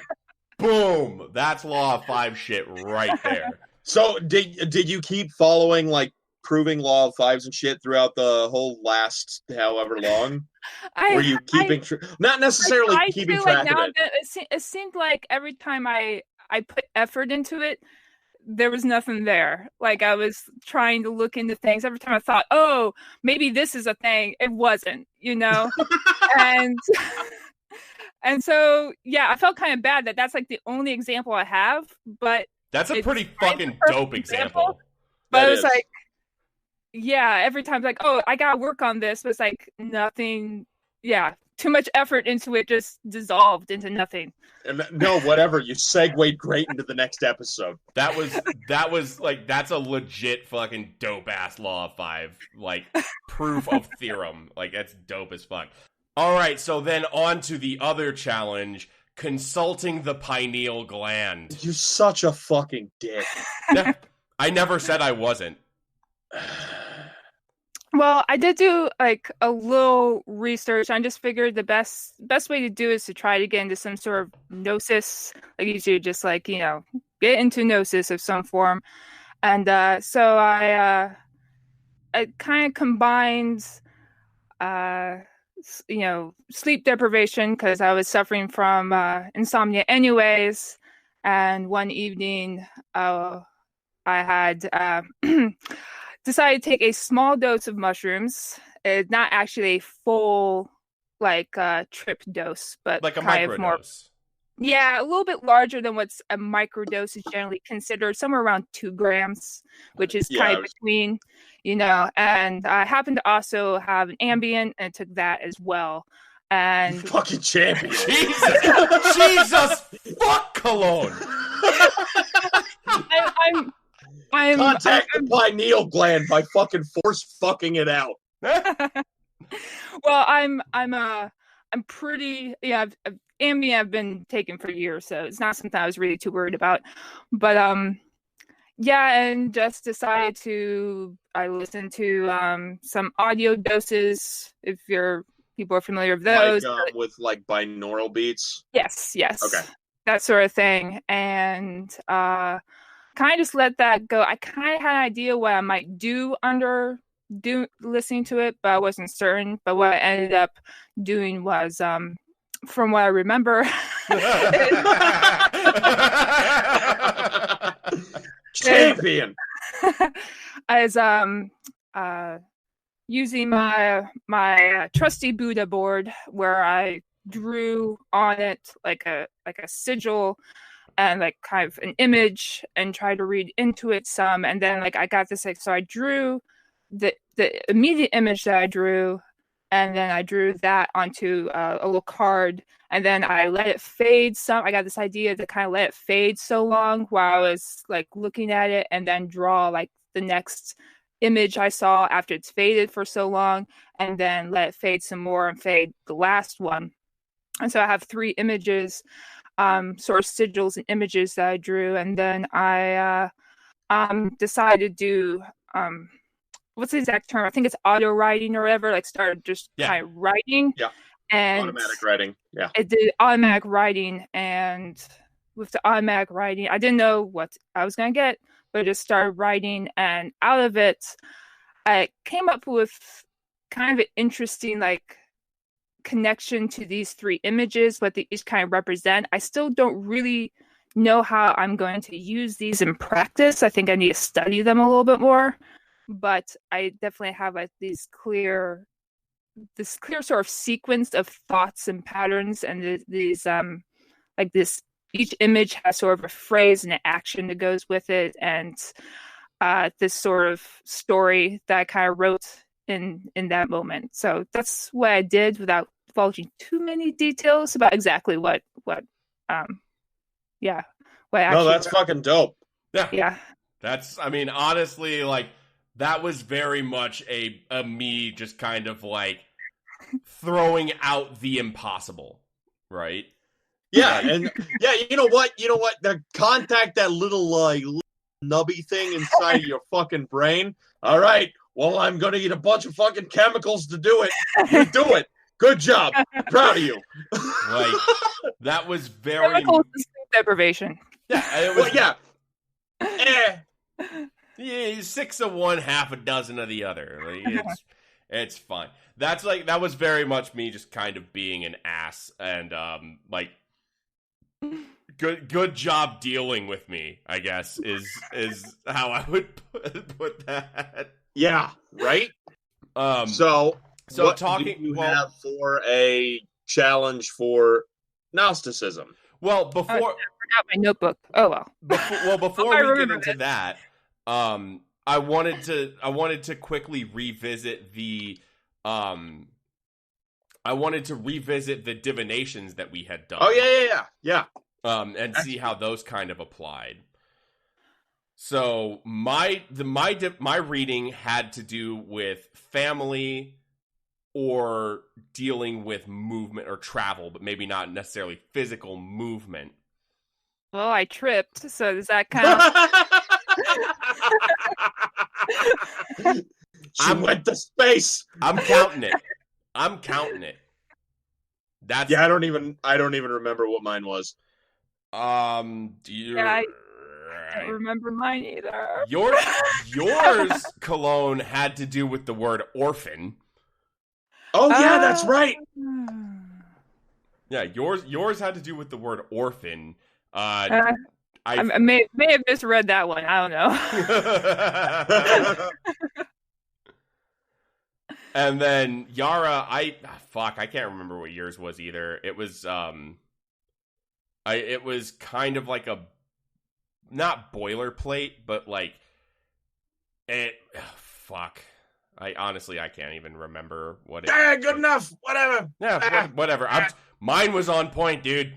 Boom! That's law of five shit right there. So did you keep following like proving law of fives and shit throughout the whole last however long? Were you keeping not necessarily keeping track of it? It seemed like every time I put effort into it, there was nothing there. Like I was trying to look into things. Every time I thought, oh, maybe this is a thing, it wasn't, and and so yeah, I felt kind of bad that that's like the only example I have, but that's a pretty fucking dope example. But it was like, yeah, every time it's like, oh, I gotta work on this, but it's like nothing. Yeah, too much effort into it just dissolved into nothing. No, whatever. You segued great into the next episode. That was like, that's a legit fucking dope ass law of five, like proof of theorem. Like that's dope as fuck. All right, so then on to the other challenge, consulting the pineal gland. You're such a fucking dick. I never said I wasn't. Well, I did do like a little research. I just figured the best way to do is to try to get into some sort of gnosis. Like you should just like, get into gnosis of some form. And so I kind of combined, sleep deprivation because I was suffering from insomnia anyways. And one evening, I had decided to take a small dose of mushrooms. It's not actually a full trip dose, but like a kind of more. Yeah, a little bit larger than what's a microdose is generally considered, somewhere around 2 grams, which is kind of between, and I happened to also have an Ambien and took that as well. And fucking champion. Jesus fuck Cologne. I'm contact the pineal gland by fucking force fucking it out. Well, I'm pretty Ambien I've been taking for years, so it's not something I was really too worried about. But and just decided I listened to some audio doses. If people are familiar with those, with like binaural beats. Yes. Okay, that sort of thing, and kind of just let that go. I kind of had an idea what I might do listening to it, but I wasn't certain. But what I ended up doing was, from what I remember, champion, as using my trusty Buddha board where I drew on it like a sigil and like kind of an image and try to read into it some, and then I got this so I drew the immediate image that I drew, and then I drew that onto a little card, and then I let it fade some. I got this idea to kind of let it fade so long while I was looking at it, and then draw the next image I saw after it's faded for so long, and then let it fade some more and fade the last one. And so I have 3 images, sort of sigils and images that I drew, and then I decided to do what's the exact term? I think it's auto writing or whatever. Started just kind of writing. Yeah. And automatic writing. Yeah. It did automatic writing, and with the automatic writing, I didn't know what I was gonna get, but I just started writing, and out of it, I came up with kind of an interesting connection to these 3 images, what they each kind of represent. I still don't really know how I'm going to use these in practice. I think I need to study them a little bit more, but I definitely have this clear sort of sequence of thoughts and patterns, and these this, each image has sort of a phrase and an action that goes with it, and this sort of story that I kind of wrote in that moment. So that's what I did without divulging too many details about exactly what I actually No, that's wrote. fucking dope. Yeah. That's, honestly, that was very much a me just kind of throwing out the impossible, right? Yeah, and you know what? The contact that little nubby thing inside of your fucking brain. All right, well, I'm gonna eat a bunch of fucking chemicals to do it. You do it. Good job. Proud of you. That was very Chemical sleep deprivation. Yeah, it was. Well, yeah. Yeah, 6 of one, half a dozen of the other. Like, it's fine. That was very much me just kind of being an ass and like good job dealing with me, I guess is how I would put that. Yeah, right? So what talking do you have for a challenge for Gnosticism? Well, before I forgot my notebook. Oh well. Before we get into that, I wanted to quickly revisit the divinations that we had done. Oh yeah. And see how those kind of applied. So my reading had to do with family or dealing with movement or travel, but maybe not necessarily physical movement. Well, I tripped, so does that count? She went to space. I'm counting it. That's I don't even remember what mine was. I don't remember mine either. Yours, Cologne, had to do with the word orphan. Oh yeah, that's right. Yeah, yours had to do with the word orphan. I may have misread that one. I don't know. And then Yara, I can't remember what yours was either. It was it was kind of like a not boilerplate, but like it. I honestly can't even remember what it. Good enough. Whatever. Yeah, whatever. Mine was on point, dude.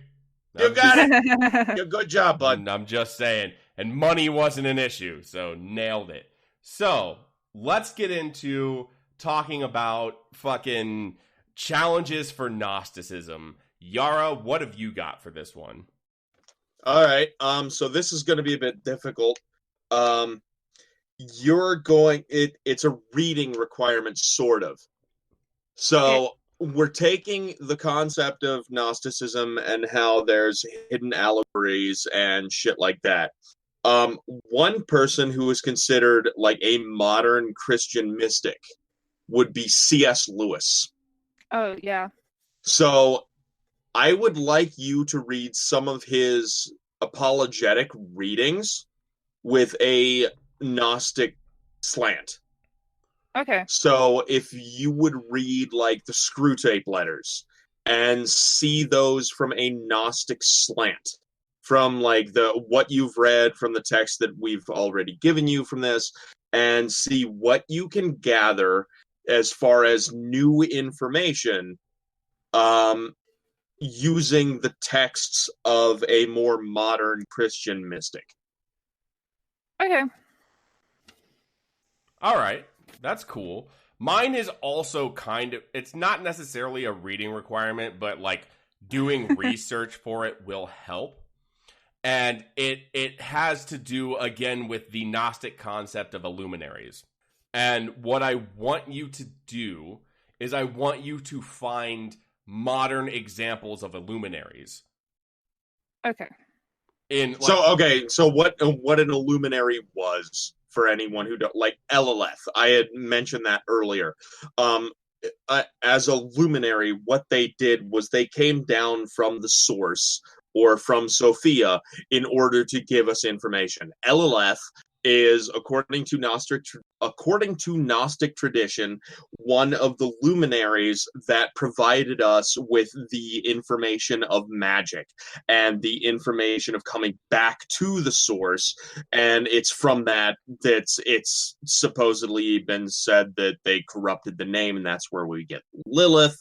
You got it. Good job, bud. I'm just saying. And money wasn't an issue, so nailed it. So let's get into talking about fucking challenges for Gnosticism. Yara, what have you got for this one? All right. So this is going to be a bit difficult. It's a reading requirement, sort of. So we're taking the concept of Gnosticism and how there's hidden allegories and shit like that. One person who is considered like a modern Christian mystic would be C.S. Lewis. Oh, yeah. So I would like you to read some of his apologetic readings with a Gnostic slant. Okay. So if you would read like the Screwtape letters and see those from a Gnostic slant, from like what you've read from the text that we've already given you from this, and see what you can gather as far as new information, using the texts of a more modern Christian mystic. Okay. All right. That's cool. Mine is also it's not necessarily a reading requirement, but like doing research for it will help. And it has to do, again, with the Gnostic concept of illuminaries. And what I want you to do is I want you to find modern examples of illuminaries. Okay. So what an illuminary was, for anyone who don't like Elileth, I had mentioned that earlier. As a luminary, what they did was they came down from the source or from Sophia in order to give us information. Elileth is, according to Gnostic tradition, one of the luminaries that provided us with the information of magic and the information of coming back to the source. And it's from it's supposedly been said that they corrupted the name, and that's where we get Lilith.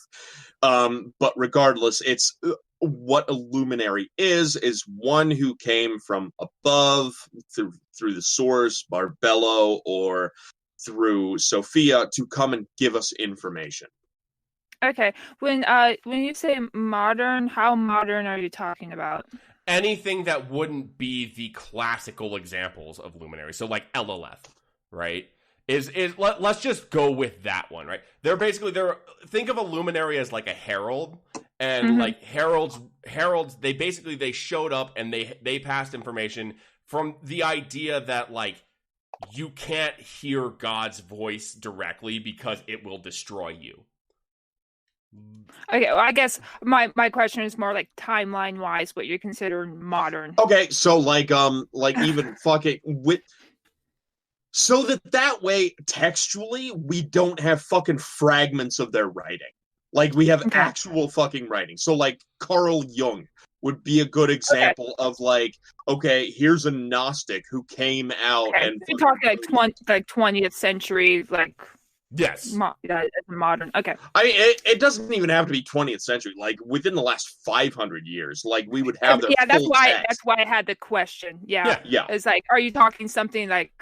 But regardless, it's what a luminary is one who came from above through the source, Barbello, or through Sophia to come and give us information. Okay. When you say modern, how modern are you talking about? Anything that wouldn't be the classical examples of luminaries. So like Elileth, right? Let's just go with that one, right? Think of a luminary as like a herald, and like heralds, they showed up and they passed information from the idea that like you can't hear God's voice directly because it will destroy you. Okay, well, I guess my question is more like timeline wise, what you consider modern. Okay, so like even fucking with, so that way textually we don't have fucking fragments of their writing. Like we have actual fucking writing. So like Carl Jung would be a good example of like, okay, here's a Gnostic who came out and you're talking like 20th century, like yes, modern. Okay, I mean, it doesn't even have to be 20th century. Like within the last 500 years, like we would have their full text. That's why I had the question. Yeah. It's like, are you talking something like,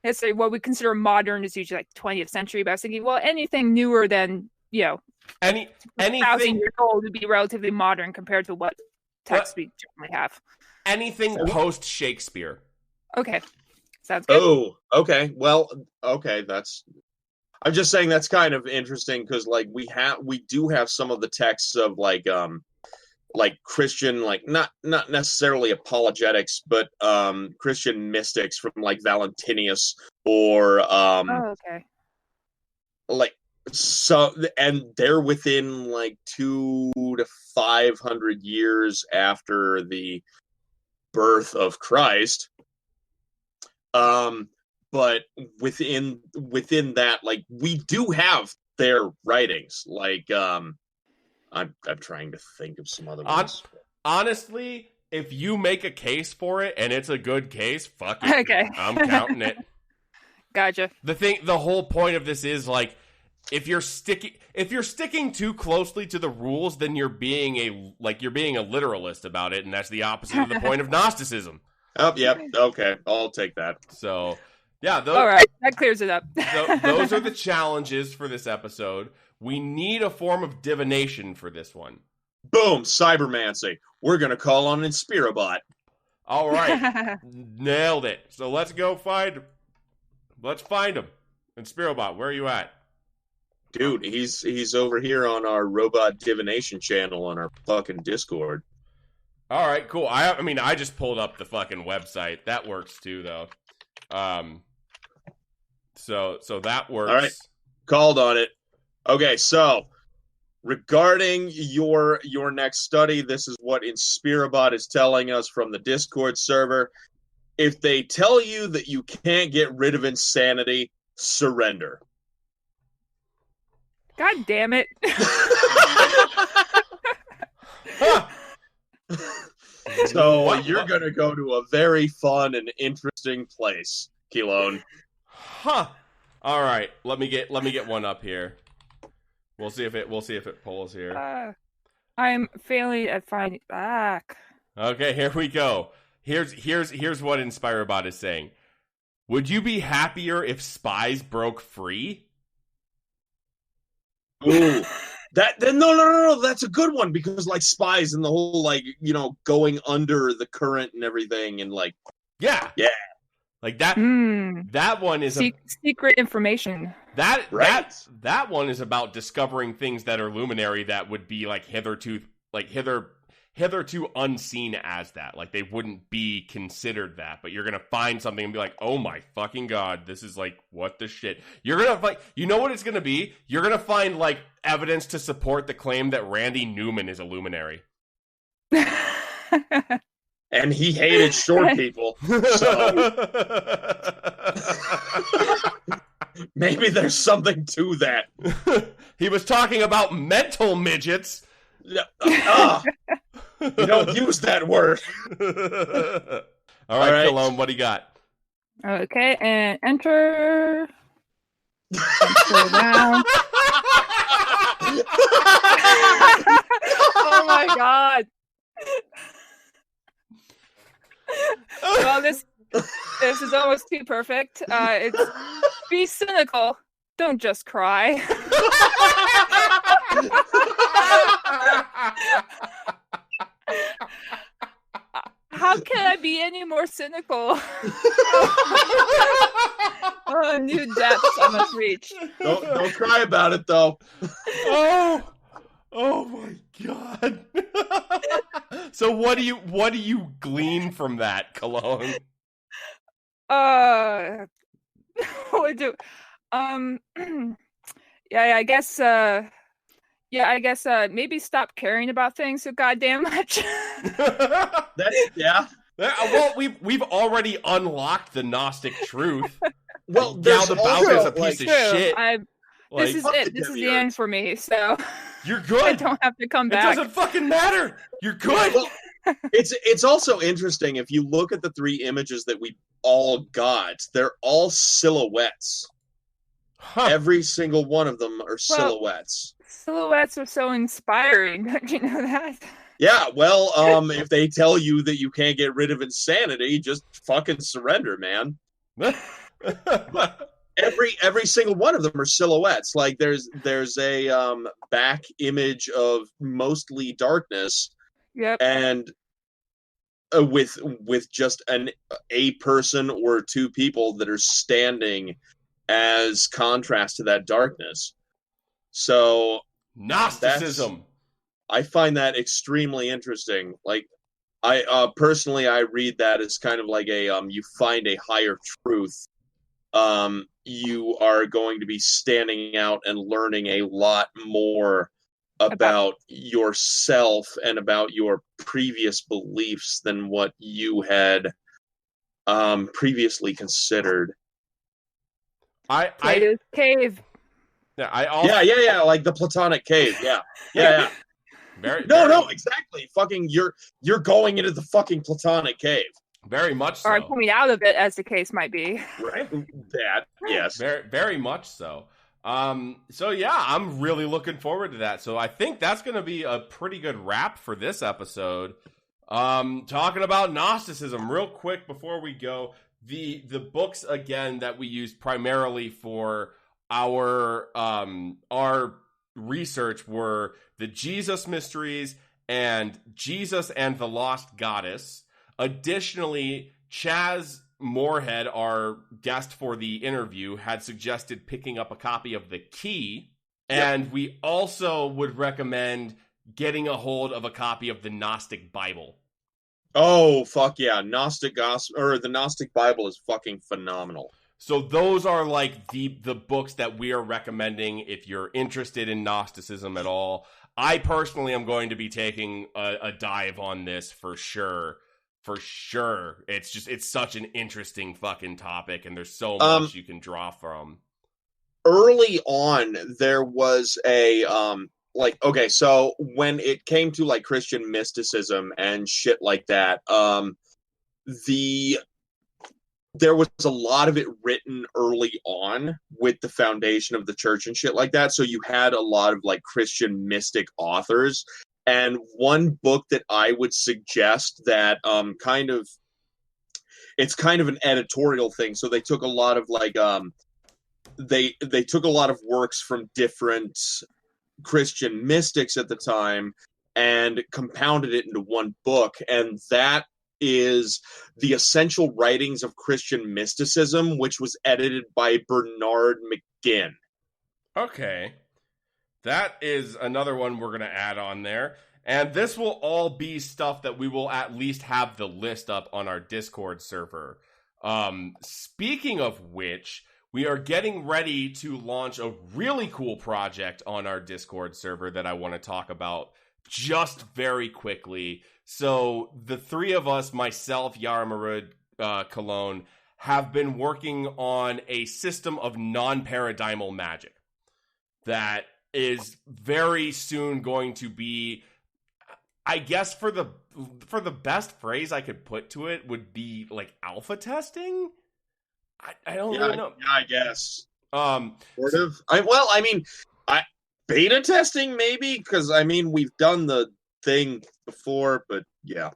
let's say what we consider modern is usually like 20th century, but I was thinking, well, anything newer than anything 1,000 years old would be relatively modern compared to what text we generally have. Anything post Shakespeare. Okay, sounds good. Oh, okay. Well, okay. I'm just saying that's kind of interesting because like we do have some of the texts of like Christian, like not necessarily apologetics, but Christian mystics from like Valentinius or like. So, and they're within like 200 to 500 years after the birth of Christ. But within that, like we do have their writings. Like, I'm trying to think of some other ones. Honestly, if you make a case for it and it's a good case, fuck it. Okay. I'm counting it. Gotcha. The whole point of this is like, if you're sticking too closely to the rules, then you're being a literalist about it, and that's the opposite of the point of Gnosticism. Oh, yep. Okay, I'll take that. So, yeah. All right, that clears it up. Those are the challenges for this episode. We need a form of divination for this one. Boom, cybermancy. We're gonna call on Inspirabot. All right, nailed it. So let's find him. Inspirabot, where are you at? Dude, he's over here on our robot divination channel on our fucking Discord. All right, cool. I mean, I just pulled up the fucking website. That works too, though. So that works. All right, called on it. Okay, so regarding your next study, this is what Inspirabot is telling us from the Discord server. If they tell you that you can't get rid of insanity, surrender. God damn it. So you're going to go to a very fun and interesting place, Keelone. Huh. All right. Let me get one up here. We'll see if it pulls here. I'm failing at finding back. Okay, here we go. Here's what Inspirabot is saying. Would you be happier if spies broke free? Ooh, no, that's a good one because like spies and the whole like going under the current and everything and like yeah, like that. That one is secret information. That one is about discovering things that are luminary that would be like hitherto unseen as that. Like they wouldn't be considered that, but you're gonna find something and be like, oh my fucking god, this is like what the shit. You're gonna find, you know what it's gonna be? You're gonna find like evidence to support the claim that Randy Newman is a luminary. And he hated short people. So maybe there's something to that. He was talking about mental midgets. You don't use that word. All right, Cologne, what do you got? Okay, and enter. Enter down. Oh my god. Well, this is almost too perfect. It's be cynical. Don't just cry. How can I be any more cynical? Oh, new depths I must reach. Don't cry about it, though. Oh my god. So what do you glean from that, Cologne? would do. Yeah, I guess. Maybe stop caring about things so goddamn much. Yeah. Well, we've already unlocked the Gnostic truth. Well, there's Yaldabaoth is a also, piece of shit. This is fuck it. the This is the demiurge. end for me. So You're good. I don't have to come It back. doesn't fucking matter. You're good. Well, it's also interesting if you look at the three images that we all got. They're all silhouettes. Huh. Every single one of them are silhouettes. Silhouettes are so inspiring. Don't you know that? Yeah, well, if they tell you that you can't get rid of insanity, just fucking surrender, man. Every single one of them are silhouettes. Like there's a back image of mostly darkness. Yep. And with just a person or two people that are standing as contrast to that darkness. So Gnosticism. I find that extremely interesting. Like I personally, I read that as kind of like a you find a higher truth. You are going to be standing out and learning a lot more about yourself and about your previous beliefs than what you had previously considered. Plato's cave. Yeah, I also, Yeah, like the Platonic cave. Yeah. No, exactly. Fucking, you're going into the fucking Platonic cave. Very much so. Or coming out of it, as the case might be. Right. That, yes. Very, very much so. So yeah, I'm really looking forward to that. So I think that's going to be a pretty good wrap for this episode. Talking about Gnosticism real quick before we go, the books again that we used primarily for our research were the Jesus Mysteries and Jesus and the Lost Goddess. Additionally, Chaz Moorehead, our guest for the interview, had suggested picking up a copy of The Key, and we also would recommend getting a hold of a copy of the Gnostic Bible. Oh, fuck yeah. The Gnostic Bible is fucking phenomenal. So those are like the books that we are recommending if you're interested in Gnosticism at all. I personally am going to be taking a dive on this for sure. For sure. It's such an interesting fucking topic, and there's so much you can draw from. Early on, there was a so when it came to like Christian mysticism and shit like that, there was a lot of it written early on with the foundation of the church and shit like that. So you had a lot of like Christian mystic authors. And one book that I would suggest that it's kind of an editorial thing. So they took a lot of like they took a lot of works from different Christian mystics at the time and compounded it into one book, and that is The Essential Writings of Christian Mysticism, which was edited by Bernard McGinn. Okay. That is another one we're going to add on there. And this will all be stuff that we will at least have the list up on our Discord server. Speaking of which, we are getting ready to launch a really cool project on our Discord server that I want to talk about just very quickly. So the three of us, myself, Yaldabaoth, Cologne, have been working on a system of non-paradigmal magic that is very soon going to be, I guess for the best phrase I could put to it would be like alpha testing. I don't really know. Yeah, I guess. Sort of. Beta testing maybe, because we've done the thing before, but yeah.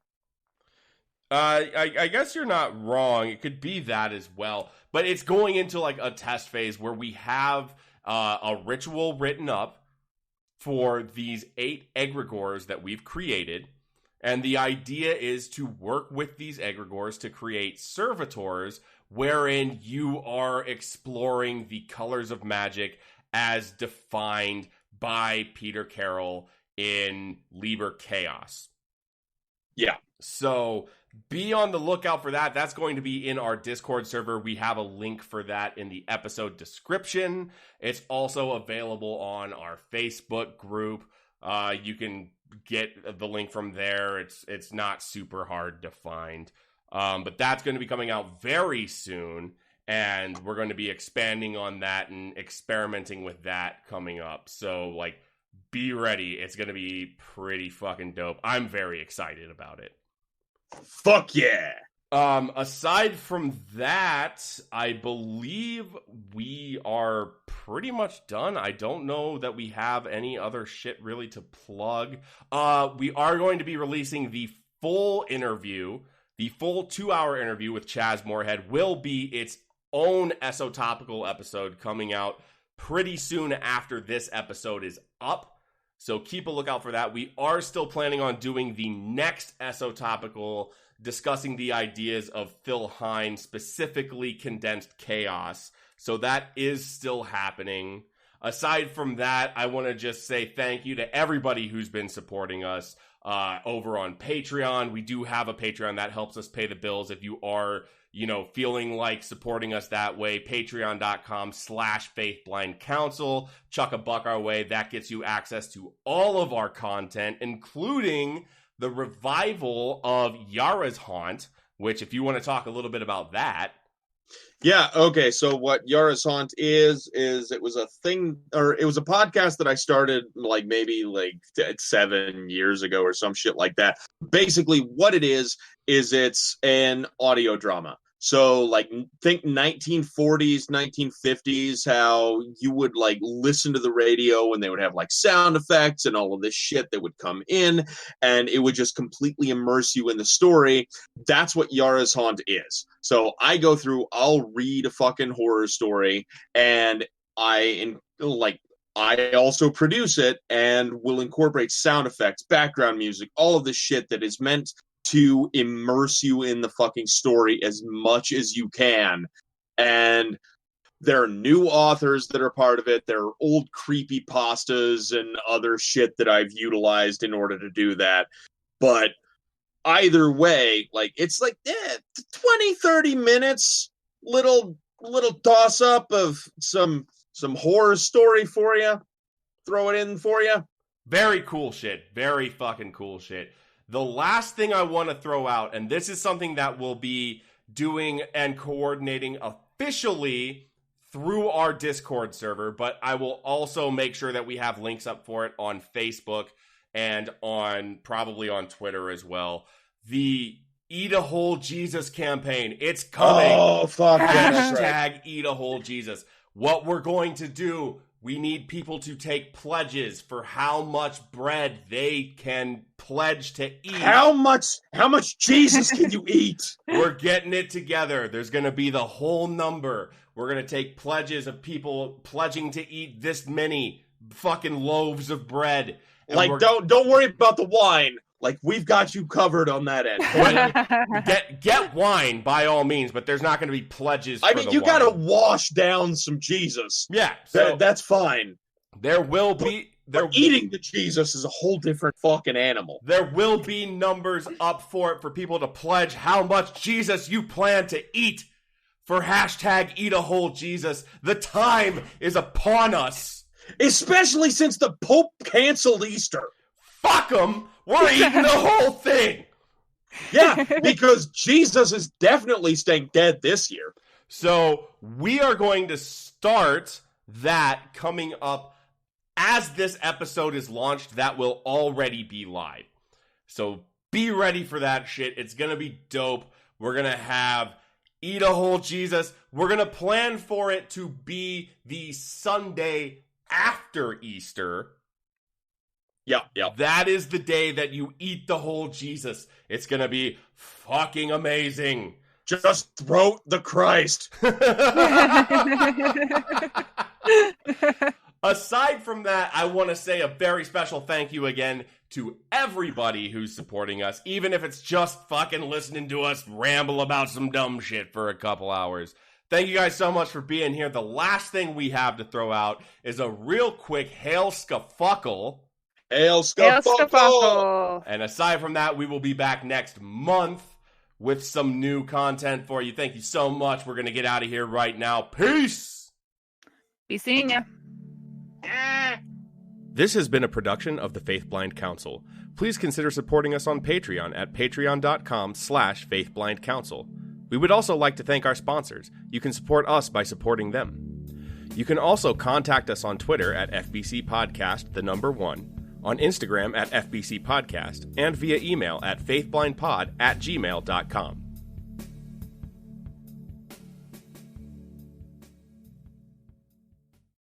I guess you're not wrong. It could be that as well, but it's going into like a test phase where we have a ritual written up for these 8 egregores that we've created. And the idea is to work with these egregores to create servitors wherein you are exploring the colors of magic as defined by Peter Carroll in Liber Chaos. Yeah. So be on the lookout for that. That's going to be in our Discord server. We have a link for that in the episode description. It's also available on our Facebook group. You can get the link from there. It's not super hard to find. But that's going to be coming out very soon. And we're going to be expanding on that and experimenting with that coming up. So, like, be ready. It's going to be pretty fucking dope. I'm very excited about it. Fuck yeah! Aside from that, I believe we are pretty much done. I don't know that we have any other shit really to plug. We are going to be releasing the full interview. The full 2-hour interview with Chaz Moorehead will be its own esotopical episode coming out pretty soon after this episode is up. So keep a lookout for that. We are still planning on doing the next esotopical, discussing the ideas of Phil Hine, specifically condensed chaos. So that is still happening. Aside from that, I want to just say thank you to everybody who's been supporting us over on Patreon. We do have a Patreon that helps us pay the bills. If you are, feeling like supporting us that way, patreon.com/faithblindcouncil. Chuck a buck our way. That gets you access to all of our content, including the revival of Yara's Haunt, which, if you want to talk a little bit about that. Yeah, okay, so what Yara's Haunt is it was a thing, or it was a podcast that I started maybe 7 years ago or some shit like that. Basically, what it is it's an audio drama. So, think 1940s, 1950s, how you would, listen to the radio and they would have, sound effects and all of this shit that would come in, and it would just completely immerse you in the story. That's what Yara's Haunt is. So I go through, I'll read a fucking horror story, and I also produce it and will incorporate sound effects, background music, all of the shit that is meant to immerse you in the fucking story as much as you can. And there are new authors that are part of it. There are old creepypastas and other shit that I've utilized in order to do that. But either way, it's 20, 30 minutes, little toss up of some horror story for you. Throw it in for you. Very cool shit. Very fucking cool shit. The last thing I want to throw out, and this is something that we'll be doing and coordinating officially through our Discord server, but I will also make sure that we have links up for it on Facebook and probably on Twitter as well. The Eat a Whole Jesus campaign. It's coming. Oh, fuck. Hashtag Eat a Whole Jesus. What we're going to do, we need people to take pledges for how much bread they can pledge to eat. How much Jesus can you eat? We're getting it together. There's going to be the whole number. We're going to take pledges of people pledging to eat this many fucking loaves of bread. And don't worry about the wine. We've got you covered on that end. Get wine by all means, but there's not going to be pledges. You got to wash down some Jesus. Yeah, so that's fine. There will be. Eating the Jesus is a whole different fucking animal. There will be numbers up for it for people to pledge how much Jesus you plan to eat for hashtag Eat a Whole Jesus. The time is upon us. Especially since the Pope canceled Easter. Fuck them. We're eating the whole thing. Yeah, because Jesus is definitely staying dead this year. So we are going to start that coming up as this episode is launched. That will already be live. So be ready for that shit. It's going to be dope. We're going to have Eat a Whole Jesus. We're going to plan for it to be the Sunday after Easter. Yeah. That is the day that you eat the whole Jesus. It's going to be fucking amazing. Just throat the Christ. Aside from that, I want to say a very special thank you again to everybody who's supporting us, even if it's just fucking listening to us ramble about some dumb shit for a couple hours. Thank you guys so much for being here. The last thing we have to throw out is a real quick hail scafuckle. Hail scafuckle! And aside from that, we will be back next month with some new content for you. Thank you so much. We're going to get out of here right now. Peace! Be seeing ya. This has been a production of the Faith Blind Council. Please consider supporting us on Patreon at patreon.com/faithblindcouncil. We would also like to thank our sponsors. You can support us by supporting them. You can also contact us on Twitter at FBC Podcast, the number 1, on Instagram at FBC Podcast, and via email at faithblindpod@gmail.com.